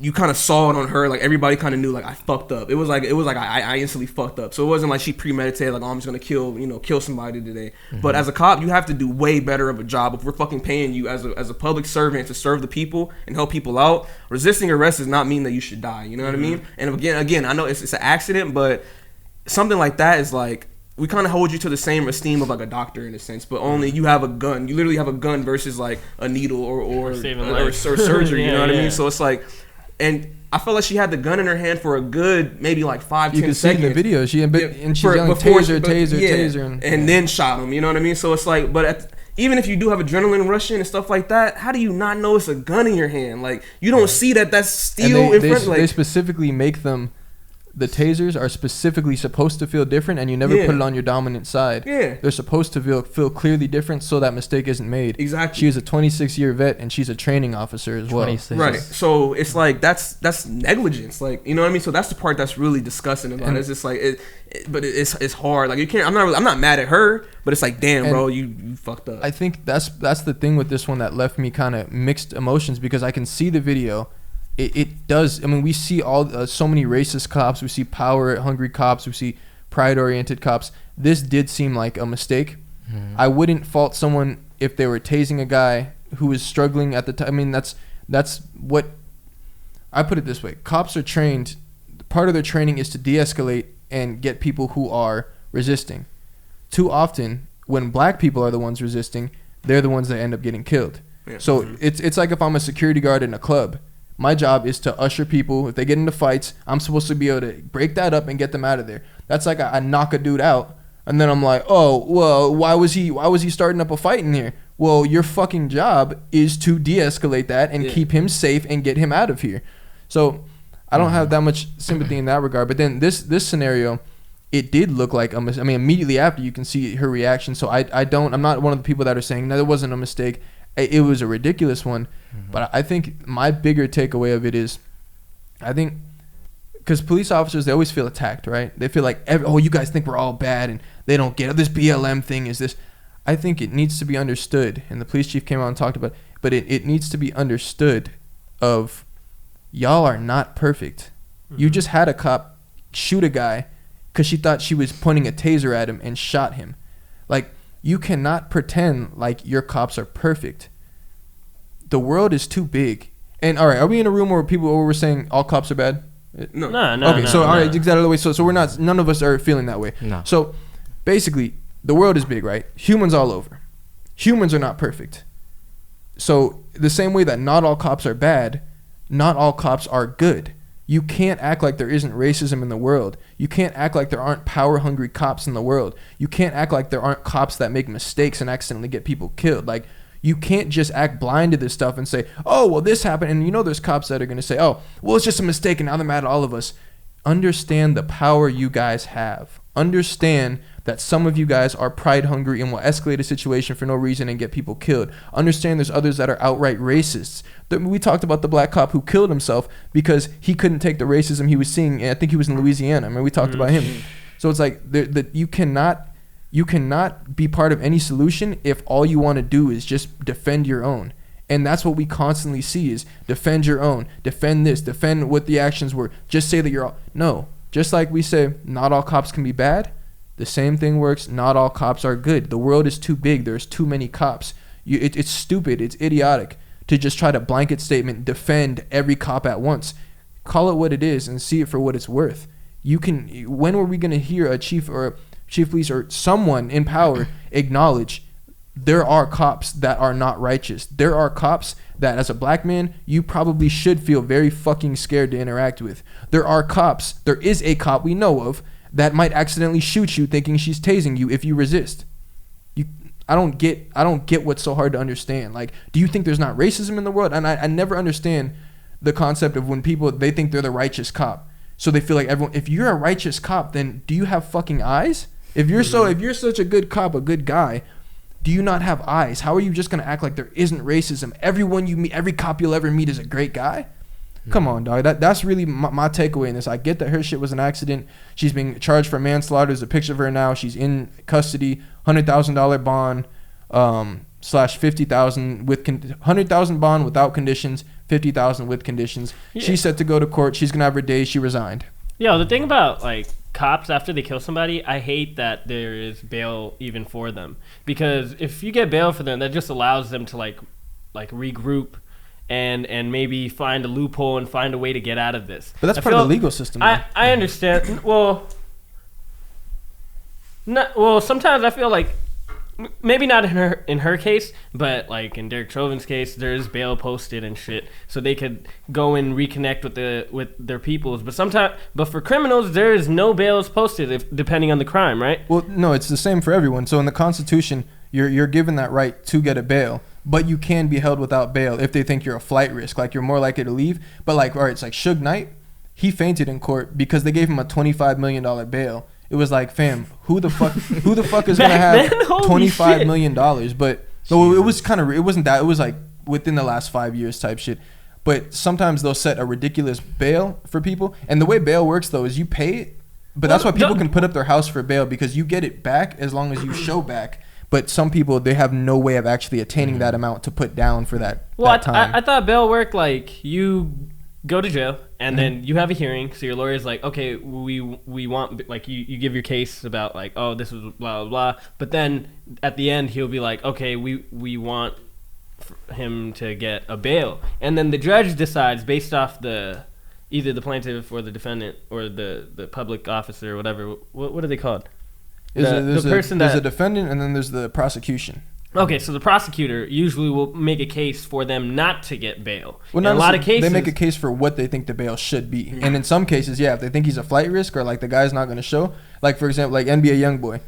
S5: you kind of saw it on her, like everybody kind of knew, like I fucked up. It was like I instantly fucked up. So it wasn't like she premeditated, like, oh, I'm just gonna kill somebody today.
S8: Mm-hmm.
S5: But as a cop, you have to do way better of a job. If we're fucking paying you as a public servant to serve the people and help people out, resisting arrest does not mean that you should die. You know what I mean? And again, I know it's an accident, but something like that is like, we kind of hold you to the same esteem of like a doctor in a sense, but only you have a gun. You literally have a gun versus like a needle or surgery. You know what I mean? So it's like, and I felt like she had the gun in her hand for a good maybe like 5-10
S3: You can see
S5: seconds.
S3: in the video and she's yelling
S5: before-
S3: taser,
S5: but-
S3: taser,
S5: yeah,
S3: taser,
S5: and then shot him. You know what I mean? So it's like, but even if you do have adrenaline rushing and stuff like that, how do you not know it's a gun in your hand? Like, you don't see that's
S3: and
S5: steel in front.
S3: they
S5: Like,
S3: specifically make them. The tasers are specifically supposed to feel different, and you never
S5: Yeah.
S3: put it on your dominant side.
S5: Yeah.
S3: They're supposed to feel clearly different, so that mistake isn't made.
S5: Exactly.
S3: She is a 26-year vet, and she's a training officer as well.
S8: 26.
S5: right. So it's like that's negligence. Like, you know what I mean? So that's the part that's really disgusting about it. It's just like but it's hard. Like, you can't. I'm not mad at her, but it's like, damn,
S3: And
S5: bro, you fucked up.
S3: I think that's the thing with this one that left me kind of mixed emotions, because I can see the video. It does. I mean, we see all so many racist cops. We see power-hungry cops. We see pride-oriented cops. This did seem like a mistake. I wouldn't fault someone if they were tasing a guy who was struggling at the time. I mean, that's what I put it this way. Cops are trained. Part of their training is to de-escalate and get people who are resisting. Too often, when black people are the ones resisting, they're the ones that end up getting killed.
S5: Yeah.
S3: So it's like if I'm a security guard in a club. My job is to usher people. If they get into fights, I'm supposed to be able to break that up and get them out of there. That's like I knock a dude out, and then I'm like, oh, well, why was he starting up a fight in here? Well, your fucking job is to de-escalate that and keep him safe and get him out of here. So I don't have that much sympathy in that regard. But then this scenario, it did look like I mean, immediately after you can see her reaction. So I'm not one of the people that are saying no, it wasn't a mistake. It was a ridiculous one. But I think my bigger takeaway of it is, I think, because police officers, they always feel attacked, right? They feel like, you guys think we're all bad and they don't get it. This BLM thing is this. I think it needs to be understood, and the police chief came out and talked about it, but it needs to be understood of, y'all are not perfect. You just had a cop shoot a guy because she thought she was pointing a taser at him and shot him. Like, you cannot pretend like your cops are perfect. The world is too big. And all right, are we in a room where people were saying all cops are bad?
S5: No.
S3: Okay, so all right, exactly the way. So we're not. None of us are feeling that way.
S8: No.
S3: So basically, the world is big, right? Humans all over. Humans are not perfect. So the same way that not all cops are bad, not all cops are good. You can't act like there isn't racism in the world. You can't act like there aren't power-hungry cops in the world. You can't act like there aren't cops that make mistakes and accidentally get people killed. Like, you can't just act blind to this stuff and say, oh, well, this happened. And you know there's cops that are going to say, oh, well, it's just a mistake and now they're mad at all of us. Understand the power you guys have. Understand that some of you guys are pride hungry and will escalate a situation for no reason and get people killed. Understand there's others that are outright racists. We talked about the black cop who killed himself because he couldn't take the racism he was seeing. I think he was in Louisiana. I mean, we talked about him. So it's like you cannot be part of any solution if all you want to do is just defend your own. And that's what we constantly see is defend your own, defend this, defend what the actions were. Just say that you're all. No. Just like we say, not all cops can be bad. The same thing works. Not all cops are good. The world is too big. There's too many cops. It's stupid. It's idiotic to just try to blanket statement defend every cop at once. Call it what it is and see it for what it's worth. When were we going to hear a chief of police or someone in power acknowledge there are cops that are not righteous? There are cops that, as a black man, you probably should feel very fucking scared to interact with. There is a cop we know of that might accidentally shoot you thinking she's tasing you if you resist. I don't get what's so hard to understand. Like, do you think there's not racism in the world? And I never understand the concept of when people, they think they're the righteous cop. So they feel like if you're a righteous cop, then do you have fucking eyes? If you're such a good cop, a good guy, do you not have eyes? How are you just going to act like there isn't racism? Everyone you meet, every cop you'll ever meet is a great guy? Come on, dog. That's really my takeaway in this. I get that her shit was an accident. She's being charged for manslaughter. There's a picture of her now. She's in custody. $100,000 bond / $50,000 with $100,000 bond without conditions. $50,000 with conditions. Yeah. She's set to go to court. She's gonna have her day. She resigned.
S4: Yo, the thing about like cops after they kill somebody, I hate that there is bail even for them, because if you get bail for them, that just allows them to like regroup and maybe find a loophole and find a way to get out of this.
S3: But that's part of the legal system.
S4: I understand. Well, sometimes I feel like maybe not in her case, but like in Derek Chauvin's case, there is bail posted and shit, so they could go and reconnect with their peoples. But for criminals, there is no bails posted depending on the crime, right?
S3: Well, no, it's the same for everyone. So in the Constitution, you're given that right to get a bail, but you can be held without bail if they think you're a flight risk, like you're more likely to leave. But like, all right, it's like Suge Knight, he fainted in court because they gave him a $25 million bail. It was like, fam, who the fuck is gonna have $25 million? But no, it wasn't that. It was like within the last 5 years type shit. But sometimes they'll set a ridiculous bail for people, and the way bail works though is you pay it. But that's why people can put up their house for bail, because you get it back as long as you show back. But some people, they have no way of actually attaining that amount to put down for that time.
S4: I thought bail worked like you go to jail, and then you have a hearing. So your lawyer's like, okay, we want, like, you give your case about, like, oh, this was blah blah blah. But then at the end he'll be like, okay, we want him to get a bail, and then the judge decides based off either the plaintiff or the defendant or the public officer or whatever. What are they called?
S3: There's a defendant and then there's the prosecution.
S4: Okay, so the prosecutor usually will make a case for them not to get bail.
S3: Well,
S4: in a lot of cases,
S3: they make a case for what they think the bail should be, and in some cases, yeah, if they think he's a flight risk or like the guy's not going to show, like for example, like NBA YoungBoy,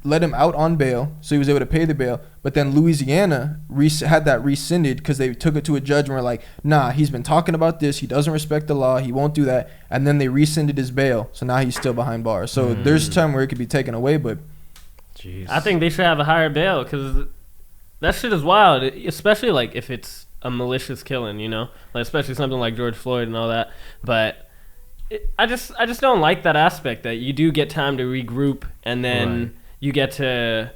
S3: let him out on bail, so he was able to pay the bail. But then Louisiana had that rescinded because they took it to a judge and were like, nah, he's been talking about this, he doesn't respect the law, he won't do that, and then they rescinded his bail, so now he's still behind bars. So there's a time where it could be taken away, but.
S8: Jeez.
S4: I think they should have a higher bail because that shit is wild, especially like if it's a malicious killing, you know, like especially something like George Floyd and all that. But I just don't like that aspect that you do get time to regroup and then you get to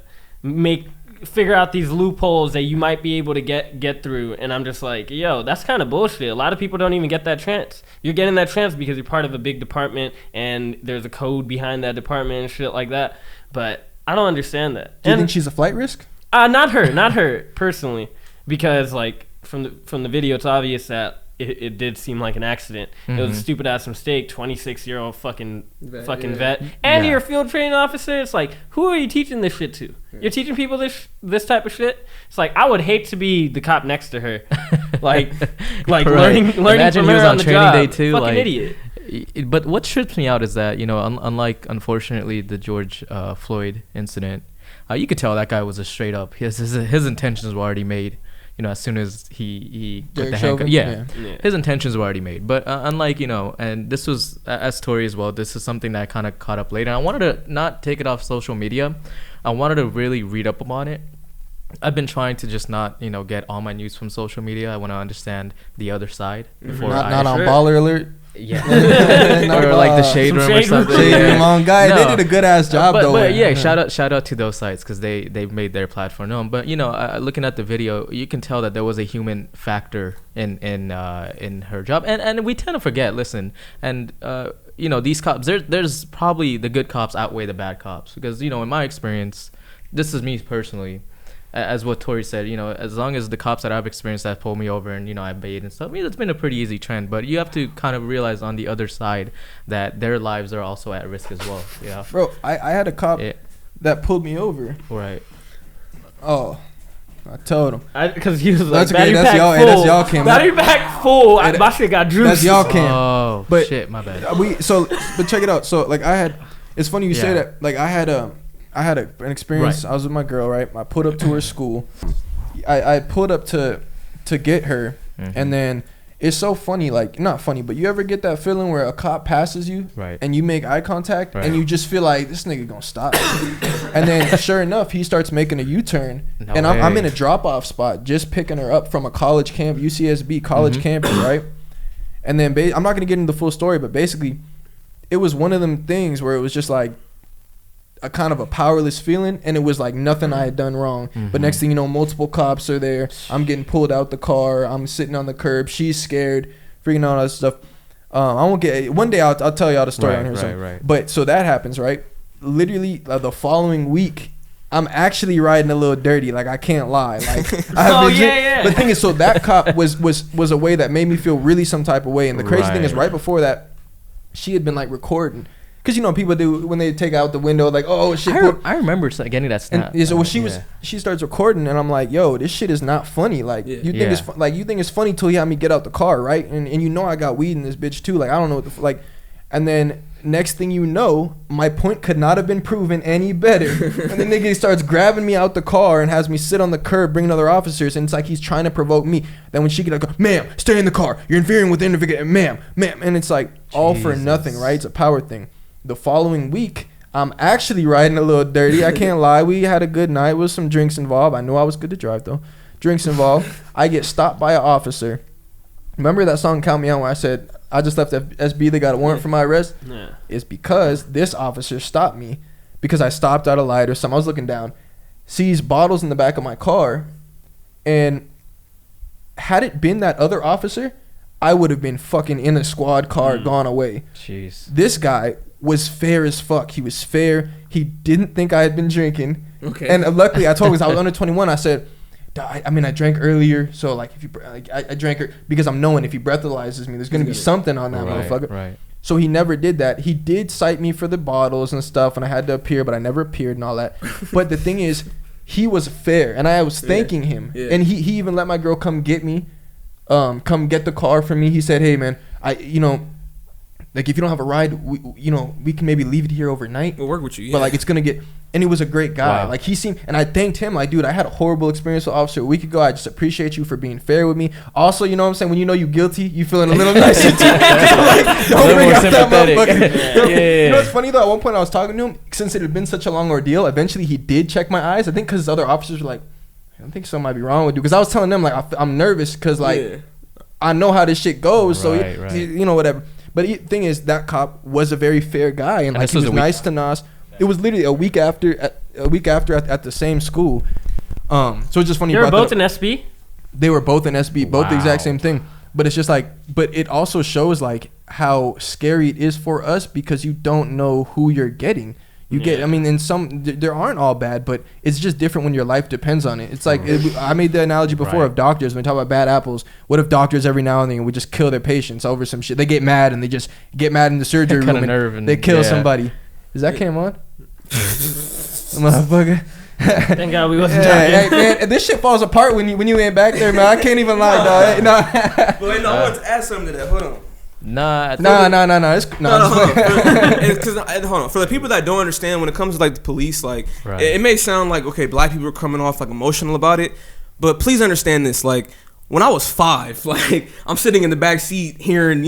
S4: figure out these loopholes that you might be able to get through. And I'm just like, yo, that's kind of bullshit. A lot of people don't even get that chance. You're getting that chance because you're part of a big department and there's a code behind that department and shit like that. But I don't understand that.
S3: Do you think she's a flight risk?
S4: Not her personally, because like from the video, it's obvious that it did seem like an accident. It was a stupid ass mistake. 26-year-old fucking vet, and you're a field training officer. It's like, who are you teaching this shit to? You're teaching people this type of shit. It's like, I would hate to be the cop next to her, like learning
S8: Imagine
S4: from
S8: he was
S4: her
S8: on
S4: on the
S8: training
S4: job.
S8: day too.
S4: Fucking
S8: Like,
S4: idiot.
S8: But what trips me out is that, you know, unlike unfortunately the George Floyd incident, you could tell that guy was a straight up. His intentions were already made. You know, as soon as he put the handcuff, his intentions were already made. But unlike, you know, and this was as Tori as well. This is something that I kind of caught up later. I wanted to not take it off social media. I wanted to really read up on it. I've been trying to just not, you know, get all my news from social media. I want to understand the other side before
S3: Not on Baller Alert.
S8: Yeah, or like the Shade Room or something.
S3: Shade Room on guy. They did a good ass job though.
S8: But yeah, shout out to those sites because they've made their platform known. But you know, looking at the video, you can tell that there was a human factor in her job, and we tend to forget. Listen, and you know, these cops, there's probably the good cops outweigh the bad cops because, you know, in my experience, this is me personally. As what Tori said, you know, as long as the cops that I've experienced that pull me over and, you know, I obeyed and stuff, I mean, it's been a pretty easy trend. But you have to kind of realize on the other side that their lives are also at risk as well. Yeah.
S3: Bro, I had a cop that pulled me over.
S8: Right.
S3: Oh, I told him.
S4: Because he was like,
S3: that's
S4: battery
S3: okay.
S4: pack
S3: That's
S4: full.
S3: That's y'all cam.
S4: Battery pack full. My shit got juice.
S3: That's y'all cam.
S8: Oh,
S3: but
S8: shit, my bad.
S3: But check it out. So like it's funny you say that. Like I had an experience.
S8: Right.
S3: I was with my girl, right? I pulled up to her school. I pulled up to get her, and then it's so funny. Like, not funny, but you ever get that feeling where a cop passes you,
S8: right,
S3: and you make eye contact, and you just feel like this nigga gonna stop, and then sure enough, he starts making a U-turn, and I'm in a drop-off spot, just picking her up from a college camp, UCSB college campus, right? And then I'm not gonna get into the full story, but basically, it was one of them things where it was just like a kind of a powerless feeling, and it was like nothing I had done wrong. But next thing you know, multiple cops are there. I'm getting pulled out the car. I'm sitting on the curb. She's scared, freaking out, all that stuff. I won't get. One day I'll tell y'all the story on her.
S8: Right.
S3: But so that happens, right? Literally the following week, I'm actually riding a little dirty. Like, I can't lie. Like, I have But the thing is, so that cop was a way that made me feel really some type of way. And the crazy thing is, right before that, she had been like recording. Because, you know, people do when they take out the window, like, oh, shit.
S8: I remember getting that snap.
S3: And so she starts recording, and I'm like, yo, this shit is not funny. Like, you think it's funny till you have me get out the car, right? And you know I got weed in this bitch, too. Like, I don't know what like. And then next thing you know, my point could not have been proven any better. And the nigga starts grabbing me out the car and has me sit on the curb, bringing other officers, and it's like he's trying to provoke me. Then when she get like, ma'am, stay in the car. You're interfering with the individual. Ma'am. And it's like all for nothing, right? It's a power thing. The following week, I'm actually riding a little dirty. I can't lie. We had a good night with some drinks involved. I knew I was good to drive, though. Drinks involved. I get stopped by an officer. Remember that song, Count Me Out, where I said, I just left SB, they got a warrant for my arrest?
S4: Yeah.
S3: It's because this officer stopped me because I stopped at a light or something. I was looking down, sees bottles in the back of my car, and had it been that other officer, I would have been fucking in a squad car, gone away.
S8: Jeez.
S3: This guy was fair as fuck. He was fair. He didn't think I had been drinking.
S5: Okay.
S3: And luckily, I told him, 'cause I was under 21. I said, I mean, I drank earlier, so like if you, like, I drank it because I'm knowing if he breathalyzes me, there's gonna be something on that motherfucker.
S8: Right.
S3: So he never did that. He did cite me for the bottles and stuff, and I had to appear, but I never appeared and all that. But the thing is, he was fair, and I was thanking him.
S5: Yeah.
S3: And he even let my girl come get me, come get the car for me. He said, "Hey man, like if you don't have a ride, we can maybe leave it here overnight.
S5: We'll work with you. Yeah.
S3: But like it's gonna get." And he was a great guy.
S8: Wow.
S3: Like he seemed, and I thanked him. Like, dude, I had a horrible experience with Officer a week ago. I just appreciate you for being fair with me. Also, you know what I'm saying? When you know you guilty, you feeling a little nicer too. Like, don't bring
S8: more
S3: out that
S8: sympathetic.
S3: motherfucker.
S8: Yeah.
S3: You know what's funny though? At one point I was talking to him, since it had been such a long ordeal. Eventually he did check my eyes. I think because other officers were like, I think something might be wrong with you. Because I was telling them like I'm nervous because like I know how this shit goes.
S8: Right,
S3: so
S8: right.
S3: you know whatever. But the thing is, that cop was a very fair guy, and like
S8: this
S3: he
S8: was
S3: was
S8: a week-
S3: nice to Nas. It was literally a week after at the same school. So it's just funny.
S4: They
S3: you
S4: were
S3: brought
S4: both
S3: that
S4: in
S3: up.
S4: SB.
S3: They were both in SB, both the exact
S8: Wow.
S3: same thing. But it's just like, but it also shows like how scary it is for us because you don't know who you're getting. You get, I mean, in some, there aren't all bad, but it's just different when your life depends on it. It's like, I made the analogy before of doctors. When we talk about bad apples, what if doctors every now and then would just kill their patients over some shit? They get mad and they just get mad in the surgery
S8: Cut a
S3: room
S8: nerve
S3: and
S8: and-
S3: they kill
S8: yeah.
S3: somebody. Is that cam on? Motherfucker.
S4: Thank God we wasn't
S3: Hey,
S4: talking.
S3: man, this shit falls apart when you ain't back there, man. I can't even lie, dog. No.
S5: But wait, no, I want to add something to that. Hold on.
S8: Nah.
S3: No. It's,
S5: No, hold on. Hold on. For the people that don't understand, when it comes to like the police, like
S8: Right.
S5: it may sound like okay, black people are coming off like emotional about it, but please understand this. Like when I was 5, like I'm sitting in the back seat hearing,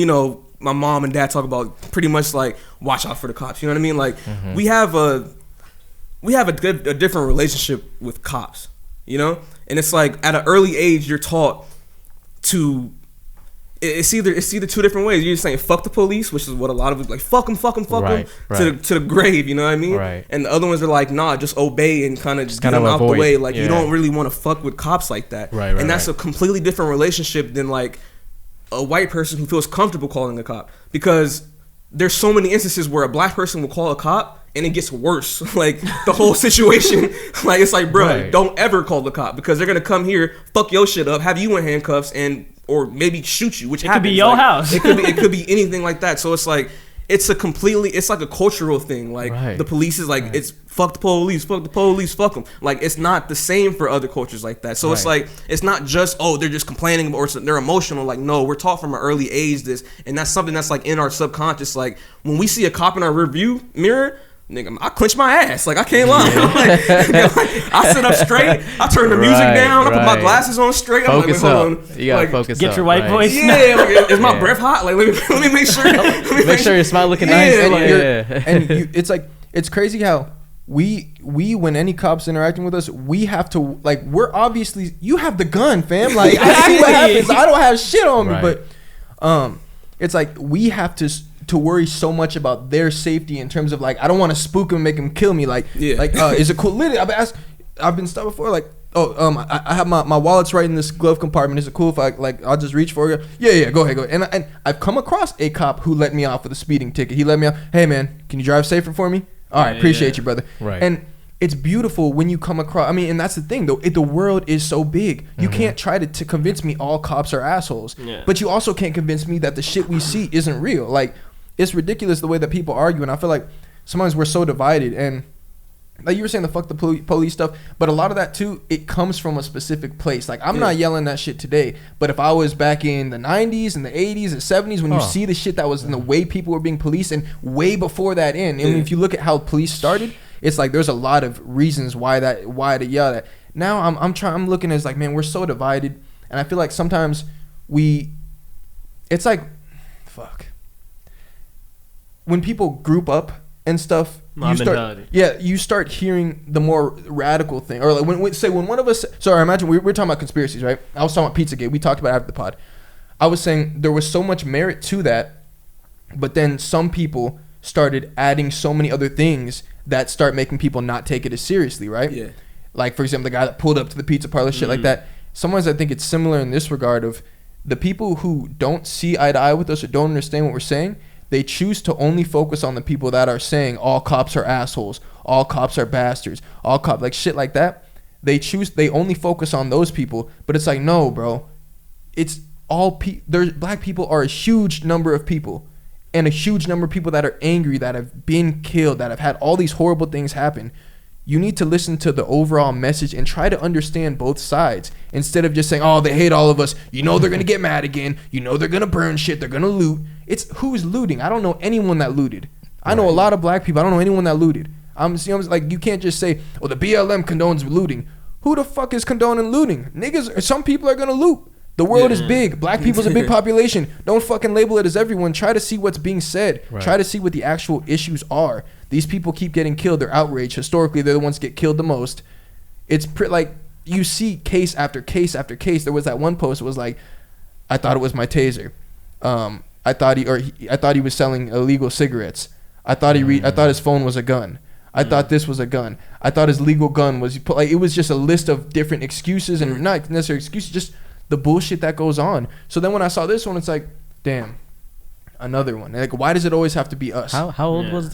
S5: my mom and dad talk about pretty much like watch out for the cops. You know what I mean? Like we have a different relationship with cops. And it's like at an early age you're taught to. It's either two different ways. You're saying fuck the police, which is what a lot of it like fuck them,
S8: Right,
S5: to the grave. You know what I mean?
S8: Right.
S5: And the other ones are like nah, just obey and kind of just get
S8: kind
S5: them
S8: of
S5: out the
S8: avoid.
S5: way. Like you
S8: Yeah.
S5: don't really want to fuck with cops like that.
S8: Right,
S5: and that's
S8: right.
S5: a completely different relationship than like a white person who feels comfortable calling a cop, because there's so many instances where a black person will call a cop and it gets worse. Like the whole situation, like it's like, bro,
S8: Right.
S5: don't ever call the cop because they're gonna come here, fuck your shit up, have you in handcuffs, or maybe shoot you, which
S4: It could be
S5: happens.
S4: your
S5: Like,
S4: house.
S5: It could be anything like that. So it's like it's like a cultural thing. Like
S8: Right.
S5: the police is like it's fuck the police, fuck them. Like it's not the same for other cultures like that. So it's
S8: Right.
S5: like it's not just they're just complaining or they're emotional. Like no, we're taught from an early age this, and that's something that's like in our subconscious. Like when we see a cop in our rearview mirror. Nigga, I clench my ass. Like I can't lie. Like, I sit up straight. I turn the music
S8: Right,
S5: doan. I put my
S8: right.
S5: glasses on straight. I'm like, wait,
S8: Focus
S5: hold
S8: up.
S5: on.
S8: You gotta
S5: Like,
S8: focus
S4: Get
S8: up.
S4: your white
S8: right.
S4: voice.
S5: Yeah, like, is my
S8: Yeah.
S5: breath hot? Like let me make sure.
S8: Make sure your smile looking
S5: Yeah,
S8: nice.
S3: and,
S5: like-
S3: you're- and you, it's like it's crazy how we when any cops interacting with us, we have to like we're obviously you have the gun, fam. Like I see what happens. I don't have shit on me,
S8: Right.
S3: but it's like we have to worry so much about their safety in terms of like I don't want to spook them and make them kill me. Like is it cool? Literally, I've been stopped before. Like I have my wallet's right in this glove compartment. Is it cool if I like I'll just reach for you? Yeah, go ahead. And I've come across a cop who let me off with a speeding ticket. He let me off. Hey man, can you drive safer for me? All right, appreciate you, brother.
S8: Right.
S3: And it's beautiful when you come across. I mean, and that's the thing though. The world is so big. You can't try to convince me all cops are assholes.
S4: Yeah.
S3: But you also can't convince me that the shit we see isn't real. Like it's ridiculous the way that people argue, and I feel like sometimes we're so divided. And like you were saying, the fuck the police stuff, but a lot of that too, it comes from a specific place. Like I'm not yelling that shit today, but if I was back in the 90s and the 80s and 70s, when you see the shit that was in the way people were being policed, and way before that and if you look at how police started, it's like there's a lot of reasons why to yell at. Now I'm looking as like, man, we're so divided, and I feel like sometimes it's like, fuck. When people group up and stuff,
S4: Mob mentality.
S3: you start hearing the more radical thing. Or like when one of us, sorry, imagine we're talking about conspiracies, right? I was talking about Pizzagate. We talked about it after the pod. I was saying there was so much merit to that, but then some people started adding so many other things that start making people not take it as seriously, right?
S5: Yeah.
S3: Like, for example, the guy that pulled up to the pizza parlor, shit like that. sometimes I think it's similar in this regard of the people who don't see eye to eye with us or don't understand what we're saying. They choose to only focus on the people that are saying all cops are assholes, all cops are bastards, all cops, like shit like that. They only focus on those people, but it's like, no, bro. It's all black people are a huge number of people, and a huge number of people that are angry, that have been killed, that have had all these horrible things happen. You need to listen to the overall message and try to understand both sides instead of just saying, oh, they hate all of us. You know they're going to get mad again. You know they're going to burn shit. They're going to loot. It's who's looting. I don't know anyone that looted. I know a lot of black people. I don't know anyone that looted. I'm like, you can't just say, oh, the BLM condones looting. Who the fuck is condoning looting? Niggas, some people are going to loot. The world is big. Black people's a big population. Don't fucking label it as everyone. Try to see what's being said.
S8: Right.
S3: Try to see what the actual issues are. These people keep getting killed. They're outraged. Historically, they're the ones that get killed the most. It's like you see case after case after case. There was that one post that was like, I thought it was my taser. I thought he was selling illegal cigarettes. I thought his phone was a gun. I thought this was a gun. I thought his legal gun was like, it was just a list of different excuses, and not necessarily excuses, just the bullshit that goes on. So then when I saw this one, it's like, damn, another one. Like, why does it always have to be us?
S8: How old
S4: Yeah.
S8: was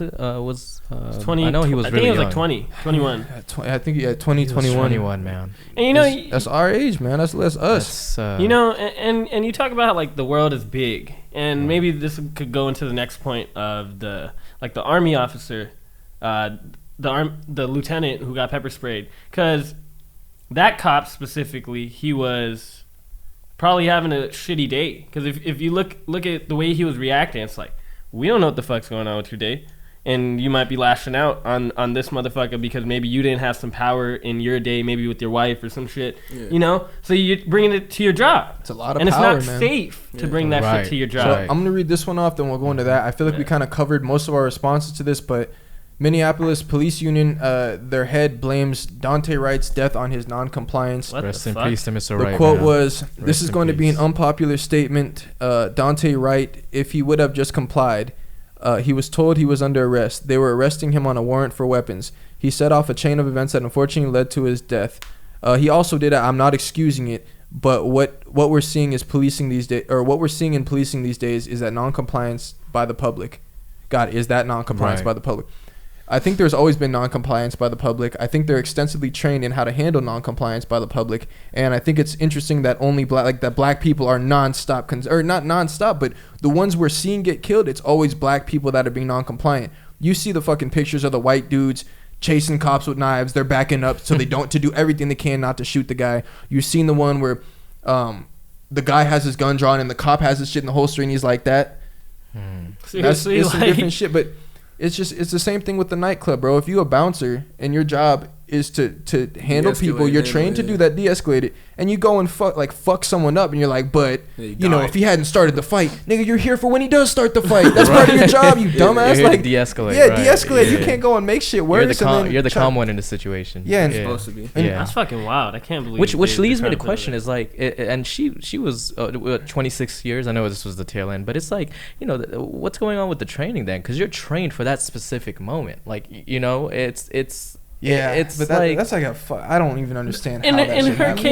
S8: the
S4: 20.
S8: I know he was
S4: I
S8: really
S4: think it was
S8: young.
S4: like 20, 21.
S3: I think 2021.
S8: 21, man.
S4: And you know,
S3: That's our age, man. That's us.
S8: That's,
S4: you know, and you talk about how, like, the world is big, and maybe this could go into the next point of the army officer, the lieutenant who got pepper sprayed, because that cop specifically, he was probably having a shitty day, because if you look at the way he was reacting, it's like, we don't know what the fuck's going on with your day, and you might be lashing out on this motherfucker because maybe you didn't have some power in your day, maybe with your wife or some shit, you know? So you're bringing it to your job.
S3: It's a lot of
S4: and
S3: power,
S4: it's not
S3: man.
S4: safe to bring that shit to your job.
S3: So I'm going to read this one off, then we'll go into that. I feel like we kind of covered most of our responses to this, but Minneapolis Police Union, their head blames Dante Wright's death on his non-compliance.
S4: What
S8: Rest
S4: the
S8: in
S4: fuck?
S8: peace to Mr.
S3: The
S8: Wright.
S3: quote
S8: man.
S3: was, this
S8: Rest
S3: is
S8: in
S3: going to be an
S8: peace.
S3: unpopular statement. Dante Wright, if he would have just complied, he was told he was under arrest. They were arresting him on a warrant for weapons. He set off a chain of events that unfortunately led to his death. He also did, I'm not excusing it, but what we're seeing is policing these days, or what we're seeing in policing these days is that non-compliance by the public. God, is that non-compliance
S8: Right.
S3: by the public? I think there's always been non-compliance by the public. I think they're extensively trained in how to handle non-compliance by the public, and I think it's interesting that only black people are non-stop, or not non-stop, but the ones we're seeing get killed, it's always black people that are being non-compliant. You see the fucking pictures of the white dudes chasing cops with knives. They're backing up so they don't to do everything they can not to shoot the guy. You've seen the one where the guy has his gun drawn and the cop has his shit in the holster and he's like that.
S4: Seriously,
S3: It's some
S4: like,
S3: different shit, but it's the same thing with the nightclub, bro. If you a bouncer and your job is to handle people,
S5: De-escalate,
S3: you're trained to
S5: yeah.
S3: do that, de-escalate it, and you go and fuck someone up, and you're like, but
S5: Yeah, you
S3: you know,
S5: died.
S3: if he hadn't started the fight, nigga, you're here for when he does start the fight. That's part of your job, you dumbass.
S8: You're here
S3: Like,
S8: to de-escalate.
S3: yeah,
S8: right.
S3: de-escalate. You
S8: Yeah.
S3: can't go and make shit worse.
S8: You're the
S3: and
S8: calm.
S3: then
S8: You're the
S3: try-
S8: calm one in the situation.
S3: Yeah, and-
S5: Supposed to be.
S8: Yeah.
S4: that's fucking wild. I can't believe.
S8: Which
S4: they
S8: leads me to
S4: tried
S8: question
S4: that.
S8: is like, and she was 26 years. I know this was the tail end, but it's like, you know, what's going on with the training then? Because you're trained for that specific moment. Like, you know, it's
S3: Yeah,
S8: it's
S3: but
S8: like
S3: that's like I don't even understand
S4: In
S3: how that
S4: in
S3: shit
S4: her
S3: happened.
S4: case,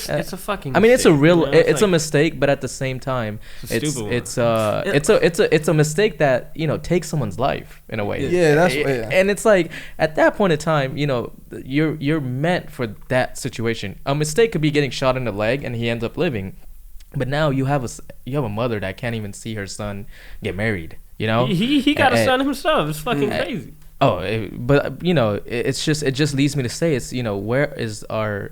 S8: Yeah.
S4: it's a fucking.
S8: I mean, it's a
S4: mistake,
S8: real,
S4: you know?
S8: it's a
S4: like-
S8: mistake, but at the same time,
S4: It's a
S8: it's
S4: stupid
S8: it's a mistake that, you know, takes someone's life in a way.
S3: Yeah, that's what- yeah.
S8: And it's like at that point in time, you know, you're meant for that situation. A mistake could be getting shot in the leg and he ends up living, but now you have a mother that can't even see her son get married. You know,
S4: He got a
S8: And-
S4: son himself. It's fucking crazy.
S8: Oh, but you know, it just leads me to say, it's, you know, where is our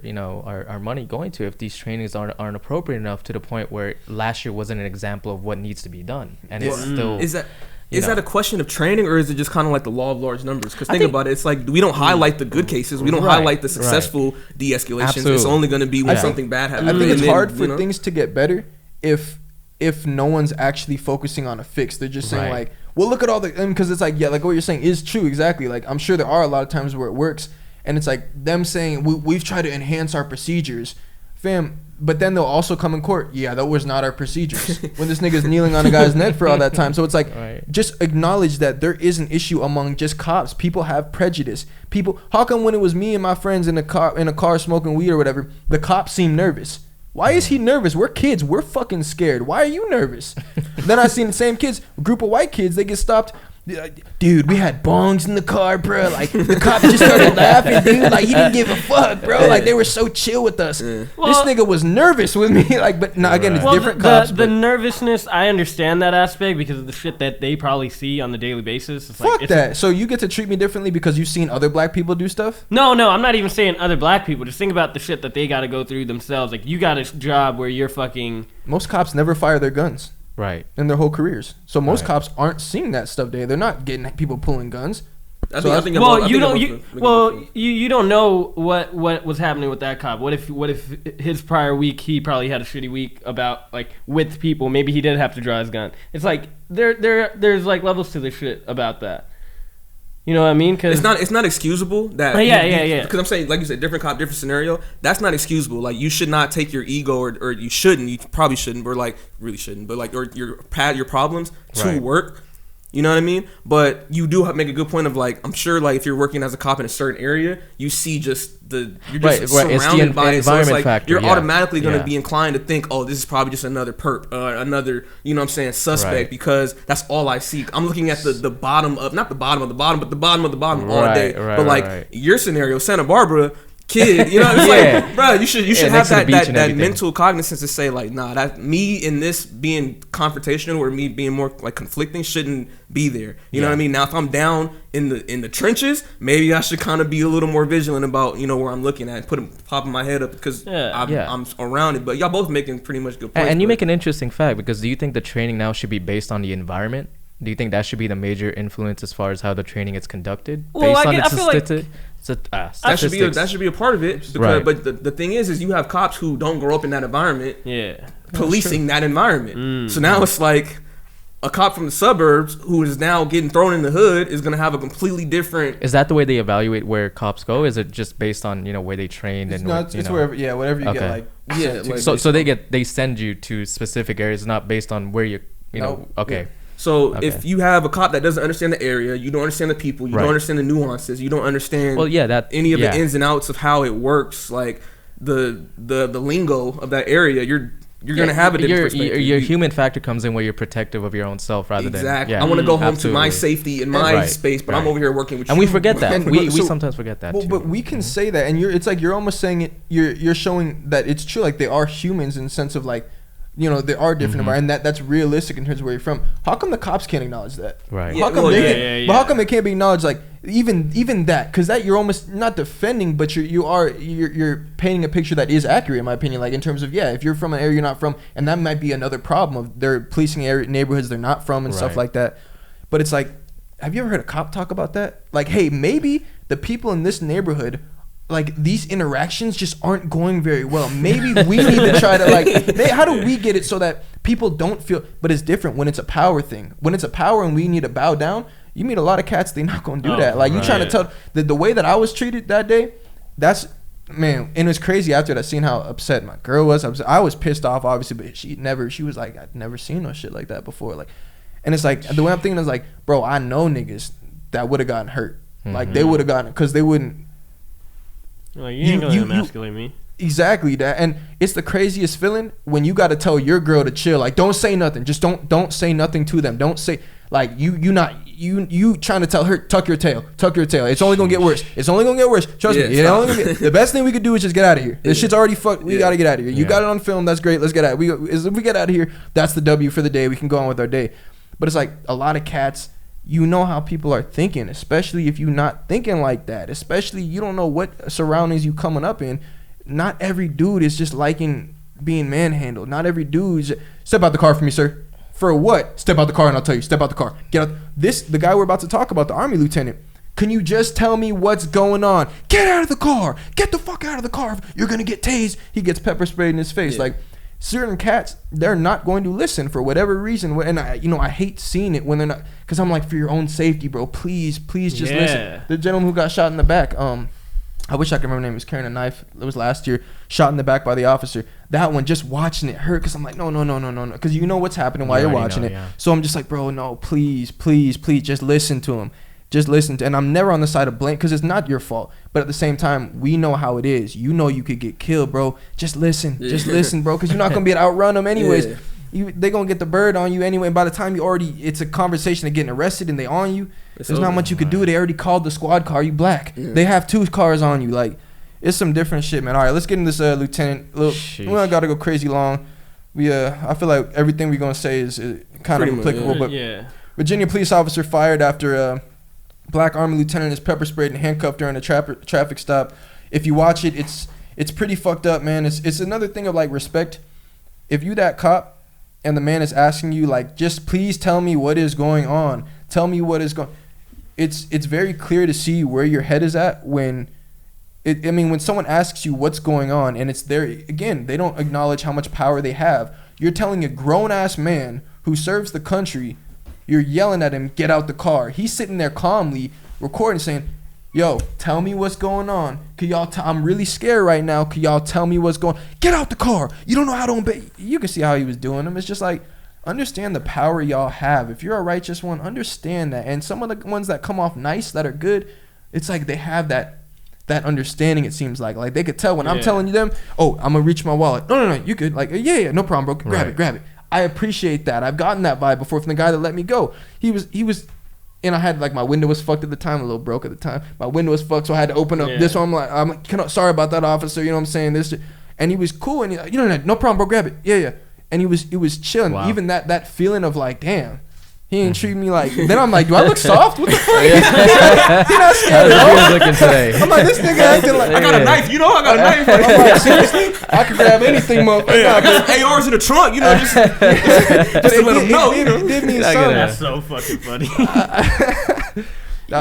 S8: money going to if these trainings aren't appropriate enough to the point where last year wasn't an example of what needs to be done, and it's still
S5: Is that
S8: you
S5: is
S8: know.
S5: that a question of training, or is it just kind of like the law of large numbers? Because
S8: I
S5: think
S8: think-
S5: about it, it's like we don't highlight the good cases, we don't
S8: Right,
S5: highlight the
S8: right.
S5: successful de-escalations. It's
S8: Absolutely.
S5: only going to be when
S8: Yeah.
S5: something bad happens.
S3: I think
S5: And
S3: it's
S5: then,
S3: hard
S5: you
S3: for
S5: know?
S3: things to get better if no one's actually focusing on a fix. They're just saying
S8: Right.
S3: like, well, look at all the, because it's like, yeah, like what you're saying is true, exactly. Like, I'm sure there are a lot of times where it works, and it's like them saying we've tried to enhance our procedures. Fam, But then they'll also come in court. Yeah, that was not our procedures. When this nigga's kneeling on a guy's neck for all that time. So it's like,
S8: Right.
S3: just acknowledge that there is an issue among just cops. People have prejudice. People, how come when it was me and my friends in a car smoking weed or whatever, the cops seem nervous? Why is he nervous? We're kids. We're fucking scared. Why are you nervous? Then I seen the same kids, a group of white kids, they get stopped. Dude, we had bongs in the car, bro. Like, the cop just started laughing, dude. Like, he didn't give a fuck, bro. Like, they were so chill with us.
S5: Yeah.
S3: This
S4: Well-
S3: nigga was nervous with me. Like, but no, again, it's
S4: Well,
S3: different
S4: the,
S3: cops.
S4: the
S3: but
S4: nervousness, I understand that aspect because of the shit that they probably see on the daily basis. It's like,
S3: fuck
S4: it's-
S3: that. So you get to treat me differently because you've seen other black people do stuff?
S4: No, I'm not even saying other black people. Just think about the shit that they got to go through themselves. Like, you got a job where you're fucking.
S3: Most cops never fire their guns
S8: Right.
S3: in their whole careers. So most
S8: Right.
S3: cops aren't seeing that stuff there. They're not getting people pulling guns.
S5: I
S3: So
S5: think
S4: Well,
S5: I'm
S4: you
S5: both-
S4: don't.
S5: I
S4: You,
S5: think I'm
S4: well,
S5: both-
S4: you don't know what was happening with that cop. What if his prior week he probably had a shitty week about like with people. Maybe he did have to draw his gun. It's like there's like levels to this shit about that. You know what I mean? Cause
S5: It's not excusable that.
S4: Yeah.
S5: Because I'm saying, like you said, different cop, different scenario. That's not excusable. Like, you should not take your ego, or you shouldn't. You probably shouldn't, or like really shouldn't. But like, or your problems to
S8: Right.
S5: work. You know what I mean? But you do make a good point of like, I'm sure like if you're working as a cop in a certain area, you see just you're just
S8: Right, it's the
S5: surrounded by it. So it's
S8: environment
S5: like
S8: factor,
S5: you're
S8: yeah.
S5: automatically going to
S8: Yeah.
S5: be inclined to think, oh, this is probably just another perp, another, you know what I'm saying, suspect,
S8: Right.
S5: because that's all I see. I'm looking at the bottom of, not the bottom of the bottom, but the bottom of the bottom all
S8: Right,
S5: day.
S8: right,
S5: But like
S8: right.
S5: your scenario, Santa Barbara kid, you know, it's
S8: Yeah.
S5: like, bro, you should
S8: Yeah,
S5: have
S8: next to the
S5: that
S8: beach and
S5: that
S8: everything.
S5: mental cognizance to say like, nah, that me in this being confrontational or me being more like conflicting shouldn't be there. You know what I mean? Now if I'm down in the trenches, maybe I should kind of be a little more vigilant about, you know, where I'm looking at, popping my head up because
S4: Yeah.
S5: I'm around it. But y'all both making pretty much good points.
S8: And you
S5: but-
S8: make an interesting fact, because do you think the training now should be based on the environment? Do you think that should be the major influence as far as how the training is conducted?
S4: Well,
S8: based
S4: I
S8: on
S4: get-
S8: its
S4: I feel like-
S5: that should be a part of it. Because,
S8: Right.
S5: But the thing is you have cops who don't grow up in that environment
S4: yeah.
S5: policing that environment.
S4: Mm.
S5: So now it's like a cop from the suburbs who is now getting thrown in the hood is going to have a completely different.
S8: Is that the way they evaluate where cops go? Is it just based on, you know, where they trained
S3: It's
S8: and
S3: not.
S8: you
S3: It's
S8: know?
S3: wherever. Yeah, whatever you
S8: Okay.
S3: get. Like
S5: Yeah,
S3: sent to.
S5: like-
S8: So they send you to specific areas, not based on where you know.
S3: No.
S8: Okay.
S5: So
S8: Okay.
S5: if you have a cop that doesn't understand the area, you don't understand the people, you
S8: Right.
S5: don't understand the nuances, you don't understand
S8: Well, yeah, that
S5: any of
S8: yeah.
S5: the ins and outs of how it works, like the lingo of that area, you're gonna have a different perspective.
S8: Your human factor comes in where you're protective of your own self rather
S5: exactly.
S8: than.
S5: I want to go home to my
S8: absolutely.
S5: safety in my
S8: Right,
S5: space, but I'm
S8: right.
S5: over here working with you.
S8: And we forget that.
S3: And-
S8: we
S3: so-
S8: sometimes forget that
S3: Well,
S8: too.
S3: but we can say that, and it's like you're almost saying it. You're showing that it's true. Like they are humans in the sense of like, you know, there are different environments, and that's realistic in terms of where you're from. How come the cops can't acknowledge that?
S8: Right.
S5: Yeah,
S3: How come
S5: well,
S3: they
S5: yeah,
S3: can't, But how come it can't be acknowledged? Like even that, because that you're almost not defending, but you're painting a picture that is accurate in my opinion. Like in terms of if you're from an area you're not from, and that might be another problem of they're policing neighborhoods they're not from and stuff
S8: Right.
S3: like that. But it's like, have you ever heard a cop talk about that? Like, hey, maybe the people in this neighborhood, like these interactions just aren't going very well. Maybe we need to try to like, how do we get it so that people don't feel? But it's different when it's a power thing. When it's a power and we need to bow down, you meet a lot of cats, they're not gonna do that. Like you trying to tell the way that I was treated that day, that's man. And it was crazy after that, seeing how upset my girl was. I was pissed off obviously, but she was like, I'd never seen no shit like that before. Like, and it's like the way I'm thinking is like, bro, I know niggas that would have gotten hurt. Like they would have gotten, because they wouldn't.
S4: Like, you ain't gonna emasculate me.
S3: Exactly that, and it's the craziest feeling when you got to tell your girl to chill. Like, don't say nothing. Just don't say nothing to them. Don't say like you trying to tell her tuck your tail. It's only gonna get worse. Trust me.
S5: Yeah, stop.
S3: The best thing we could do is just get out of here. This shit's already fucked. We gotta get out of here. You
S8: Yeah.
S3: got it on film. That's great. Let's get out. If we get out of here, that's the W for the day. We can go on with our day. But it's like a lot of cats. You know how people are thinking, especially if you're not thinking like that. Especially you don't know what surroundings you coming up in. Not every dude is just liking being manhandled. Not every dude's step out the car for me, sir. For what? Step out the car and I'll tell you. Step out the car. Get out. The guy we're about to talk about, the Army lieutenant. Can you just tell me what's going on? Get out of the car. Get the fuck out of the car. You're gonna get tased. He gets pepper sprayed in his face.
S5: Yeah.
S3: Like certain cats, they're not going to listen for whatever reason. And I hate seeing it when they're not, because I'm like, for your own safety, bro. Please just listen. The gentleman who got shot in the back, I wish I could remember her name. It was carrying a knife. It was last year. Shot in the back by the officer. That one, just watching it hurt because I'm like, no. Because you know what's happening while
S8: You
S3: you're
S8: already
S3: watching
S8: know,
S3: it.
S8: yeah.
S3: So I'm just like, bro, no, please, just listen to him. Just listen to, and I'm never on the side of blame because it's not your fault. But at the same time, we know how it is. You know you could get killed, bro. Just listen, bro, because you're not gonna be able to outrun them anyways.
S5: Yeah.
S3: They gonna get the bird on you anyway. By the time it's a conversation of getting arrested and they on you. There's not much you could do. They already called the squad car. You black.
S5: Yeah.
S3: They have 2 cars on you. Like, it's some different shit, man. All right, let's get into this, Lieutenant. Look, we don't gotta go crazy long. I feel like everything we're gonna say is kind
S5: Pretty
S3: of
S5: much,
S3: applicable. But
S4: Yeah.
S3: Virginia police officer fired after Black Army lieutenant is pepper sprayed and handcuffed during a traffic stop. If you watch it, it's pretty fucked up, man. It's another thing of like respect. If you that cop and the man is asking you like, just please tell me what is going on. Tell me what is going. It's very clear to see where your head is at when when someone asks you what's going on and it's there again, they don't acknowledge how much power they have. You're telling a grown ass man who serves the country, you're yelling at him, get out the car. He's sitting there calmly recording saying, yo, tell me what's going on. Could y'all I'm really scared right now. Could y'all tell me what's going on? Get out the car. You don't know how to obey. You can see how he was doing them. It's just like, understand the power y'all have. If you're a righteous one, understand that. And some of the ones that come off nice, that are good, it's like they have that understanding, it seems like. Like they could tell when I'm telling you them, oh, I'm going to reach my wallet. No, you good. Like, yeah, no problem, bro. Grab it. I appreciate that. I've gotten that vibe before from the guy that let me go. He was, and I had like my window was fucked at the time, a little broke at the time. My window was fucked, so I had to open up this one. I'm like, sorry about that, officer. You know what I'm saying? This, and he was cool, and he like, no problem, bro. Grab it. Yeah. And he was chilling.
S8: Wow.
S3: Even that feeling of like, damn, he ain't treat me like. Then I'm like, do I look soft? What the fuck? He not scared at
S8: How
S3: all.
S8: was he looking today?
S3: I'm like, this nigga acting like
S2: I got a knife, you know. I got a knife.
S3: I'm like, seriously? I can grab anything, motherfucker.
S2: I got some ARs in the trunk, you know. Just
S3: But
S2: to let him know, you know.
S3: It did mean
S8: I get
S3: something.
S8: it.
S4: That's so fucking funny.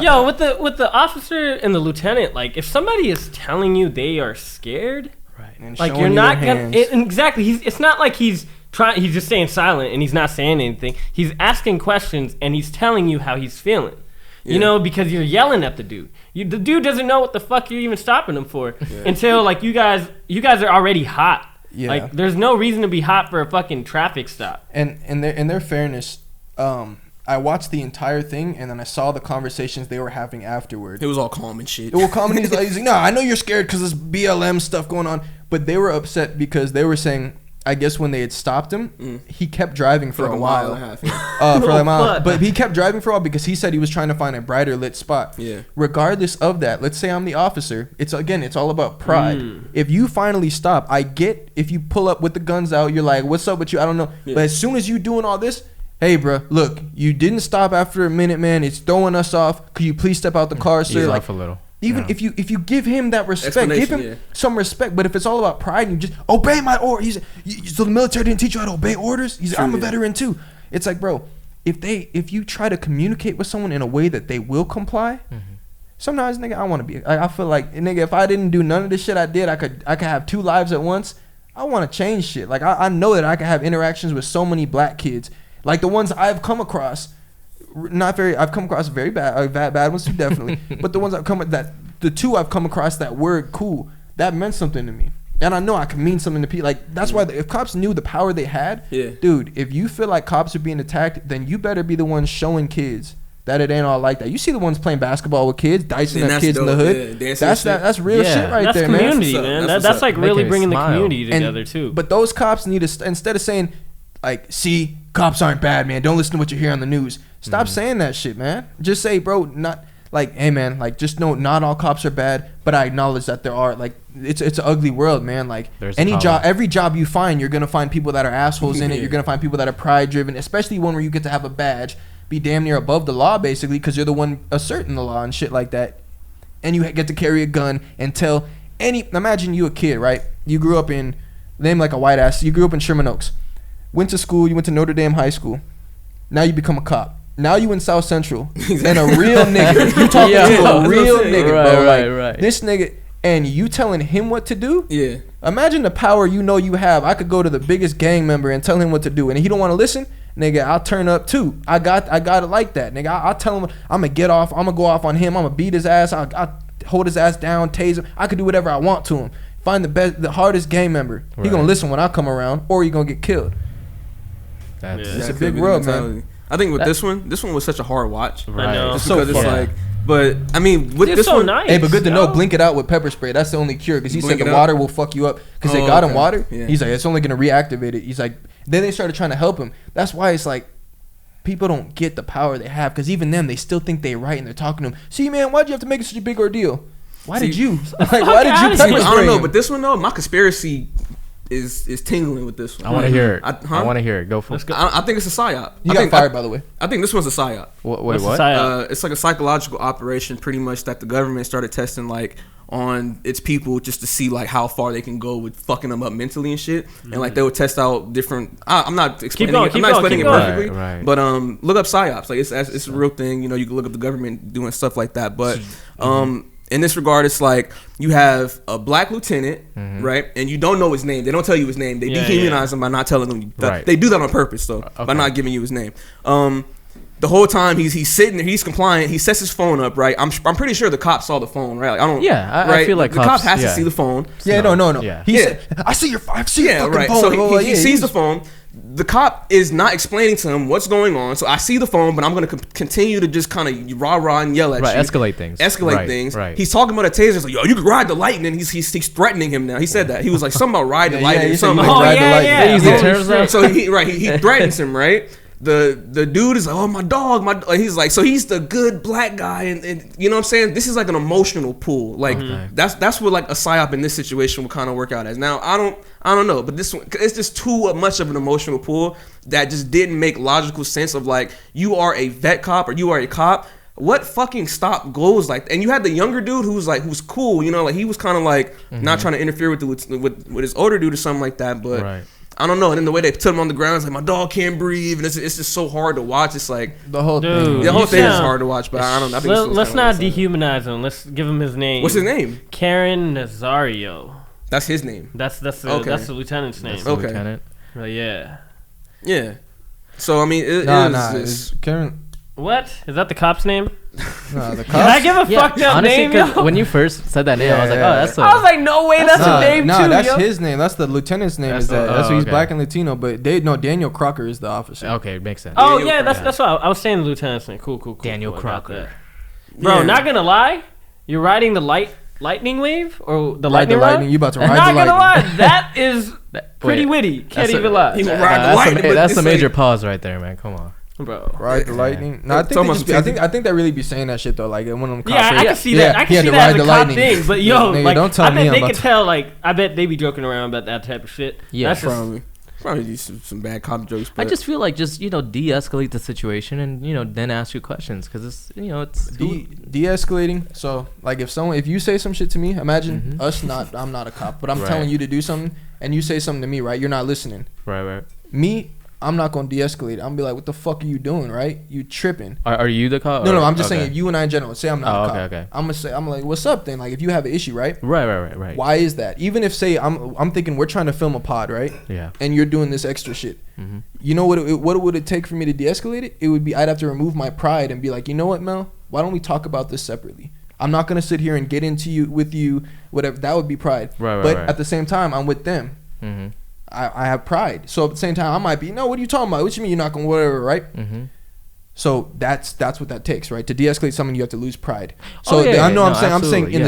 S4: Yo, with the officer and the lieutenant, like if somebody is telling you they are scared,
S3: And
S4: like
S3: showing
S4: you're
S3: you
S4: not
S3: their
S4: gonna.
S3: hands.
S4: Exactly. It's not like he's just staying silent and he's not saying anything. He's asking questions and he's telling you how he's feeling. You know, because you're yelling at the dude. The dude doesn't know what the fuck you're even stopping him for until like you guys are already hot.
S3: Yeah.
S4: Like there's no reason to be hot for a fucking traffic stop.
S3: And in their fairness, I watched the entire thing and then I saw the conversations they were having afterward.
S5: It was all calm and shit.
S3: Well, comedies like, he's like, no, I know you're scared because there's BLM stuff going on, but they were upset because they were saying, I guess when they had stopped him, he kept driving for
S5: like
S3: a
S5: mile
S3: while.
S5: and a half. Yeah.
S3: For like a mile.
S4: What?
S3: But he kept driving for a while because he said he was trying to find a brighter lit spot.
S5: Yeah.
S3: Regardless of that, let's say I'm the officer. It's all about pride. If you finally stop, I get if you pull up with the guns out, you're like, what's up with you? I don't know.
S5: Yeah.
S3: But as soon as you doing all this, hey, bro, look, you didn't stop after a minute, man. It's throwing us off. Could you please step out the car, sir?
S8: Ease
S3: Like,
S8: off a little.
S3: even if you give him that respect, give him some respect. But if it's all about pride and you just obey my order, so the military didn't teach you how to obey orders. I'm a veteran too. It's like, bro, if you try to communicate with someone in a way that they will comply, sometimes, nigga, I want to be. I feel like, nigga, if I didn't do none of this shit I did, I could have 2 lives at once. I want to change shit. Like I know that I can have interactions with so many black kids, like the ones I've come across. I've come across very bad ones too, definitely. But the ones the 2 I've come across that were cool, that meant something to me. And I know I can mean something to people. Like, that's why if cops knew the power they had, dude, if you feel like cops are being attacked, then you better be the ones showing kids that it ain't all like that. You see the ones playing basketball with kids, dicing up kids in the hood.
S5: Yeah,
S3: that's real shit right
S4: that's
S3: there,
S4: community,
S3: man.
S4: man. That's like really
S8: Making me
S4: bringing the
S8: smile.
S4: community
S3: And-
S4: together too.
S3: But those cops need to, instead of saying, like, see, cops aren't bad, man. Don't listen to what you hear on the news. Stop saying that shit, man. Just say, bro, not like, hey, man, like, just know not all cops are bad, but I acknowledge that there are. Like, it's an ugly world, man. Like,
S8: There's
S3: every job you find, you're gonna find people that are assholes in it. You're gonna find people that are pride driven, especially one where you get to have a badge, be damn near above the law, basically, because you're the one asserting the law and shit like that. And you get to carry a gun and tell imagine you a kid, right? You grew up in, name like a white ass, you grew up in Sherman Oaks. Went to school, you went to Notre Dame High School. Now you become a cop. Now you in South Central. And a real nigga. You talking to a real nigga, bro. Like, this nigga, and you telling him what to do?
S5: Yeah.
S3: Imagine the power you have. I could go to the biggest gang member and tell him what to do. And if he don't want to listen, nigga, I'll turn up too. I got it like that, nigga. I'll tell him I'm going to get off. I'm going to go off on him. I'm going to beat his ass. hold his ass down, tase him. I could do whatever I want to him. Find the hardest gang member. He gonna
S8: Right.
S3: listen when I come around, or he gonna get killed.
S8: That's
S4: Yeah.
S3: It's a
S5: That
S3: big
S5: could be the
S3: world, man.
S5: mentality. I think with this one was such a hard watch.
S4: I know.
S5: Just
S3: So
S5: because it's
S3: fun.
S5: like, but I mean, with
S4: It's
S5: this
S4: so
S5: one,
S4: nice.
S3: Hey, but good to know.
S4: yo.
S3: Blink it out with pepper spray. That's the only cure. Because he said
S5: Blink
S3: the
S5: it out?
S3: water will fuck you up. Because they
S5: Oh,
S3: got him
S5: okay.
S3: water.
S5: Yeah.
S3: He's like, it's only gonna reactivate it. He's like, then they started trying to help him. That's why it's like, people don't get the power they have. Because even them, they still think they right, and they're talking to him. See, man, why'd you have to make it such a big ordeal? Why did
S5: See,
S3: you? Like, why did you
S4: outta
S3: pepper
S4: here.
S5: I
S3: spray
S5: don't know,
S3: him?
S5: but this one though, my conspiracy is tingling with this one.
S8: I want to hear it.
S5: I-
S8: I
S5: huh?
S8: want to hear it. Go for
S4: Let's
S8: it.
S4: go.
S5: I think it's a psyop.
S3: You
S5: I
S3: got
S5: think,
S3: fired, by the way.
S5: I think this one's a psyop.
S8: Wait,
S4: What's the
S8: what?
S4: psyop?
S5: It's like a psychological operation, pretty much, that the government started testing like on its people just to see like how far they can go with fucking them up mentally and shit. And like they would test out different. I'm not explaining.
S4: going,
S5: it. I'm
S4: keep
S5: not
S4: going,
S5: explaining
S4: keep
S5: it
S4: going.
S5: perfectly.
S8: Right.
S5: But look up psyops. Like it's a real thing. You know, you can look up the government doing stuff like that. But in this regard, it's like you have a black lieutenant, right? And you don't know his name. They don't tell you his name. They
S4: Yeah,
S5: dehumanize him by not telling him.
S8: Right.
S5: They do that on purpose, though, by
S8: Okay.
S5: not giving you his name. The whole time he's sitting there, he's compliant. He sets his phone up, right? I'm pretty sure the cop saw the phone, right? Like, I don't.
S8: Yeah, I
S5: right?
S8: feel like
S5: the cop
S8: cops-
S5: has to
S8: yeah.
S5: see the phone.
S3: Yeah, no.
S8: Yeah.
S3: He
S5: Yeah.
S3: said, I see your fucking
S5: Yeah, right.
S3: phone.
S5: So
S3: blah, blah,
S5: he
S3: yeah,
S5: sees the
S3: he's-
S5: phone. The cop is not explaining to him what's going on. So I see the phone, but I'm going to continue to just kind of rah and yell at
S8: Right,
S5: you.
S8: escalate things.
S5: Escalate
S8: Right,
S5: things.
S8: right.
S5: He's talking about a taser. He's like, yo, you can ride the lightning. He's threatening him now. He said that. He was like, something about ride the
S3: Yeah,
S5: lightning.
S3: he said
S5: something
S3: you
S5: like
S3: can
S5: that.
S3: ride the lightning.
S4: yeah.
S8: They use the
S4: Holy
S8: terms
S4: shit.
S8: now.
S5: So he threatens him, right? The dude is like, oh, my dog, he's like, so he's the good black guy, and you know what I'm saying? This is like an emotional pull. Like that's what like a psyop in this situation would kind of work out as. Now I don't know, but this one, it's just too much of an emotional pull that just didn't make logical sense of like, you are a vet cop or you are a cop. What fucking stop goes like? And you had the younger dude who's cool, you know, like he was kind of like not trying to interfere with with his older dude or something like that, but.
S8: Right.
S5: I don't know. And then the way they put him on the ground, it's like my dog can't breathe, and it's just so hard to watch. It's like
S3: The whole
S4: Dude.
S3: thing.
S5: the whole
S4: You
S5: thing is
S4: sound-
S5: hard to watch. But I don't know. I think this one's
S4: Let's
S5: kinda
S4: not
S5: like-
S4: dehumanize him. Let's give him his name.
S5: What's his name?
S4: Karen Nazario.
S5: That's his name.
S4: That's the
S5: Okay.
S4: lieutenant's name.
S8: That's the
S5: Okay.
S8: lieutenant.
S4: Yeah.
S5: Yeah. So I mean, it
S3: Nah,
S5: is
S3: nah.
S5: just-
S3: It's Karen.
S4: What is that? The cop's name?
S3: Nah, the
S4: Did I
S3: cops.
S4: give a fucked up
S8: honestly,
S4: name?
S8: 'cause
S4: Yo?
S8: when you first said that name, I was like,
S3: Yeah,
S8: oh, that's.
S4: I was like, no way, that's
S3: Nah,
S4: a name
S3: nah,
S4: too.
S3: that's
S4: yo.
S3: his name. That's the lieutenant's name.
S8: That's
S3: Is that?
S8: the-
S3: That's
S8: oh,
S3: why he's
S8: okay.
S3: black and Latino. But Daniel Crocker is the officer.
S8: Okay, makes sense.
S4: Oh
S5: Daniel
S4: yeah,
S5: Crocker.
S4: that's what I was saying. The lieutenant's name. Cool.
S8: Daniel
S4: Cool about
S8: Crocker.
S4: that. Bro,
S5: Yeah.
S4: not gonna lie, you're riding the lightning wave or the
S3: Ride the
S4: lightning
S3: lightning.
S4: rod?
S3: You about to
S4: And
S3: ride
S4: not
S3: the
S4: gonna
S3: lightning.
S4: lie, that is pretty
S8: Wait,
S4: witty. Can't
S8: that's a-
S4: even lie.
S5: He gonna ride the
S8: That's,
S5: lightning. but
S8: that's
S5: it's
S8: a major
S5: like-
S8: pause right there, man. Come on.
S4: Bro.
S3: Ride the
S5: Yeah.
S3: lightning. No, I think
S5: Talking
S3: they
S5: about
S3: just be,
S5: some
S3: I think they really be saying that shit though. Like one of them. Cops
S4: Yeah, I
S3: say,
S4: can see that. I
S3: he
S4: can
S3: had
S4: see
S3: to
S4: that
S3: ride
S4: as
S3: the
S4: a cop
S3: lightning.
S4: thing. But yo,
S3: Nigga,
S4: like,
S3: don't tell
S4: I
S3: me
S4: bet
S3: I'm
S4: they
S3: about
S4: could
S3: to-
S4: tell. Like, I bet they be joking around about that type of shit.
S8: Yeah.
S4: That's just,
S5: Probably do some bad cop jokes. But
S8: I just feel like just de-escalate the situation and then ask you questions because it's it's
S3: De-escalating. So like if you say some shit to me, imagine us not. I'm not a cop, but I'm
S8: Right.
S3: telling you to do something, and you say something to me, right? You're not listening.
S8: right.
S3: Me, I'm not gonna de-escalate. I'm gonna be like, what the fuck are you doing, right? You tripping.
S8: Are you the cop?
S3: No,
S8: or-
S3: I'm just
S8: okay.
S3: saying, you and I in general. Say I'm not
S8: Oh,
S3: a cop.
S8: okay.
S3: I'm like, what's up then? Like, if you have an issue, right?
S8: Right.
S3: Why is that? Even if, say, I'm thinking we're trying to film a pod, right?
S8: Yeah.
S3: And you're doing this extra shit.
S8: Mm-hmm.
S3: You know what would it take for me to de-escalate it? It would be I'd have to remove my pride and be like, you know what, Mel? Why don't we talk about this separately? I'm not gonna sit here and get into you with you, whatever. That would be pride.
S8: Right.
S3: But at the same time, I'm with them.
S8: Mm-hmm.
S3: I have pride. So at the same time, I might be, no, what are you talking about? What you mean you're not gonna whatever, right?
S8: Mm-hmm.
S3: So that's what that takes, right? To de-escalate something, you have to lose pride.
S8: Oh,
S3: So
S8: yeah,
S3: I know
S8: yeah,
S3: I'm saying
S8: absolutely,
S3: in
S8: yeah.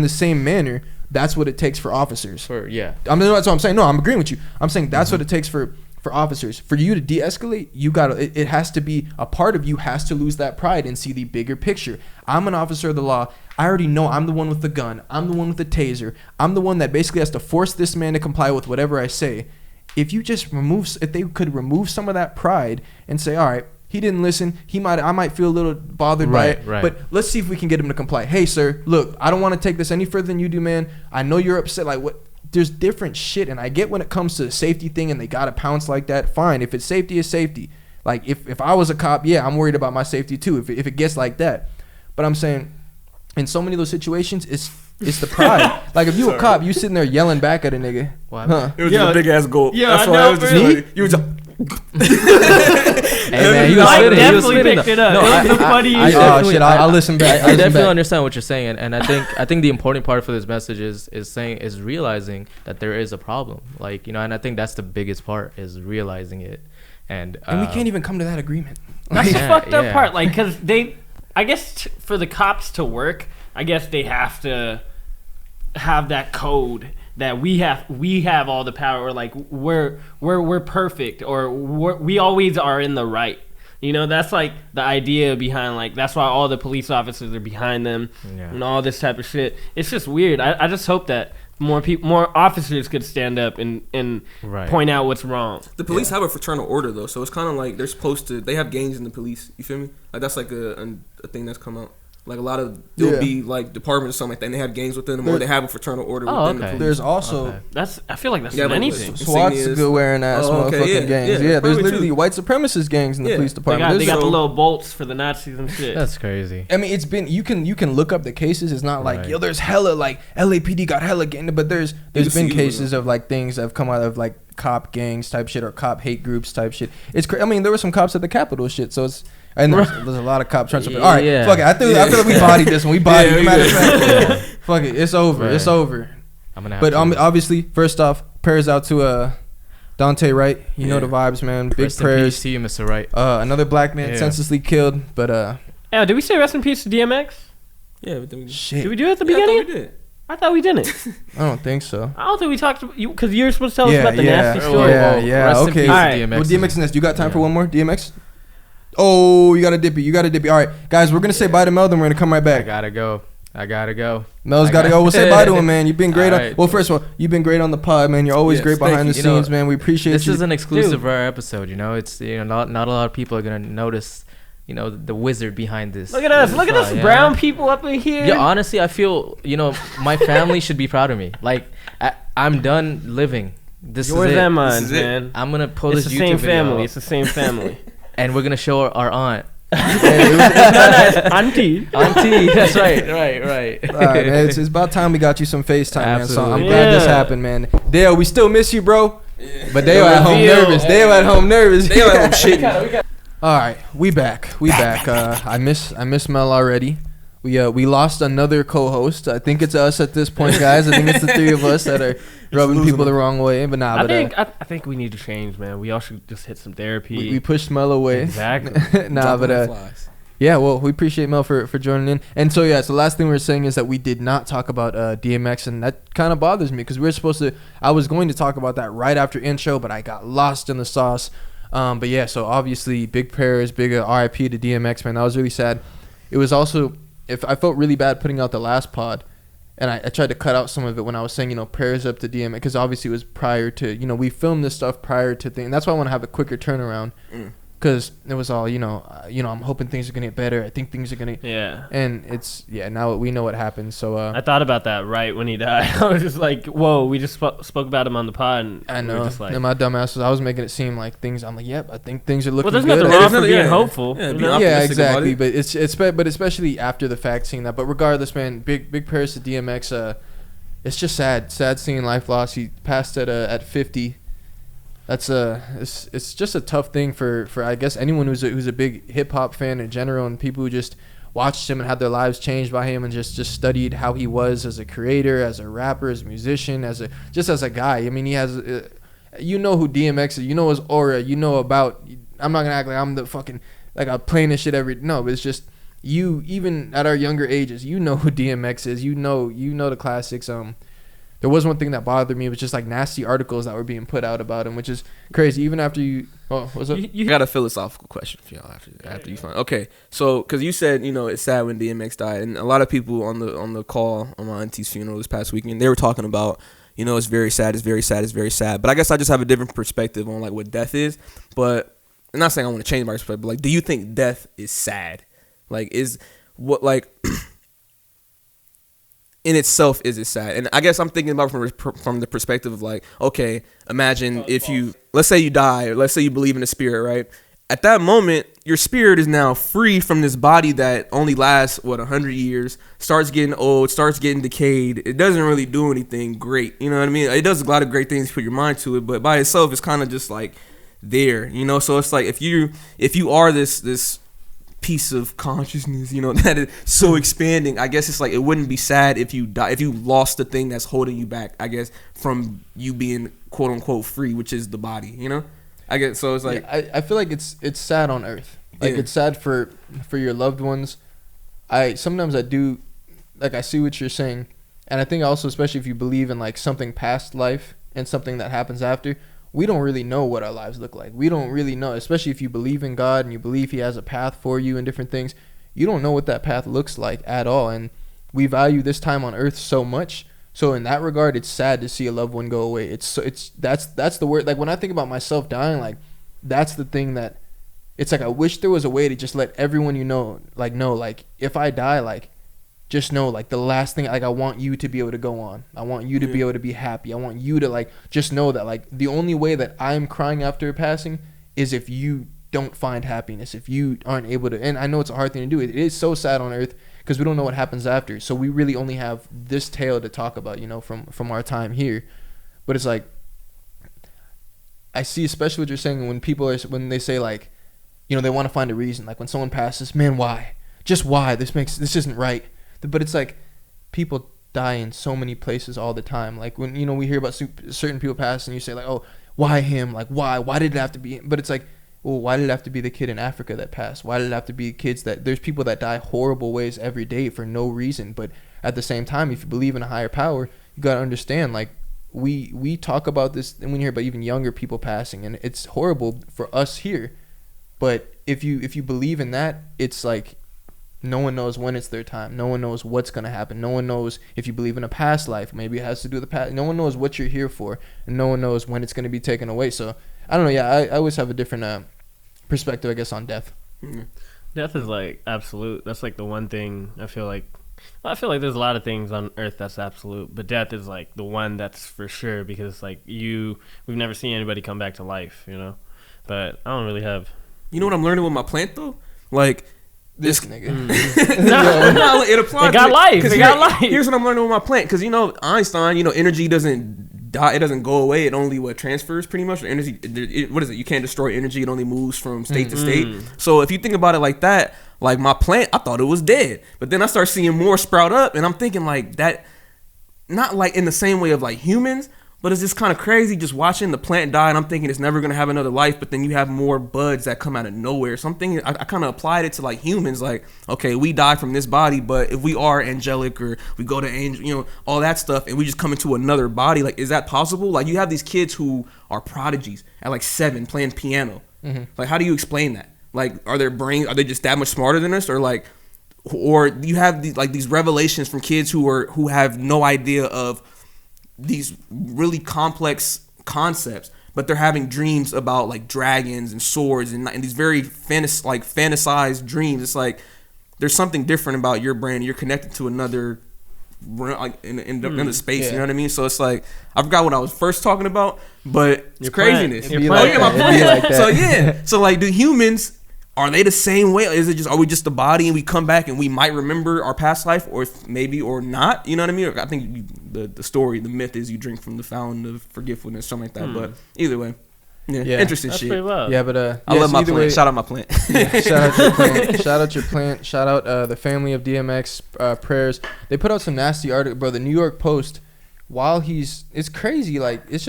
S3: the same manner. That's what it takes for officers.
S8: Yeah.
S3: I mean, that's what I'm saying. No, I'm agreeing with you. I'm saying that's what it takes for officers. For you to de-escalate, you gotta. It has to be a part of you has to lose that pride and see the bigger picture. I'm an officer of the law. I already know I'm the one with the gun. I'm the one with the taser. I'm the one that basically has to force this man to comply with whatever I say. If they could remove some of that pride and say, all right, he didn't listen. I might feel a little bothered by it.
S8: Right.
S3: But let's see if we can get him to comply. Hey, sir, look, I don't want to take this any further than you do, man. I know you're upset. Like, what? There's different shit, and I get when it comes to the safety thing and they gotta pounce like that. Fine, if it's safety, it's safety. Like if I was a cop, yeah, I'm worried about my safety too. If it gets like that, but I'm saying, in so many of those situations, it's the pride. Like if you a cop, you sitting there yelling back at a nigga.
S8: What
S3: Huh?
S5: it was
S4: Yeah.
S5: just a big ass goal.
S4: Yeah,
S5: That's
S4: I
S5: why
S4: know,
S5: it was just
S3: really.
S5: like, you were just
S8: Hey man, he was
S4: Mike
S8: spitting. He was
S4: definitely
S8: spitting.
S4: picked it up.
S8: No,
S4: It was the funniest
S3: Oh
S8: definitely-
S3: shit! I'll listen back.
S8: I
S3: I'll listen
S8: definitely
S3: back.
S8: understand what you're saying, and I think the important part for this message is realizing that there is a problem, like, you know, and I think that's the biggest part, is realizing it, and
S3: And we can't even come to that agreement.
S4: That's the
S8: Yeah,
S4: fucked up
S8: yeah.
S4: part. Like, because I guess for the cops to work, I guess they have to have that code that we have all the power, or like we're perfect, or we always are in the right. You know, that's like the idea behind, like, that's why all the police officers are behind them
S8: Yeah.
S4: and all this type of shit. It's just weird. I just hope that more officers could stand up and
S8: Right.
S4: point out what's wrong.
S5: The police have a fraternal order though, so it's kind of like they're supposed to. They have gangs in the police. You feel me? Like that's like a thing that's come out. Like a lot of there'll
S3: Yeah.
S5: be like departments or something like that, and they have gangs within them, or they have a fraternal order
S8: Oh,
S5: within the
S8: okay.
S5: police.
S3: There's also
S8: Okay.
S4: I feel like that's
S5: Yeah,
S4: in
S5: but
S4: anything.
S5: listen,
S3: SWAT's
S5: insignias.
S3: good wearing ass
S5: Oh, okay,
S3: motherfucking
S5: yeah,
S3: gangs.
S5: yeah,
S3: Yeah, there's
S5: probably
S3: literally
S5: too.
S3: white supremacist gangs in the
S5: Yeah.
S3: police
S4: They
S3: department.
S4: got the
S3: There's-
S4: little bolts for the Nazis and shit.
S8: That's crazy.
S3: I mean, it's been you can look up the cases. It's not like
S8: Right.
S3: yo, there's hella like LAPD got hella gang, but there's
S5: can
S3: been
S5: see
S3: cases of like things that have come out of like cop gangs type shit or cop hate groups type shit. It's I mean, there were some cops at the Capitol shit, so it's. And there's a lot of cops trying to. All right,
S8: Yeah.
S3: fuck it. I feel like we bodied this one. We bodied.
S5: Yeah,
S3: Matter of
S5: yeah.
S3: fact, fuck it. It's over.
S8: Right.
S3: It's over.
S8: I'm gonna have
S3: But
S8: to
S3: obviously, first off, prayers out to Dante Wright. You know
S5: Yeah.
S3: the vibes, man. Big
S8: rest in
S3: prayers.
S8: peace to you, Mr. Wright.
S3: Another black man
S8: Yeah.
S3: senselessly killed, but
S4: Yeah, did we say rest in peace to DMX?
S5: Yeah, but then we
S3: shit.
S4: Did we do it at the
S5: yeah, I thought
S4: beginning?
S5: we did.
S4: I thought we didn't.
S3: I don't think so.
S4: I don't think we talked you because you were supposed to tell us
S3: Yeah,
S4: about the
S3: yeah.
S4: nasty
S3: Oh,
S4: story.
S3: yeah.
S8: Rest in
S3: okay.
S8: peace to
S4: Alright.
S8: DMX.
S3: Well, DMX Nest, you got time for
S8: Yeah.
S3: one more? DMX? Oh, you got a dippy. You got a dippy. All right, guys, we're gonna say bye to Mel, then we're gonna come right
S8: I
S3: back.
S8: gotta go.
S3: Mel's
S8: I
S3: gotta
S8: got-
S3: go. We'll say bye to him, man. You've been great.
S8: Alright.
S3: Well, first of all, you've been great on the pod, man. You're always
S5: Yes,
S3: great
S5: thank
S3: behind
S5: you.
S3: the
S8: You know,
S3: scenes, man. We appreciate
S8: This
S3: you.
S8: is an exclusive
S4: Dude.
S8: rare episode. You know, it's, you know, not a lot of people are gonna notice, you know, the wizard behind this.
S4: Look at us. Look at us
S8: Yeah.
S4: brown people up in here.
S8: Yeah, honestly, I feel, you know, my family should be proud of me. Like, I'm done living. This
S4: Yours
S8: is it.
S4: and mine,
S5: This is it.
S4: man.
S8: I'm gonna pull
S4: It's
S8: this
S4: the
S8: YouTube
S4: same
S8: video,
S4: family. It's the same family.
S8: and we're gonna show our aunt.
S4: Auntie.
S8: Auntie, that's right.
S3: All right, man. It's about time we got you some FaceTime, man. So I'm
S8: Absolutely.
S3: glad this
S4: Yeah.
S3: happened, man. Dale, we still miss you, bro. But Dale
S4: The
S3: at home
S4: reveal.
S3: nervous. Dale at home nervous.
S5: They like I'm shitting.
S3: All right, we back. I miss Mel already. We lost another co-host. I think it's us at this point, guys. I think it's the three of us that are rubbing people the wrong way. But nah,
S4: I think we need to change, man. We all should just hit some therapy.
S3: we pushed Mel away.
S4: Exactly.
S3: Nah, but yeah, well, we appreciate Mel for joining in. And so yeah, so the last thing we were saying is that we did not talk about DMX, and that kind of bothers me because we were supposed to. I was going to talk about that right after intro, but I got lost in the sauce. But yeah, so obviously big prayers, big RIP to DMX, man. That was really sad. It was also, if I felt really bad putting out the last pod, and I tried to cut out some of it when I was saying, you know, prayers up to DMX, because obviously it was prior to, you know, we filmed this stuff prior to thing. That's why I want to have a quicker turnaround, because it was all, you know, I'm hoping things are gonna get better. I think things are gonna,
S4: Yeah.
S3: and it's now we know what happened. So
S4: I thought about that right when he died. I was just like, whoa, we just spoke about him on the pod. And
S3: I
S4: we were
S3: know.
S4: just like,
S3: and my dumb ass was, I was making it seem like things. I'm like, yep, I think things are looking
S4: well, there's
S3: good.
S4: nothing
S5: There's
S4: wrong for
S5: nothing-
S4: being
S5: yeah.
S4: hopeful.
S5: Yeah,
S4: you
S5: be
S4: know?
S5: optimistic.
S3: Yeah,
S5: about
S3: exactly.
S5: it.
S3: But especially after the fact seeing that. But regardless, man, big prayers to DMX. It's just sad seeing life lost. He passed at 50. That's it's just a tough thing for I guess anyone who's a big hip hop fan in general, and people who just watched him and had their lives changed by him, and just studied how he was as a creator, as a rapper, as a musician, as a guy. I mean, he has you know who DMX is, you know his aura, you know about. I'm not gonna act like I'm the fucking like I'm playing this shit no, but it's just you, even at our younger ages, you know who DMX is, you know the classics. There was one thing that bothered me. It was just like nasty articles that were being put out about him, which is crazy. Even after you, what's up?
S5: I got a philosophical question for y'all after you find. Okay, so because you said, you know, it's sad when DMX died, and a lot of people on the call on my auntie's funeral this past weekend, they were talking about, you know, it's very sad, it's very sad, it's very sad. But I guess I just have a different perspective on like what death is. But I'm not saying I want to change my perspective, but like, do you think death is sad? Like, is what like in itself is it sad? And I guess I'm thinking about it from the perspective of like, okay, imagine if you, let's say you die, or let's say you believe in a spirit, right? At that moment, your spirit is now free from this body that only lasts 100 years, starts getting old, starts getting decayed. It doesn't really do anything great, you know what I mean? It does a lot of great things, put your mind to it, but by itself, it's kind of just like there, you know. So it's like if you are this piece of consciousness, you know, that is so expanding, I guess it's like it wouldn't be sad if you die, if you lost the thing that's holding you back, I guess, from you being quote unquote free, which is the body, you know. I guess so. It's like
S3: I feel like it's sad on Earth. Like
S5: Yeah.
S3: it's sad for your loved ones. Sometimes I do, like, I see what you're saying, and I think also, especially if you believe in like something past life and something that happens after, we don't really know what our lives look like. We don't really know, especially if you believe in God and you believe He has a path for you and different things. You don't know what that path looks like at all, and we value this time on Earth so much. So in that regard, it's sad to see a loved one go away. That's the word. Like when I think about myself dying, like that's the thing that it's like I wish there was a way to just let everyone know, like if I die, like just know, like the last thing, like I want you to be able to go on. I want you to be able to be happy. I want you to like just know that like the only way that I'm crying after passing is if you don't find happiness, if you aren't able to. And I know it's a hard thing to do. It is so sad on Earth because we don't know what happens after. So we really only have this tale to talk about, you know, from our time here. But it's like I see, especially what you're saying when they say like, you know, they want to find a reason. Like when someone passes, man, why? Just why? This isn't right. But it's like people die in so many places all the time. Like when, you know, we hear about certain people pass and you say like, oh, why him? Like why did it have to be him? But it's like, well, why did it have to be the kid in Africa that passed? Why did it have to be kids there's people that die horrible ways every day for no reason? But at the same time, if you believe in a higher power, you got to understand, like we talk about this and when you hear about even younger people passing, and it's horrible for us here. But if you believe in that, it's like no one knows when it's their time. No one knows what's going to happen. No one knows if you believe in a past life. Maybe it has to do with the past. No one knows what you're here for, and no one knows when it's going to be taken away. So, I don't know. Yeah, I always have a different perspective, I guess, on death.
S4: Death is like absolute. That's like the one thing I feel like. Well, I feel like there's a lot of things on Earth that's absolute, but death is like the one that's for sure because it's like we've never seen anybody come back to life, you know. But I don't really have.
S5: You know what I'm learning with my plant though? Like
S3: This nigga.
S5: no, it applies.
S4: It got life. It got life.
S5: Here's what I'm learning with my plant, because you know Einstein, you know, energy doesn't die, it doesn't go away. It only transfers pretty much. Energy, what is it? You can't destroy energy. It only moves from state to state. So if you think about it like that, like my plant, I thought it was dead, but then I start seeing more sprout up, and I'm thinking like that, not like in the same way of like humans. But it's just kind of crazy just watching the plant die, and I'm thinking it's never going to have another life, but then you have more buds that come out of nowhere. So I'm thinking, I kind of applied it to like humans, like, okay, we die from this body, but if we are angelic or we go to angel, you know, all that stuff, and we just come into another body, like, is that possible? Like, you have these kids who are prodigies at like 7 playing piano. Like, how do you explain that? Like, are they just that much smarter than us? Or like, or you have these revelations from kids who have no idea of these really complex concepts, but they're having dreams about like dragons and swords and these very fantasized dreams. It's like there's something different about your brain. You're connected to another, like in the space.
S3: Yeah.
S5: You know what I mean? So it's like I forgot what I was first talking about, but it's
S4: Your
S5: craziness.
S4: plant.
S3: It'd be
S5: Oh
S3: like
S5: yeah, my
S3: that. It'd be
S5: plant.
S3: like that.
S5: So yeah, so like, do humans? Are they the same way? Are we just a body and we come back and we might remember our past life, or maybe or not? You know what I mean? I think the story, the myth is you drink from the fountain of forgetfulness, something like that. But either way,
S3: Yeah.
S5: interesting
S4: That's
S5: shit.
S4: pretty wild.
S3: Yeah, but
S5: I love my
S3: either
S5: plant.
S3: way-
S5: Shout out my plant.
S3: Yeah, shout out your plant. Shout out your plant. Shout out the family of DMX. Prayers. They put out some nasty article, bro. The New York Post. While it's crazy. Like it's.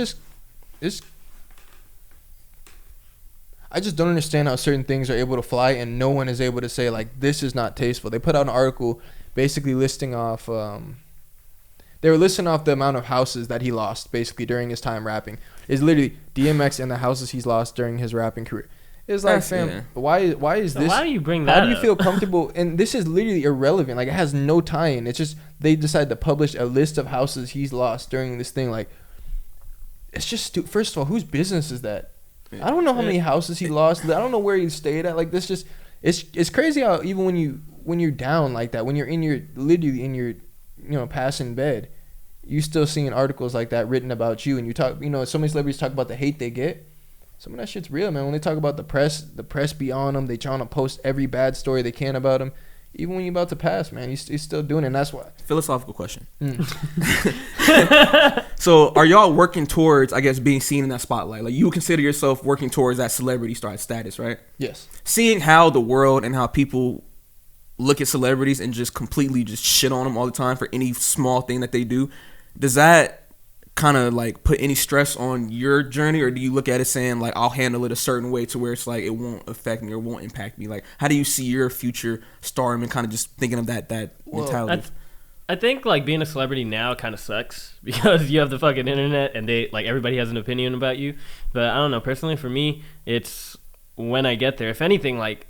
S3: I just don't understand how certain things are able to fly and no one is able to say like this is not tasteful. They put out an article basically listing off. They were listing off the amount of houses that he lost basically during his time rapping. It's literally DMX and the houses he's lost during his rapping career. It's like, fam,
S5: yeah.
S3: why is
S4: So
S3: this?
S4: why do you bring that
S3: How do you
S4: up?
S3: feel comfortable? And this is literally irrelevant. Like it has no tie-in. It's just they decided to publish a list of houses he's lost during this thing. Like it's just first of all, whose business is that? I don't know how many houses he lost. I don't know where he stayed at. Like this just it's crazy how even when you're down like that, when you're literally in your passing bed, you still seeing articles like that written about you, and you talk, so many celebrities talk about the hate they get. Some of that shit's real, man. When they talk about the press be on them. They trying to post every bad story they can about them. even when you're about to pass, man, he's still doing it. And that's why.
S5: Philosophical question. So, are y'all working towards, I guess, being seen in that spotlight? Like, you would consider yourself working towards that celebrity status, right?
S3: Yes.
S5: Seeing how the world and how people look at celebrities and just completely just shit on them all the time for any small thing that they do, does that kind of like put any stress on your journey, or do you look at it saying like, I'll handle it a certain way to where it's like it won't affect me or won't impact me? Like, how do you see your future stardom and kind of just thinking of that mentality?
S4: I think like being a celebrity now kind of sucks because you have the fucking internet and they like everybody has an opinion about you. But I don't know, personally for me, it's when I get there. If anything, like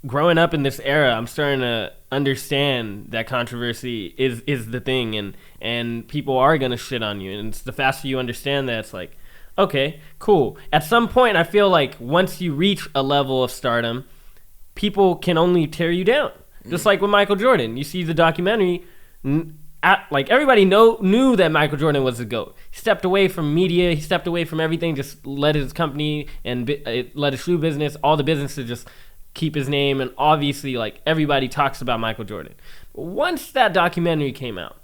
S4: growing up in this era, I'm starting to understand that controversy is the thing, and people are gonna shit on you. And it's the faster you understand that, it's like, okay, cool. At some point, I feel like once you reach a level of stardom, people can only tear you down. Just like with Michael Jordan, you see the documentary. Like everybody knew that Michael Jordan was the GOAT. He stepped away from media. He stepped away from everything. Just let his company and let his shoe business, all the businesses, just keep his name. And obviously, like everybody talks about Michael Jordan. But once that documentary came out,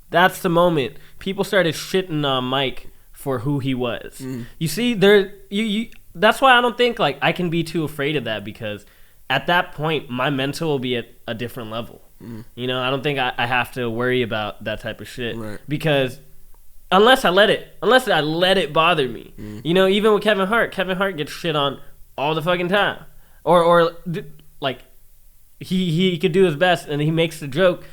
S4: that's the moment people started shitting on Mike for who he was. You see, that's why I don't think like I can be too afraid of that, because at that point my mental will be at a different level. You know, I don't think I have to worry about that type of shit,
S5: Right.
S4: because unless I let it bother me. You know, even with Kevin Hart gets shit on all the fucking time, or like he could do his best and he makes the joke.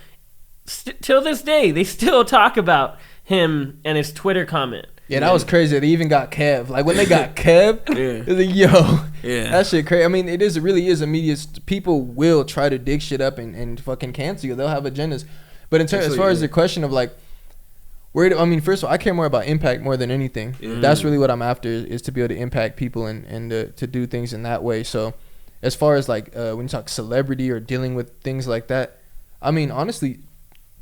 S4: Till this day, they still talk about him and his Twitter comment.
S3: Yeah, that was crazy. They even got Kev. Like when they got Kev,
S5: Yeah.
S3: it's like, yo,
S5: Yeah.
S3: that shit crazy. I mean, it really is a media. People will try to dig shit up and fucking cancel you. They'll have agendas. But in terms, as far as the question of like, I mean, first of all, I care more about impact more than anything. That's really what I'm after, is to be able to impact people and to do things in that way. So, as far as like when you talk celebrity or dealing with things like that, I mean, honestly,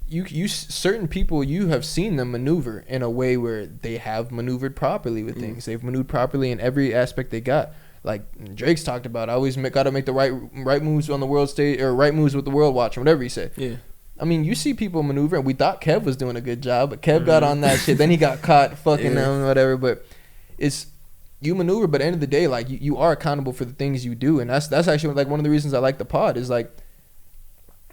S3: you certain people, you have seen them maneuver in a way where they have maneuvered properly with things. They've maneuvered properly in every aspect they got. Like Drake's talked about, I always got to make the right moves on the world stage, or right moves with the world watch, or whatever he said.
S5: Yeah.
S3: I mean, you see people maneuvering. We thought Kev was doing a good job, but Kev got on that shit. Then he got caught fucking them, whatever. But it's, you maneuver, but at the end of the day, like you are accountable for the things you do, and that's actually like one of the reasons I like the pod, is like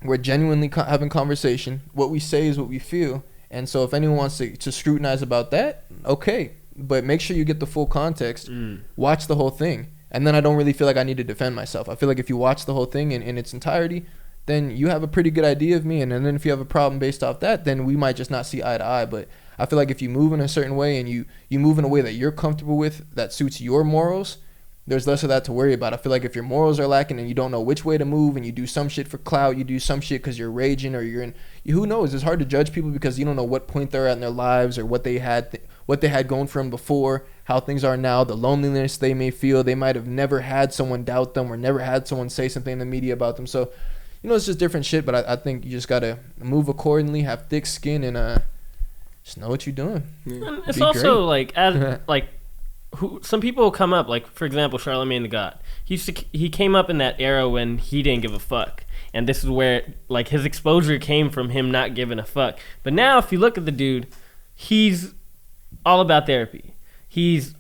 S3: we're genuinely having conversation. What we say is what we feel, and so if anyone wants to scrutinize about that, okay, but make sure you get the full context. Watch the whole thing, and then I don't really feel like I need to defend myself. I feel like if you watch the whole thing in its entirety, then you have a pretty good idea of me, and then if you have a problem based off that, then we might just not see eye to eye. But I feel like if you move in a certain way and you move in a way that you're comfortable with, that suits your morals, there's less of that to worry about. I feel like if your morals are lacking and you don't know which way to move, and you do some shit for clout, you do some shit because you're raging, or you're in, who knows? It's hard to judge people because you don't know what point they're at in their lives, or what they had going for them before, how things are now, the loneliness they may feel. They might have never had someone doubt them, or never had someone say something in the media about them. So, you know, it's just different shit. But I think you just gotta move accordingly, have thick skin, and just know what you're doing.
S4: And it's
S3: Be
S4: also
S3: great.
S4: like some people come up, like for example Charlemagne the God. He came up in that era when he didn't give a fuck, and this is where like his exposure came from, him not giving a fuck. But now if you look at the dude, he's all about therapy. He's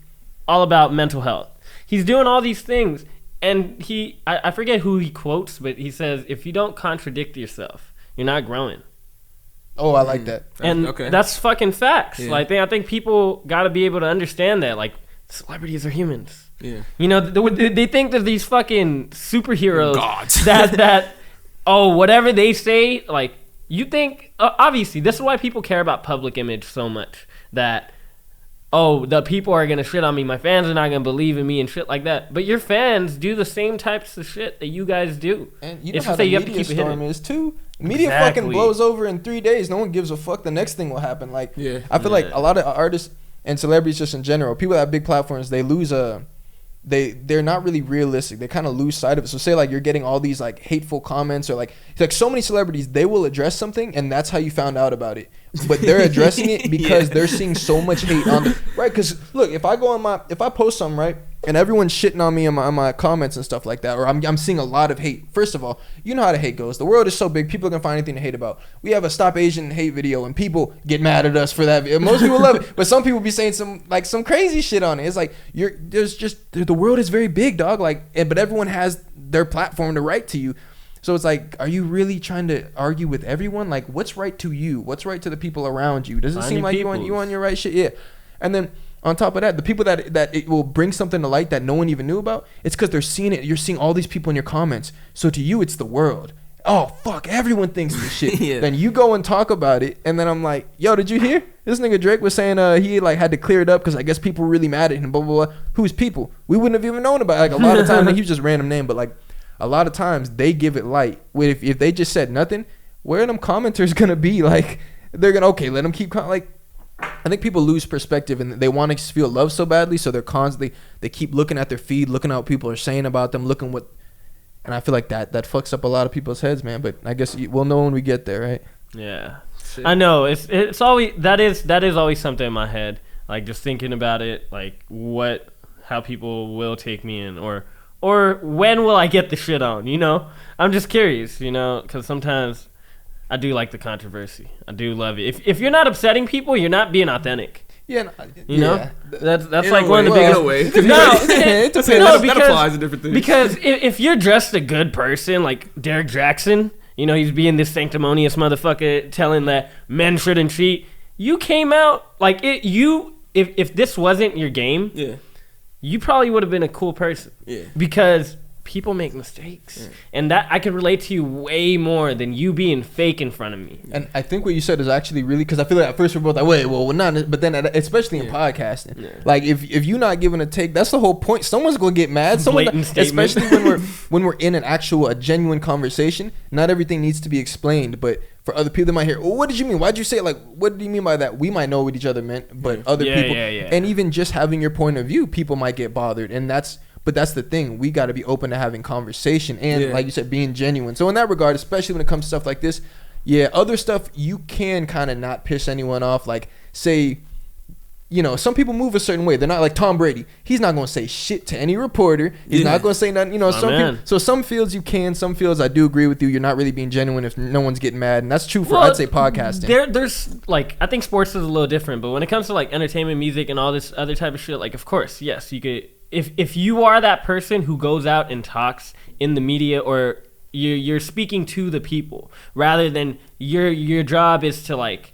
S4: all about mental health. He's doing all these things, and I forget who he quotes, but he says, if you don't contradict yourself, you're not growing.
S3: Oh, I like that.
S4: And
S5: Okay.
S4: that's fucking facts.
S5: Yeah.
S4: Like I think people got to be able to understand that. Like celebrities are humans.
S5: Yeah.
S4: You know, they think that these fucking superheroes
S5: Gods.
S4: that whatever they say, like you think obviously this is why people care about public image so much, that the people are gonna shit on me, my fans are not gonna believe in me and shit like that. But your fans do the same types of shit that you guys do.
S3: And you know
S4: It's
S3: how
S4: just that
S3: the
S4: you have to
S3: media
S4: keep it hidden.
S3: storm is too. Media
S4: Exactly.
S3: fucking blows over in 3 days. No one gives a fuck. The next thing will happen. Like,
S5: Yeah.
S3: I feel like a lot of artists and celebrities, just in general, people that have big platforms, they lose they're not really realistic. They kind of lose sight of it. So say like you're getting all these like hateful comments, or like so many celebrities, they will address something and that's how you found out about it. But they're addressing it because they're seeing so much hate on right. Because look, if I post something, right, and everyone's shitting on me in my comments and stuff like that, or I'm seeing a lot of hate. First of all, you know how the hate goes. The world is so big, people can find anything to hate about. We have a Stop Asian Hate video, and people get mad at us for that. Most people love it, but some people be saying some crazy shit on it. It's like the world is very big, dog. Like, but everyone has their platform to write to you. So it's like, are you really trying to argue with everyone? Like, what's right to you? What's right to the people around you? Does it seem like you on your right shit? Yeah. And then on top of that, the people that it will bring something to light that no one even knew about, it's because they're seeing it. You're seeing all these people in your comments. So to you, it's the world. Oh, fuck, everyone thinks this shit.
S5: Yeah.
S3: Then you go and talk about it, and then I'm like, yo, did you hear? This nigga Drake was saying he like had to clear it up because I guess people were really mad at him, blah, blah, blah. Who's people? We wouldn't have even known about it. Like, a lot of times, he was just random name, but like, a lot of times, they give it light. If they just said nothing, where are them commenters gonna be? Like, they're gonna, okay, let them keep, like, I think people lose perspective and they want to feel love so badly, so they're constantly, they keep looking at their feed, looking at what people are saying about them, looking what, and I feel like that fucks up a lot of people's heads, man. But I guess we'll know when we get there, right?
S4: Yeah, I know it's always that is always something in my head, like just thinking about it, like how people will take me in, or when will I get the shit on? You know, I'm just curious, you know, because sometimes I do like the controversy. I do love it. If you're not upsetting people, you're not being authentic.
S3: Yeah,
S4: you know, that's
S5: in
S4: like
S5: a
S4: one of the
S5: way,
S4: biggest.
S5: in a way.
S4: No,
S3: it depends.
S4: no,
S5: that applies to different things.
S4: Because if you're just a good person, like Derek Jackson, you know, he's being this sanctimonious motherfucker, telling that men shouldn't cheat. You came out like it. If this wasn't your game,
S5: Yeah.
S4: you probably would have been a cool person.
S5: Yeah.
S4: Because people make mistakes, and that I can relate to you way more than you being fake in front of me.
S3: And I think what you said is actually really, because I feel like at first we're both like, wait, well, we're not, but then especially in podcasting, like if you're not giving a take, that's the whole point. Someone's gonna get mad.
S4: Blatant statement.
S3: Especially when we're in a genuine conversation. Not everything needs to be explained, but for other people that might hear, well, what did you mean? Why'd you say it? Like, what do you mean by that? We might know what each other meant, but other people, and even just having your point of view, people might get bothered, and that's the thing. We got to be open to having conversation and, like you said, being genuine. So in that regard, especially when it comes to stuff like this, other stuff you can kind of not piss anyone off. Like, say, you know, some people move a certain way. They're not like Tom Brady. He's not going to say shit to any reporter. He's not going to say nothing. You know, some fields you can. Some fields I do agree with you. You're not really being genuine if no one's getting mad, and that's true for I'd say podcasting.
S4: There's like, I think sports is a little different, but when it comes to like entertainment, music, and all this other type of shit, like of course, yes, you could. If you are that person who goes out and talks in the media, or you're speaking to the people rather than your job is to like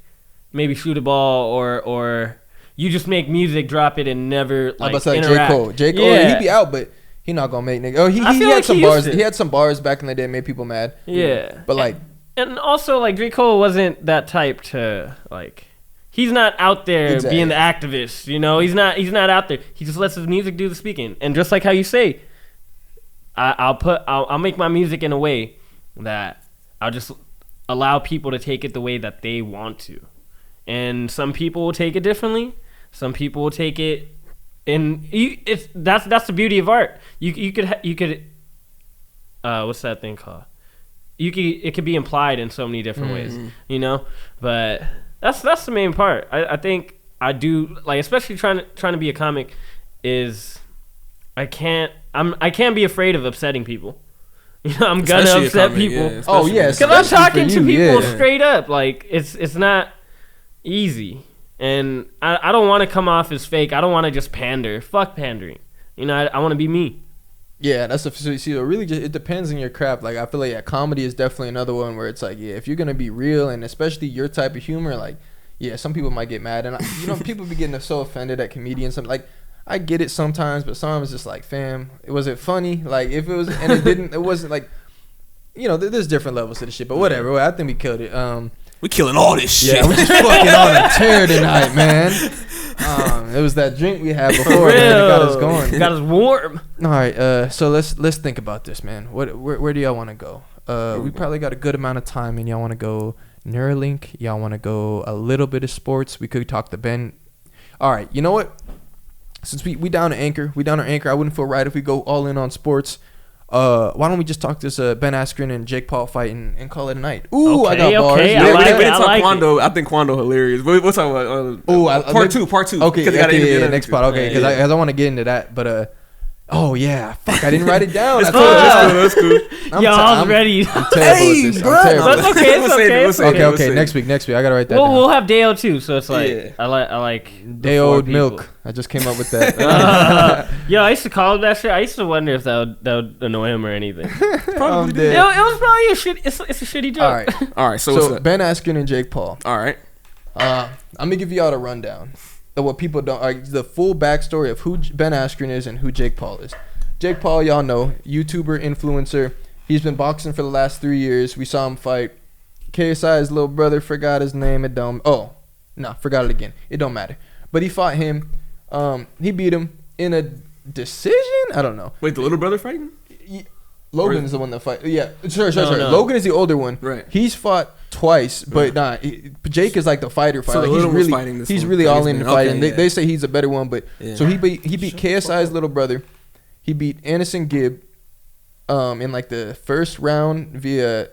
S4: maybe shoot a ball or you just make music, drop it, and never like interact.
S3: J. Cole, he'd be out, but he not gonna make nigga. Oh, he had like some bars. He had some bars back in the day that made people mad.
S4: Yeah,
S3: but like,
S4: and also like J. Cole wasn't that type to like. He's not out there being the activist, you know. He's not out there. He just lets his music do the speaking. And just like how you say, I'll make my music in a way that I'll just allow people to take it the way that they want to. And some people will take it differently. Some people will take it that's the beauty of art. You could what's that thing called? It could be implied in so many different ways, you know. But that's the main part. I think I do like, especially trying to be a comic, is I can't be afraid of upsetting people. You know, I'm gonna upset people.
S5: Yeah,
S3: oh yes,
S4: because I'm talking to people straight up. Like it's not easy, and I don't want to come off as fake. I don't want to just pander. Fuck pandering. You know, I want to be me.
S3: Yeah, that's it really just, it depends on your craft. Like, I feel like comedy is definitely another one where it's like, if you're gonna be real, and especially your type of humor, like, some people might get mad, and you know, people be getting so offended at comedians. Something like, I get it sometimes, but sometimes it's just like, fam, was it funny? Like, if it was, and it wasn't like, you know, there's different levels to the shit, but whatever. I think we killed it.
S5: We killing all this shit.
S3: Yeah, we just fucking on a tear tonight, man. It was that drink we had before, man, that got us going.
S4: Got us warm.
S3: All right, so let's think about this, man. Where do y'all want to go? We probably got a good amount of time, and y'all want to go Neuralink. Y'all want to go a little bit of sports. We could talk to Ben. All right, you know what? Since we down to Anchor, I wouldn't feel right if we go all in on sports. Why don't we just talk this Ben Askren and Jake Paul fight and call it a night? Ooh, I got bars.
S4: Okay,
S5: I
S4: like
S5: think Quando hilarious. But we'll talk about part two.
S3: Okay, next spot. Okay, because I want to get into that. But Oh yeah, fuck! I didn't write it down.
S4: It's
S3: I told you.
S4: fine.
S5: That's cool.
S4: Yo, I was ready.
S3: I'm terrible at this. I'm terrible.
S4: That's okay. It's
S5: We'll save it,
S4: okay.
S5: we'll
S4: It's
S5: save it.
S4: okay.
S3: Okay,
S5: We'll
S3: next week. I gotta write that
S4: Well,
S3: down.
S4: we'll have Deo too, so it's like
S5: Yeah.
S4: I like
S3: Day
S4: the four
S3: old
S4: people.
S3: milk. I just came up with that.
S4: Yo, I used to call him that shit. I used to wonder if that would annoy him or anything.
S3: I'm
S4: It,
S3: dead.
S4: it was probably a shit. It's a shitty joke.
S3: All right.
S5: All right, so what's
S3: So
S5: up?
S3: Ben Askren and Jake Paul.
S5: All right.
S3: I'm gonna give you all a rundown of what people don't, like the full backstory of who Ben Askren is and who Jake Paul is. Jake Paul, y'all know, YouTuber, influencer. He's been boxing for the last 3 years. We saw him fight KSI's little brother. Forgot his name. It don't. Oh, no, forgot it again. It don't matter. But he fought him. He beat him in a decision. I don't know.
S5: Wait, the little brother fighting?
S3: Logan's the one that fight. Yeah, sorry.
S4: No.
S3: Logan is the older one.
S5: Right.
S3: He's fought twice, but Jake is like the fighter.
S5: So the
S3: Like,
S5: little
S3: he's
S5: one's
S3: really,
S5: fighting this
S3: he's
S5: one.
S3: really
S5: I
S3: all
S5: guess
S3: in the
S5: then.
S3: fight,
S5: Okay,
S3: and
S5: yeah.
S3: they say he's a better one. But
S5: Yeah.
S3: so he beat KSI's little brother. He beat Anderson Gibb, in like the first round via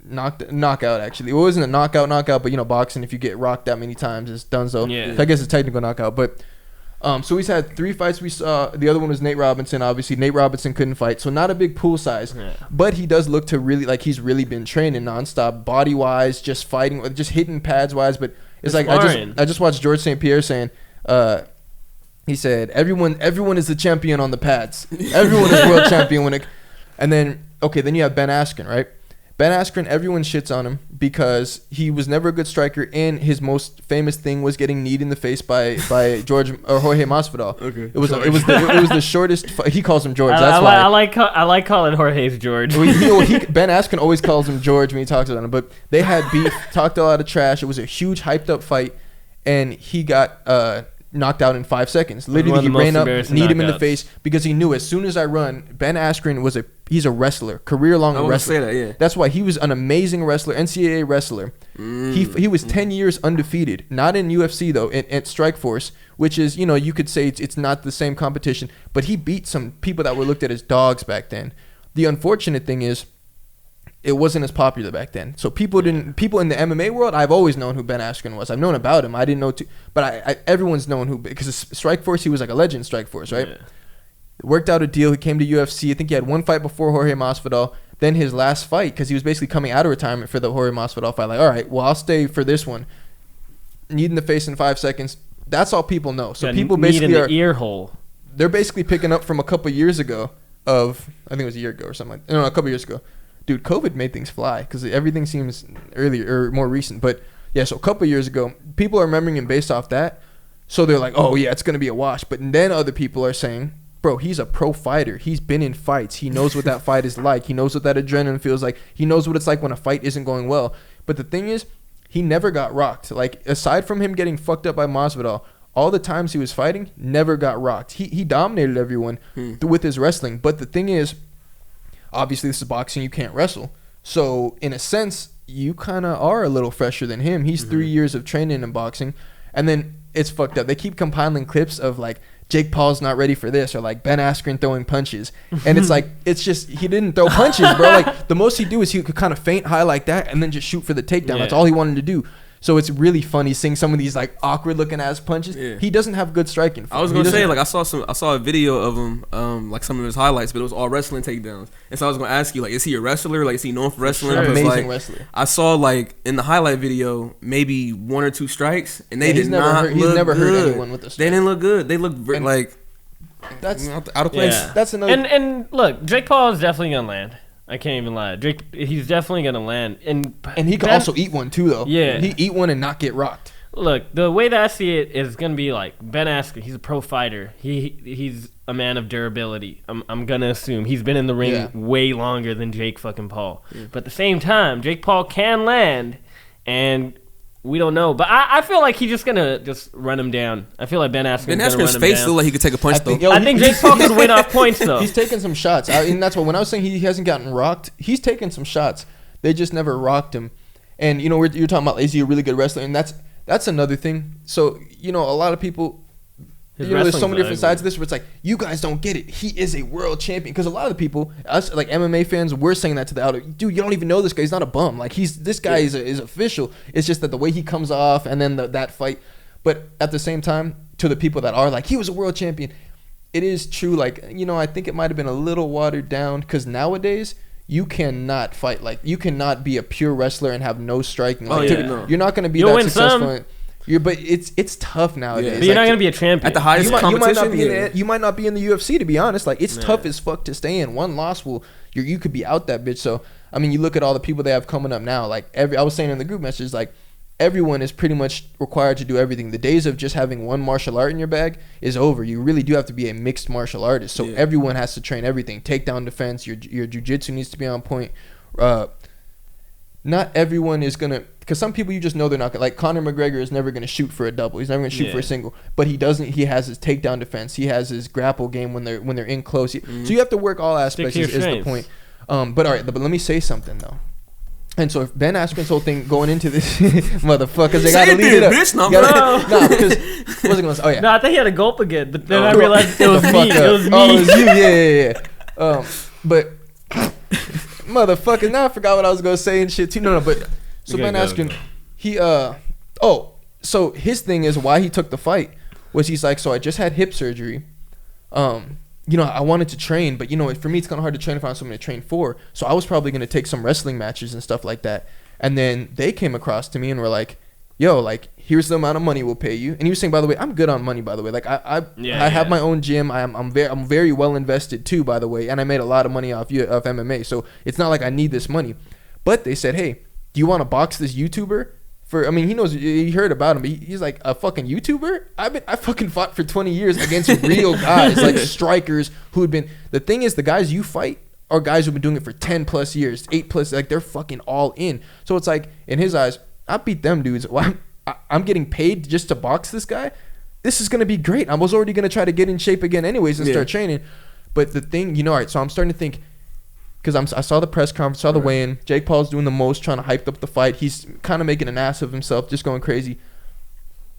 S3: knockout. Actually, it wasn't a knockout, but boxing, if you get rocked that many times, it's done. So
S4: Yeah.
S3: I guess it's a technical knockout, but. So he's had 3 fights. We saw the other one was Nate Robinson. Obviously, Nate Robinson couldn't fight, so not a big pool size.
S4: Yeah.
S3: But he does look to really like he's really been training nonstop, body wise, just fighting, just hitting pads wise. But it's like
S4: sparring.
S3: I just watched George St. Pierre saying, he said everyone is the champion on the pads. Everyone is world champion when it. And then then you have Ben Askren, right? Ben Askren, everyone shits on him because he was never a good striker, and his most famous thing was getting kneed in the face by Jorge Masvidal.
S5: Okay.
S3: It was the shortest. He calls him George. That's why.
S4: I like calling Jorge's George.
S3: Ben Askren always calls him George when he talks about him. But they had beef, talked a lot of trash. It was a huge hyped up fight, and he got knocked out in 5 seconds. Literally,
S4: One
S3: he
S4: of the
S3: ran
S4: most
S3: up,
S4: embarrassing
S3: kneed him in the
S4: knockouts.
S3: face because he knew as soon as I run, Ben Askren he's a wrestler, career long
S5: I want to
S3: wrestler.
S5: say that, yeah.
S3: That's why he was an amazing wrestler, NCAA wrestler. He was 10 years undefeated, not in UFC though, at Strikeforce, which is, you could say it's not the same competition, but he beat some people that were looked at as dogs back then. The unfortunate thing is, it wasn't as popular back then. So people in the MMA world, I've always known who Ben Askren was. I've known about him. I didn't know but everyone's known who, because Strikeforce, he was like a legend in Strikeforce, right?
S4: Yeah.
S3: Worked out a deal. He came to UFC. I think he had one fight before Jorge Masvidal. Then his last fight, because he was basically coming out of retirement for the Jorge Masvidal fight. Like, all right, well, I'll stay for this one. Kneed in the face in 5 seconds. That's all people know. So
S4: Got
S3: people
S4: kneed
S3: basically
S4: in
S3: are
S4: the ear hole.
S3: they're basically picking up from a couple years ago of, I think it was a year ago or something like that. No, a couple years ago. Dude, COVID made things fly because everything seems earlier or more recent. But yeah, so a couple years ago, people are remembering him based off that. So they're like, oh yeah, it's going to be a wash. But then other people are saying, bro, he's a pro fighter. He's been in fights. He knows what that fight is like. He knows what that adrenaline feels like. He knows what it's like when a fight isn't going well. But the thing is, he never got rocked. Like, aside from him getting fucked up by Masvidal, all the times he was fighting, never got rocked. He dominated everyone with his wrestling. But the thing is, obviously this is boxing, you can't wrestle. So in a sense, you kind of are a little fresher than him. He's 3 years of training in boxing. And then it's fucked up. They keep compiling clips of like, Jake Paul's not ready for this, or like Ben Askren throwing punches. And it's like, it's just, he didn't throw punches, bro. Like, the most he do is he could kind of feint high like that and then just shoot for the takedown. That's
S4: Yeah.
S3: all he wanted to do. So it's really funny seeing some of these like awkward looking ass punches.
S5: Yeah.
S3: He doesn't have good striking.
S5: I was
S3: He
S5: gonna say,
S3: doesn't-
S5: like, I saw a video of him, like some of his highlights, but it was all wrestling takedowns. And so I was gonna ask you, like, is he a wrestler? Like, is he known for wrestling?
S3: sure.
S5: Because,
S3: Amazing
S5: like,
S3: wrestler.
S5: I saw, like, in the highlight video, maybe 1 or 2 strikes, and they
S3: Yeah, he's
S5: did
S3: never
S5: not
S3: hurt- he's
S5: look
S3: never hurt
S5: good.
S3: anyone with a
S5: They
S3: strike.
S5: didn't look good. They looked
S3: And
S5: like
S3: that's
S5: out of place.
S4: Yeah.
S3: that's another.
S4: And look, Jake Paul is definitely gonna land. I can't even lie. He's definitely gonna land. And
S3: he can
S4: Ben-
S3: also eat one too, though.
S4: Yeah.
S3: he eat one and not get rocked.
S4: Look, the way that I see it is gonna be like Ben Askren. He's a pro fighter. He's a man of durability. I'm gonna assume he's been in the ring
S3: Yeah.
S4: way longer than Jake fucking Paul. But at the same time, Jake Paul can land, and we don't know. But I feel like he's just gonna just run him down. I feel like Ben Askren's
S5: Ben
S4: gonna run
S5: Askren's
S4: him
S5: face
S4: down.
S5: looked like he could take a punch, though.
S3: yo,
S4: I think Jake Paul could win off points though.
S3: He's taking some shots, and that's why when I was saying he hasn't gotten rocked, he's taken some shots. They just never rocked him. And you're talking about, is he a really good wrestler? And that's another thing. So a lot of people,
S4: His
S3: there's so
S4: wrestling's
S3: many different
S4: ugly.
S3: sides of this where it's like, you guys don't get it. He is a world champion. Because a lot of the people, us like MMA fans, we're saying that to the outer. Dude, you don't even know this guy. He's not a bum. Like, this guy is official. It's just that the way he comes off and then that fight. But at the same time, to the people that are like, he was a world champion, it is true. Like, you know, I think it might have been a little watered down because nowadays you cannot fight. Like, you cannot be a pure wrestler and have no striking. Like,
S5: no.
S3: you're not going to be
S4: You'll
S3: that
S4: win
S3: successful.
S4: some.
S3: But it's tough nowadays.
S4: But you're not
S3: Like,
S4: gonna be a champion.
S5: At the highest
S3: you might
S5: competition,
S3: not be you might not be in the UFC, to be honest. Like, it's tough as fuck to stay in. One loss will you could be out that bitch. So I mean, you look at all the people they have coming up now. Like, I was saying in the group message, like, everyone is pretty much required to do everything. The days of just having one martial art in your bag is over. You really do have to be a mixed martial artist. So everyone has to train everything. Takedown defense. Your jiu-jitsu needs to be on point. Not everyone is gonna, because some people you just know they're not gonna, like Conor McGregor is never gonna shoot for a double. He's never gonna shoot for a single. But he doesn't. He has his takedown defense. He has his grapple game when they're in close. So you have to work all aspects. Is the point. But all right. But let me say something though. And so if Ben Askren's whole thing going into this, motherfuckers, they gotta lead it up.
S5: Bitch, no,
S3: because what was it gonna say? Oh yeah.
S4: No, I think he had a gulp again, but then I realized it was me. It was me.
S3: Oh, it was you. Yeah. But motherfuckers, now I forgot what I was gonna say and shit too. No, but so Ben Askren, he so his thing is why he took the fight was he's like, so I just had hip surgery. You know, I wanted to train, but you know, for me it's kind of hard to train if I have something to train for. So I was probably gonna take some wrestling matches and stuff like that. And then they came across to me and were like, yo, like, here's the amount of money we'll pay you. And he was saying, by the way, I'm good on money, by the way. Like, I have my own gym. I'm very well invested too, by the way. And I made a lot of money off MMA. So it's not like I need this money. But they said, hey, do you want to box this YouTuber? I mean, he heard about him, but he's like, a fucking YouTuber? I fucking fought for 20 years against real guys, like strikers who had been, the thing is, the guys you fight are guys who've been doing it for 10 plus years, 8 plus, like they're fucking all in. So it's like, in his eyes, I beat them dudes. Well, I'm getting paid just to box this guy. This is going to be great. I was already going to try to get in shape again anyways and start training. But the thing, you know, all right, so I'm starting to think, because I saw the press conference, saw the weigh-in. Jake Paul's doing the most, trying to hype up the fight. He's kind of making an ass of himself, just going crazy.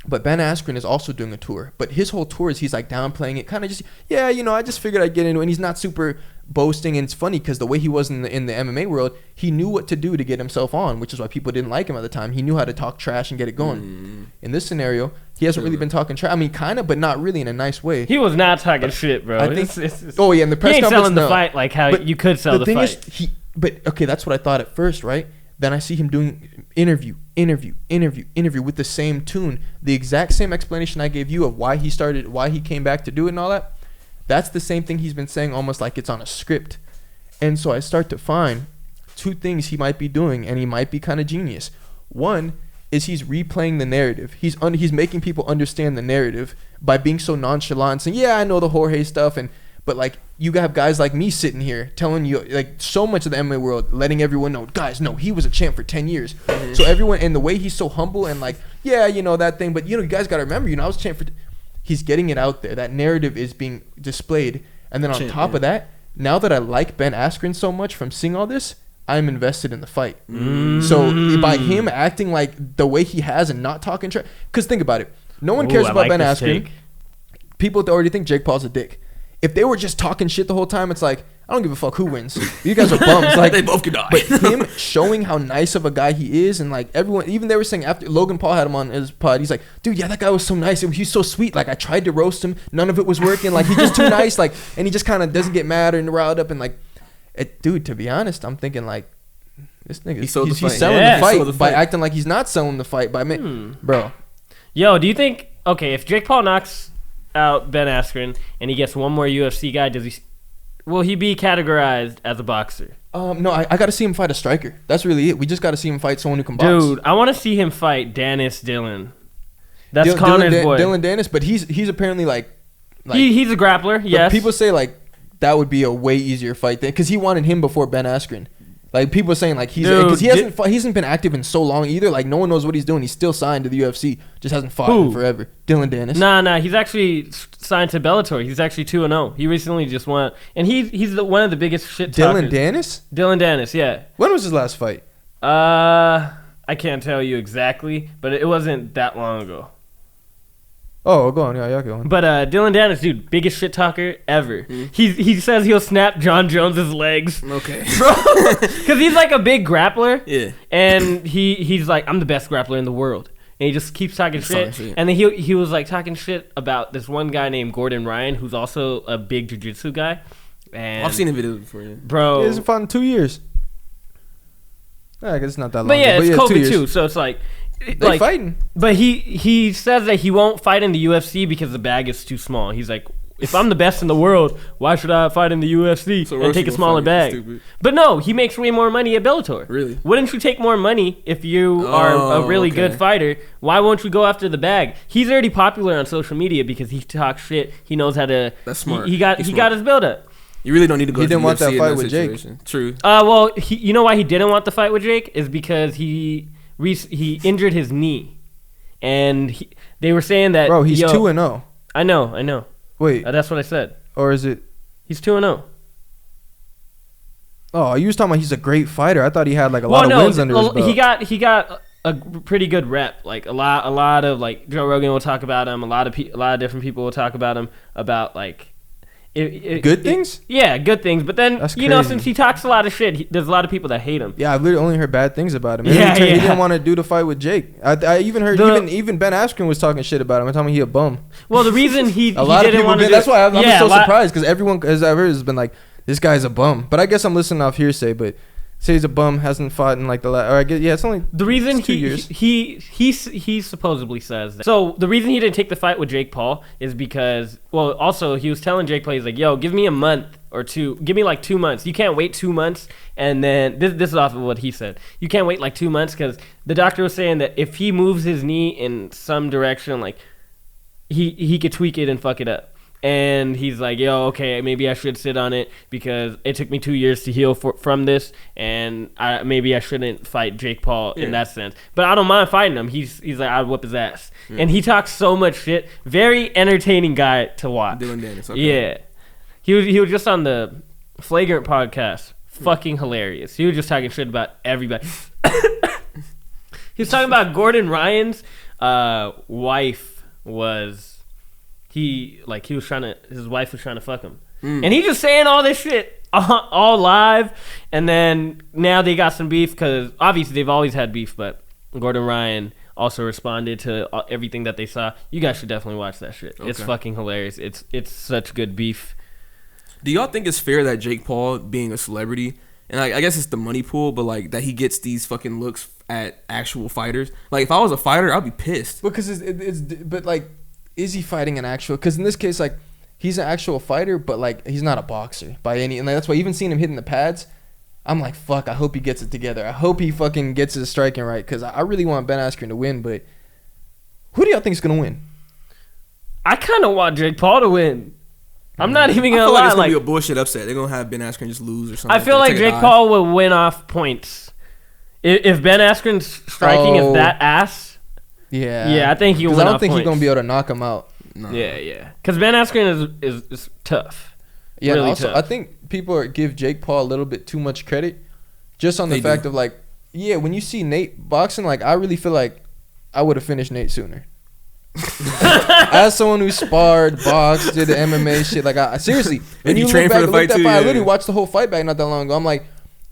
S3: But Ben Askren is also doing a tour. But his whole tour is he's like downplaying it, kind of just, yeah, you know, I just figured I'd get into it. And he's not super boasting. And it's funny because the way he was in the MMA world, he knew what to do to get himself on, which is why people didn't like him at the time. He knew how to talk trash and get it going. In this scenario, he hasn't really been talking trash. I mean, kind of, but not really in a nice way.
S4: He was not talking shit, bro.
S3: I think.
S4: It's,
S3: oh yeah, in the press
S4: he ain't
S3: conference,
S4: selling the fight like how you could sell the fight.
S3: The thing is, but okay, that's what I thought at first, right? Then I see him doing interview with the same tune, the exact same explanation I gave you of why he came back to do it and all that. That's the same thing he's been saying, almost like it's on a script. And so I start to find two things he might be doing, and he might be kind of genius. One is he's replaying the narrative. He's making people understand the narrative by being so nonchalant, saying, "Yeah, I know the Jorge stuff," but like, you have guys like me sitting here telling you, like, so much of the MMA world, letting everyone know, guys, no, he was a champ for 10 years. So everyone, and the way he's so humble and like, yeah, you know, that thing, but you know, you guys got to remember, you know, I was a champ for, he's getting it out there. That narrative is being displayed. And then on top of that, now that I like Ben Askren so much from seeing all this, I'm invested in the fight. So by him acting like the way he has and not talking trash, because think about it, no one cares about Ben Askren. People already think Jake Paul's a dick. If they were just talking shit the whole time, it's like, I don't give a fuck who wins. You guys are bums. Like,
S5: they both could die.
S3: But him showing how nice of a guy he is, and like everyone, even they were saying after Logan Paul had him on his pod, he's like, dude, yeah, that guy was so nice. He's so sweet. Like, I tried to roast him, none of it was working. Like, he's just too nice. Like, and he just kind of doesn't get mad and riled up. And like, dude, to be honest, I'm thinking like, this nigga, he's selling the fight by acting like he's not selling the fight by me, bro.
S4: Yo, do you think, okay, if Jake Paul knocks out Ben Askren and he gets one more UFC guy, will he be categorized as a boxer?
S3: No, I got to see him fight a striker. That's really it. We just got to see him fight someone who can box.
S4: Dude, I want to see him fight Dennis Dillon. That's Connor's boy.
S3: Dylan Dennis, but he's apparently like
S4: he's a grappler. Yes.
S3: People say like that would be a way easier fight because he wanted him before Ben Askren. Like, people are saying like because he hasn't been active in so long either. Like, no one knows what he's doing. He's still signed to the UFC, just hasn't fought in forever. Dylan Dennis.
S4: Nah, he's actually signed to Bellator. He's actually 2-0. He recently just won, and he's one of the biggest shit talkers.
S3: Dylan Dennis.
S4: Dylan Dennis, yeah.
S3: When was his last fight?
S4: I can't tell you exactly, but it wasn't that long ago.
S3: Oh, go on, yeah, go on.
S4: But Dylan Dennis, dude, biggest shit talker ever. He says he'll snap John Jones's legs.
S5: Okay,
S4: bro, because he's like a big grappler.
S5: Yeah,
S4: and he's like, I'm the best grappler in the world. and he just keeps talking
S5: He's talking
S4: shit.
S5: shit.
S4: And then he was like talking shit about this one guy named Gordon Ryan, who's also a big jiu-jitsu guy. And
S5: I've seen the videos before. Yeah.
S4: bro.
S3: He hasn't fought in 2 years. I guess it's not that long.
S4: But yeah,
S3: ago,
S4: it's
S3: 2
S4: COVID
S3: years.
S4: too, so it's like,
S3: They fighting.
S4: But he says that he won't fight in the UFC because the bag is too small. He's like, if I'm the best in the world, why should I fight in the UFC
S5: So
S4: and
S5: Roshi
S4: take a
S5: gonna
S4: smaller
S5: fight,
S4: bag?
S5: stupid.
S4: But no, he makes way more money at Bellator.
S5: Really?
S4: Wouldn't you take more money if you are a
S5: Oh,
S4: really
S5: okay.
S4: good fighter? Why won't you go after the bag? He's already popular on social media because he talks shit. He knows how to.
S5: That's smart.
S4: He got
S5: He's
S4: he
S5: smart.
S4: got his build up.
S5: You really don't need to go.
S3: He
S5: to
S3: didn't
S5: the
S3: want that
S5: UFC in
S3: fight with Jake.
S5: situation. True.
S4: Well, you know why he didn't want the fight with Jake is because he injured his knee, and they were saying that.
S3: Bro, he's
S4: yo,
S3: 2-0.
S4: I know.
S3: Wait,
S4: That's what I said.
S3: or is it?
S4: He's 2-0.
S3: Oh, you was talking about he's a great fighter. I thought he had like a lot of wins under his belt.
S4: He got a pretty good rep. Like a lot of like Joe Rogan will talk about him. A lot of different people will talk about him about like
S3: Good things?
S4: Yeah, good things. But then
S3: That's
S4: you know,
S3: crazy.
S4: since he talks a lot of shit, there's a lot of people that hate him.
S3: Yeah, I've literally only heard bad things about him.
S4: Yeah,
S3: He
S4: yeah.
S3: didn't want to do the fight with Jake. I even heard even Ben Askren was talking shit about him. I told him he a bum.
S4: Well, the reason he
S3: A lot of
S4: didn't
S3: people
S4: want to
S3: did.
S4: do
S3: That's why I'm
S4: yeah,
S3: so
S4: a lot-
S3: surprised because everyone, as I've heard, has been like, this guy's a bum. But I guess I'm listening off hearsay. But say he's a bum, hasn't fought in like the last. Or I guess it's only
S4: The reason
S3: it's 2 years.
S4: he supposedly says that. So the reason he didn't take the fight with Jake Paul is because, well, also he was telling Jake Paul, he's like, yo, give me a month or two. Give me like 2 months. You can't wait 2 months. And then this is off of what he said. You can't wait like 2 months because the doctor was saying that if he moves his knee in some direction, like he could tweak it and fuck it up. And he's like, yo, okay, maybe I should sit on it because it took me 2 years to heal from this, and maybe I shouldn't fight Jake Paul in that sense. But I don't mind fighting him. He's like, I'd whip his ass. And he talks so much shit. Very entertaining guy to watch.
S5: Dylan Dennis. Okay.
S4: Yeah. He was just on the Flagrant podcast. Fucking hilarious. He was just talking shit about everybody. He was talking about Gordon Ryan's wife was... his wife was trying to fuck him. And he just saying all this shit all live. And then now they got some beef because obviously they've always had beef, but Gordon Ryan also responded to everything that they saw. You guys should definitely watch that shit. It's
S5: Okay.
S4: fucking hilarious. It's such good beef.
S5: Do y'all think it's fair that Jake Paul, being a celebrity, and I guess it's the money pool, but like that he gets these fucking looks at actual fighters? Like if I was a fighter, I'd be pissed.
S3: Because but like, is he fighting an actual? Because in this case, like, he's an actual fighter, but like he's not a boxer by any. And that's why even seeing him hitting the pads, I'm like, fuck. I hope he gets it together. I hope he fucking gets his striking right. Because I really want Ben Askren to win, but who do y'all think is gonna win?
S4: I kind of want Jake Paul to win. I'm not even
S5: I
S4: gonna
S5: feel like
S4: lie.
S5: it's gonna
S4: Like,
S5: be a bullshit upset. They're gonna have Ben Askren just lose or something.
S4: I feel like
S5: Take a
S4: Jake
S5: dive.
S4: Paul will win off points. If Ben Askren's striking is that ass,
S3: Yeah,
S4: I think he'll
S3: Because
S4: win
S3: I don't
S4: off
S3: think he's
S4: points.
S3: gonna be able to knock him out.
S5: Nah.
S4: Yeah. Because Ben Askren is tough.
S3: Yeah,
S4: Really
S3: also
S4: tough.
S3: I think people give Jake Paul a little bit too much credit, just on the
S5: They
S3: fact
S5: do.
S3: of like, yeah, when you see Nate boxing, like I really feel like I would have finished Nate sooner. As someone who sparred, boxed, did the MMA shit, like I seriously, when
S5: you
S3: you
S5: trained
S3: look
S5: for
S3: back,
S5: the
S3: look
S5: fight
S3: that
S5: too,
S3: fight, I
S5: yeah.
S3: literally watched the whole fight back not that long ago. I'm like,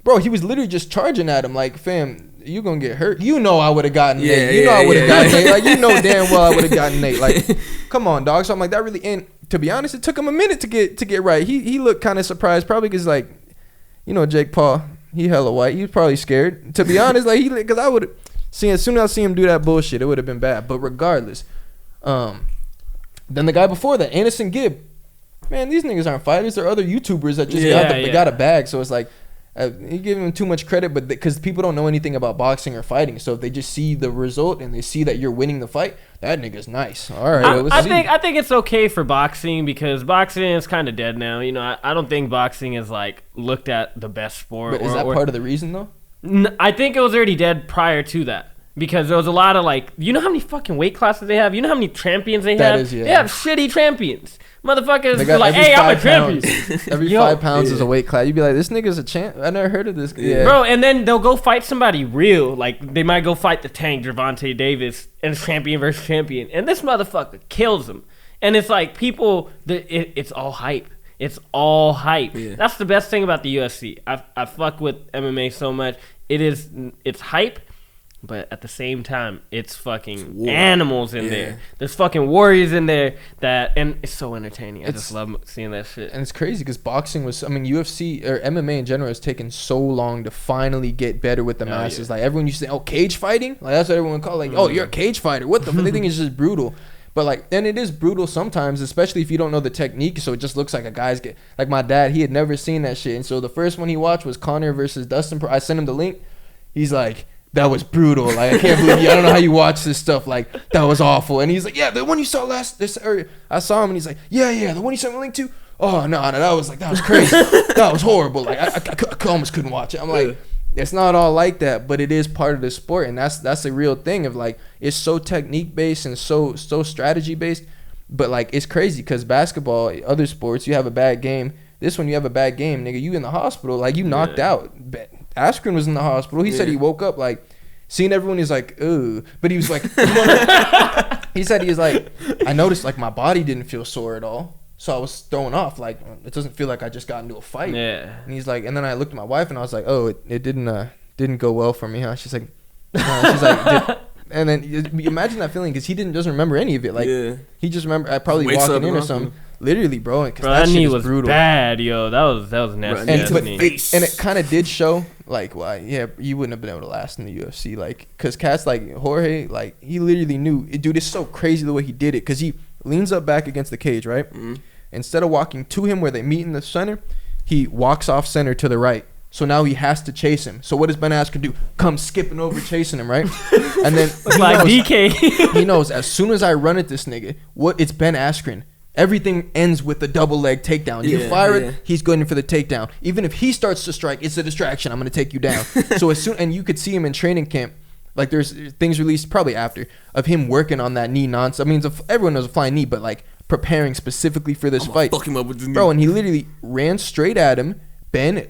S3: bro, he was literally just charging at him, like, fam, you gonna get hurt. You know I would have gotten
S5: Yeah,
S3: Nate. You know I
S5: yeah,
S3: would have
S5: yeah.
S3: gotten Nate. Like you know damn well I would have gotten Nate. Like, come on, dog. So I'm like, that really. And to be honest, it took him a minute to get right. He looked kind of surprised, probably because like, you know, Jake Paul, he hella white. He was probably scared. To be honest, like because I would see as soon as I see him do that bullshit, it would have been bad. But regardless, then the guy before that, Anderson Gibb, man, these niggas aren't fighters. They're other YouTubers that just got a bag. So it's like you give them too much credit, but because people don't know anything about boxing or fighting, so if they just see the result and they see that you're winning the fight, that nigga's nice. All right, well, let's
S4: I
S3: see.
S4: think it's okay for boxing because boxing is kind of dead now. You know, I don't think boxing is like looked at the best sport.
S3: But is that part of the reason though?
S4: I think it was already dead prior to that. Because there was a lot of like, you know how many fucking weight classes they have? You know how many champions they
S3: That
S4: have?
S3: is, yeah.
S4: They have shitty champions. Motherfuckers
S3: They
S4: are
S3: got
S4: like,
S3: every
S4: hey, I'm a
S3: 5
S4: champion.
S3: pounds. Every
S4: Yo,
S3: 5 pounds is a weight class. You'd be like, this nigga's a champ. I never heard of this. Yeah.
S4: Bro, and then they'll go fight somebody real. Like, they might go fight the Tank, Gervonta Davis, and it's champion versus champion. And this motherfucker kills him. And it's like, people, it's all hype. It's all hype.
S5: Yeah.
S4: That's the best thing about the UFC. I fuck with MMA so much. It's hype. but at the same time, it's fucking
S5: war.
S4: animals in
S5: Yeah.
S4: there. There's fucking warriors in there and it's so entertaining. I
S3: It's-
S4: just love seeing that shit.
S3: And it's crazy because boxing was, I mean, UFC or MMA in general has taken so long to finally get better with the
S4: Hell
S3: masses.
S4: yeah.
S3: Like everyone used to say, oh, cage fighting? Like that's what everyone called. Like, oh, you're a cage fighter. What the fuck? They think it's just brutal. But like, and it is brutal sometimes, especially if you don't know the technique. So it just looks like a guy's get, like my dad, he had never seen that shit. And so the first one he watched was Conor versus Dustin. I sent him the link. He's like, that was brutal. Like, I can't believe you. I don't know how you watch this stuff. Like, that was awful. And he's like, yeah, the one you saw I saw him and he's like, yeah, the one you sent me a link to. Oh, no, that was crazy. That was horrible. Like, I almost couldn't watch it. I'm like, it's not all like that, but it is part of the sport. And that's a real thing of like, it's so technique based and so strategy based. But like, it's crazy because basketball, other sports, you have a bad game. This one, you have a bad game, nigga. You in the hospital. Like, you knocked out. Askren was in the hospital. He said he woke up like seeing everyone. He's like, ooh, but he was like, he said he was like, I noticed like my body didn't feel sore at all, so I was thrown off. Like it doesn't feel like I just got into a fight.
S4: Yeah.
S3: And he's like, and then I looked at my wife and I was like, oh, it didn't go well for me, huh? She's like, no. She's like, and then you imagine that feeling because he doesn't remember any of it. Like he just remember I probably
S5: Wakes
S3: walking
S5: up
S3: in or
S5: wrong.
S3: something. Literally, bro. Because
S4: Bro,
S3: that
S4: that
S3: shit
S4: knee
S3: is
S4: was
S3: brutal.
S4: bad, yo. That was nasty.
S5: And
S4: ass
S3: but
S4: knee.
S3: and it kind of did show like why you wouldn't have been able to last in the UFC like because cats like Jorge like he literally knew dude. It's so crazy the way he did it because he leans up back against the cage, right? Instead of walking to him where they meet in the center, he walks off center to the right. So now he has to chase him. So what does Ben Askren do? Come skipping over chasing him, right? And then
S4: like DK.
S3: he knows as soon as I run at this nigga, it's Ben Askren. Everything ends with a double leg takedown. You fire it, he's going in for the takedown. Even if he starts to strike, it's a distraction. I'm going to take you down. So as soon, and you could see him in training camp, like there's things released probably after of him working on that knee nonstop. I mean, everyone knows a flying knee, but like preparing specifically for this fight.
S5: Fuck him up with this knee.
S3: Bro, and he literally ran straight at him. Ben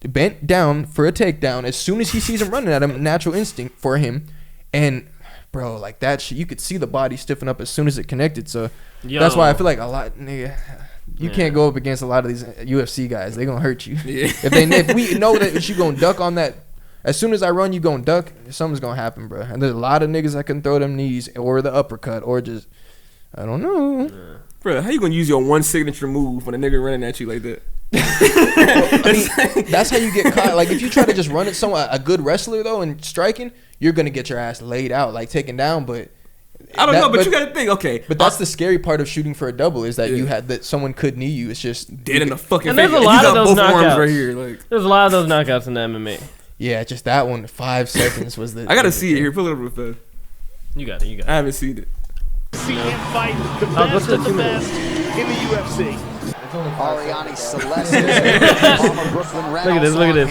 S3: bent down for a takedown. As soon as he sees him running at him, natural instinct for him. And bro, like that shit, you could see the body stiffen up as soon as it connected. So that's why I feel like a lot, nigga, you can't go up against a lot of these UFC guys. They gonna hurt you. If we know that you gonna duck on that, as soon as I run, you gonna duck. Something's gonna happen, bro. And there's a lot of niggas that can throw them knees or the uppercut or just, I don't know.
S5: Bro, how you gonna use your one signature move when a nigga running at you like that?
S3: I mean, that's how you get caught. Like if you try to just run at someone, a good wrestler though, and striking, you're gonna get your ass laid out, like taken down. But
S5: I don't know, but you gotta think, okay.
S3: But that's the scary part of shooting for a double is that you had that someone could knee you. It's just
S5: dead in the fucking
S4: And
S5: face.
S4: there's a lot
S5: you
S4: of
S5: got
S4: those
S5: both arms
S4: knockouts.
S5: right here. Like
S4: There's a lot of those knockouts in the MMA.
S3: Yeah, just that one. 5 seconds was the.
S5: I gotta see it here. Pull it up real fast.
S4: You got it.
S5: I haven't seen it.
S9: See him fight the
S4: what's
S9: best
S4: the
S9: of the
S4: 2 minutes?
S9: best in the UFC.
S10: Ariane Celeste, former Brooklyn Red.
S4: Look at this, look at this.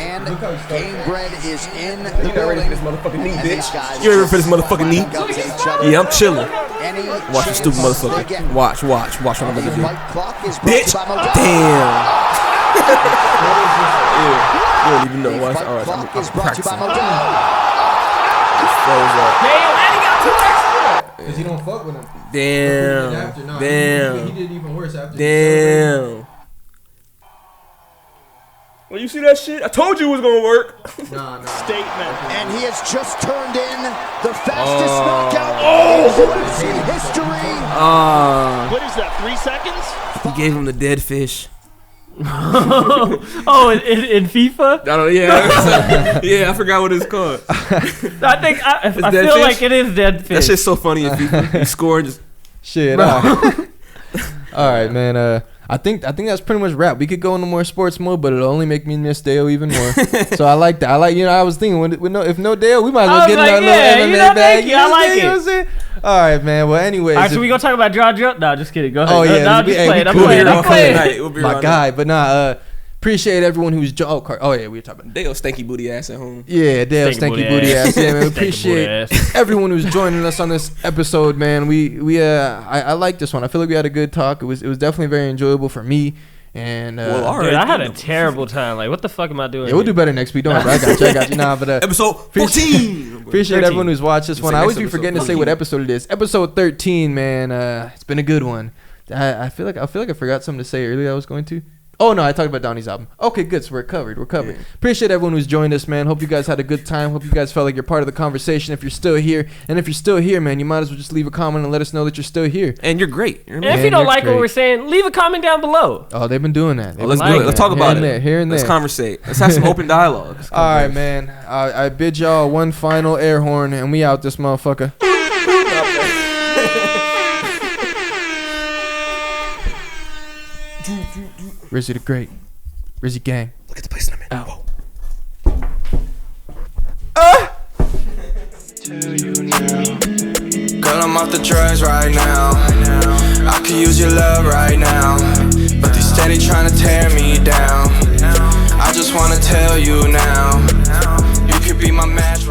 S10: Game Bread is in the
S5: You not ready
S10: building.
S5: for this motherfucking knee,
S10: And these
S5: bitch?
S10: guys
S5: You ready for this
S10: just
S5: motherfucking knee?
S10: up to each other.
S5: Yeah, I'm chilling.
S10: Any
S5: Watch the stupid
S10: chance they
S5: motherfucker.
S10: get.
S5: Watch what I'm
S10: The
S5: gonna do.
S10: fight clock is brought
S5: Bitch!
S10: to you by Modelo.
S5: Damn. Yeah, you don't even know.
S10: The
S5: Watch.
S10: fight
S5: All right,
S10: clock
S5: I'm
S10: is brought to you by
S5: practicing.
S10: Modelo.
S5: Froze up.
S3: Because you don't fuck with him.
S5: Damn.
S3: He did even worse after.
S5: Damn. Well, you see that shit? I told you it was gonna work.
S9: Statement.
S10: And he has just turned in the fastest knockout in UFC history.
S9: What is that, 3 seconds?
S5: He gave him the dead fish.
S4: Oh, in FIFA?
S5: I don't. Yeah. Yeah, I forgot what it's called.
S4: I think I
S5: dead
S4: feel
S5: fish?
S4: like it is dead fish.
S5: That shit's so funny. If you score, just
S3: Shit. All right, man. I think that's pretty much wrap. We could go into more sports mode, but it'll only make me miss Dale even more. So I like that. I was thinking, if no Dale, we might as well
S4: I
S3: get
S4: was
S3: in
S4: like,
S3: a
S4: yeah,
S3: little
S4: you
S3: MMA
S4: know,
S3: bag.
S4: thank you. I like
S3: You know what I'm saying? All right, man. Well, anyways.
S4: All right, so we gonna talk about draw drill? No, just kidding. Go ahead.
S3: Oh, yeah,
S4: No, I'm
S3: we-
S4: just
S3: hey,
S4: playing.
S3: we
S4: I'm
S3: cool.
S4: playing.
S3: We'll
S4: I'm
S3: be
S4: playing.
S5: night. We'll be
S3: my
S5: around
S3: guy, but appreciate everyone who's oh yeah, we were talking about
S5: Dale stanky booty ass at home.
S3: yeah, Dale
S4: Stanky
S3: Stanky
S4: booty
S3: Booty
S4: ass.
S3: ass. Yeah, man.
S4: Stanky
S3: Appreciate
S4: booty ass.
S3: everyone who's joining us on this episode, man. I like this one. I feel like we had a good talk. It was definitely very enjoyable for me. And
S5: Well, all
S4: Dude,
S5: right.
S4: I had a terrible time. Like, what the fuck am I doing?
S3: yeah, we'll do
S4: here?
S3: better next week. Don't worry, I got you. Nah, but
S5: Episode 14.
S3: appreciate
S4: 13.
S3: everyone who's watched this
S5: You
S3: one.
S5: say
S3: I always
S5: next
S3: be
S5: episode,
S3: forgetting to say
S5: 14.
S3: what episode it is. Episode 13, man. It's been a good one. I feel like I forgot something to say earlier. I was going to. Oh no, I talked about Donnie's album. Okay, good. So we're covered.
S5: Yeah.
S3: Appreciate everyone who's joined us, man. Hope you guys had a good time. Hope you guys felt like you're part of the conversation. If you're still here, and if you're still here, man, you might as well just leave a comment and let us know that you're still here.
S5: And you're great.
S4: And if you don't like what we're saying, leave a comment down below.
S3: Oh, they've been doing that.
S5: Let's do it. Let's talk about it.
S3: Here and there.
S5: Let's conversate. Let's have some open dialogue.
S3: All right, man. I bid y'all one final air horn, and we out this motherfucker. Rizzy the Great. Rizzy Gang.
S5: Look at the place I'm in.
S3: Ow.
S1: Tell you now.
S11: Girl, I'm off the drugs right now. I could use your love right now, but they steady trying to tear me down. I just wanna tell you now, you could be my match.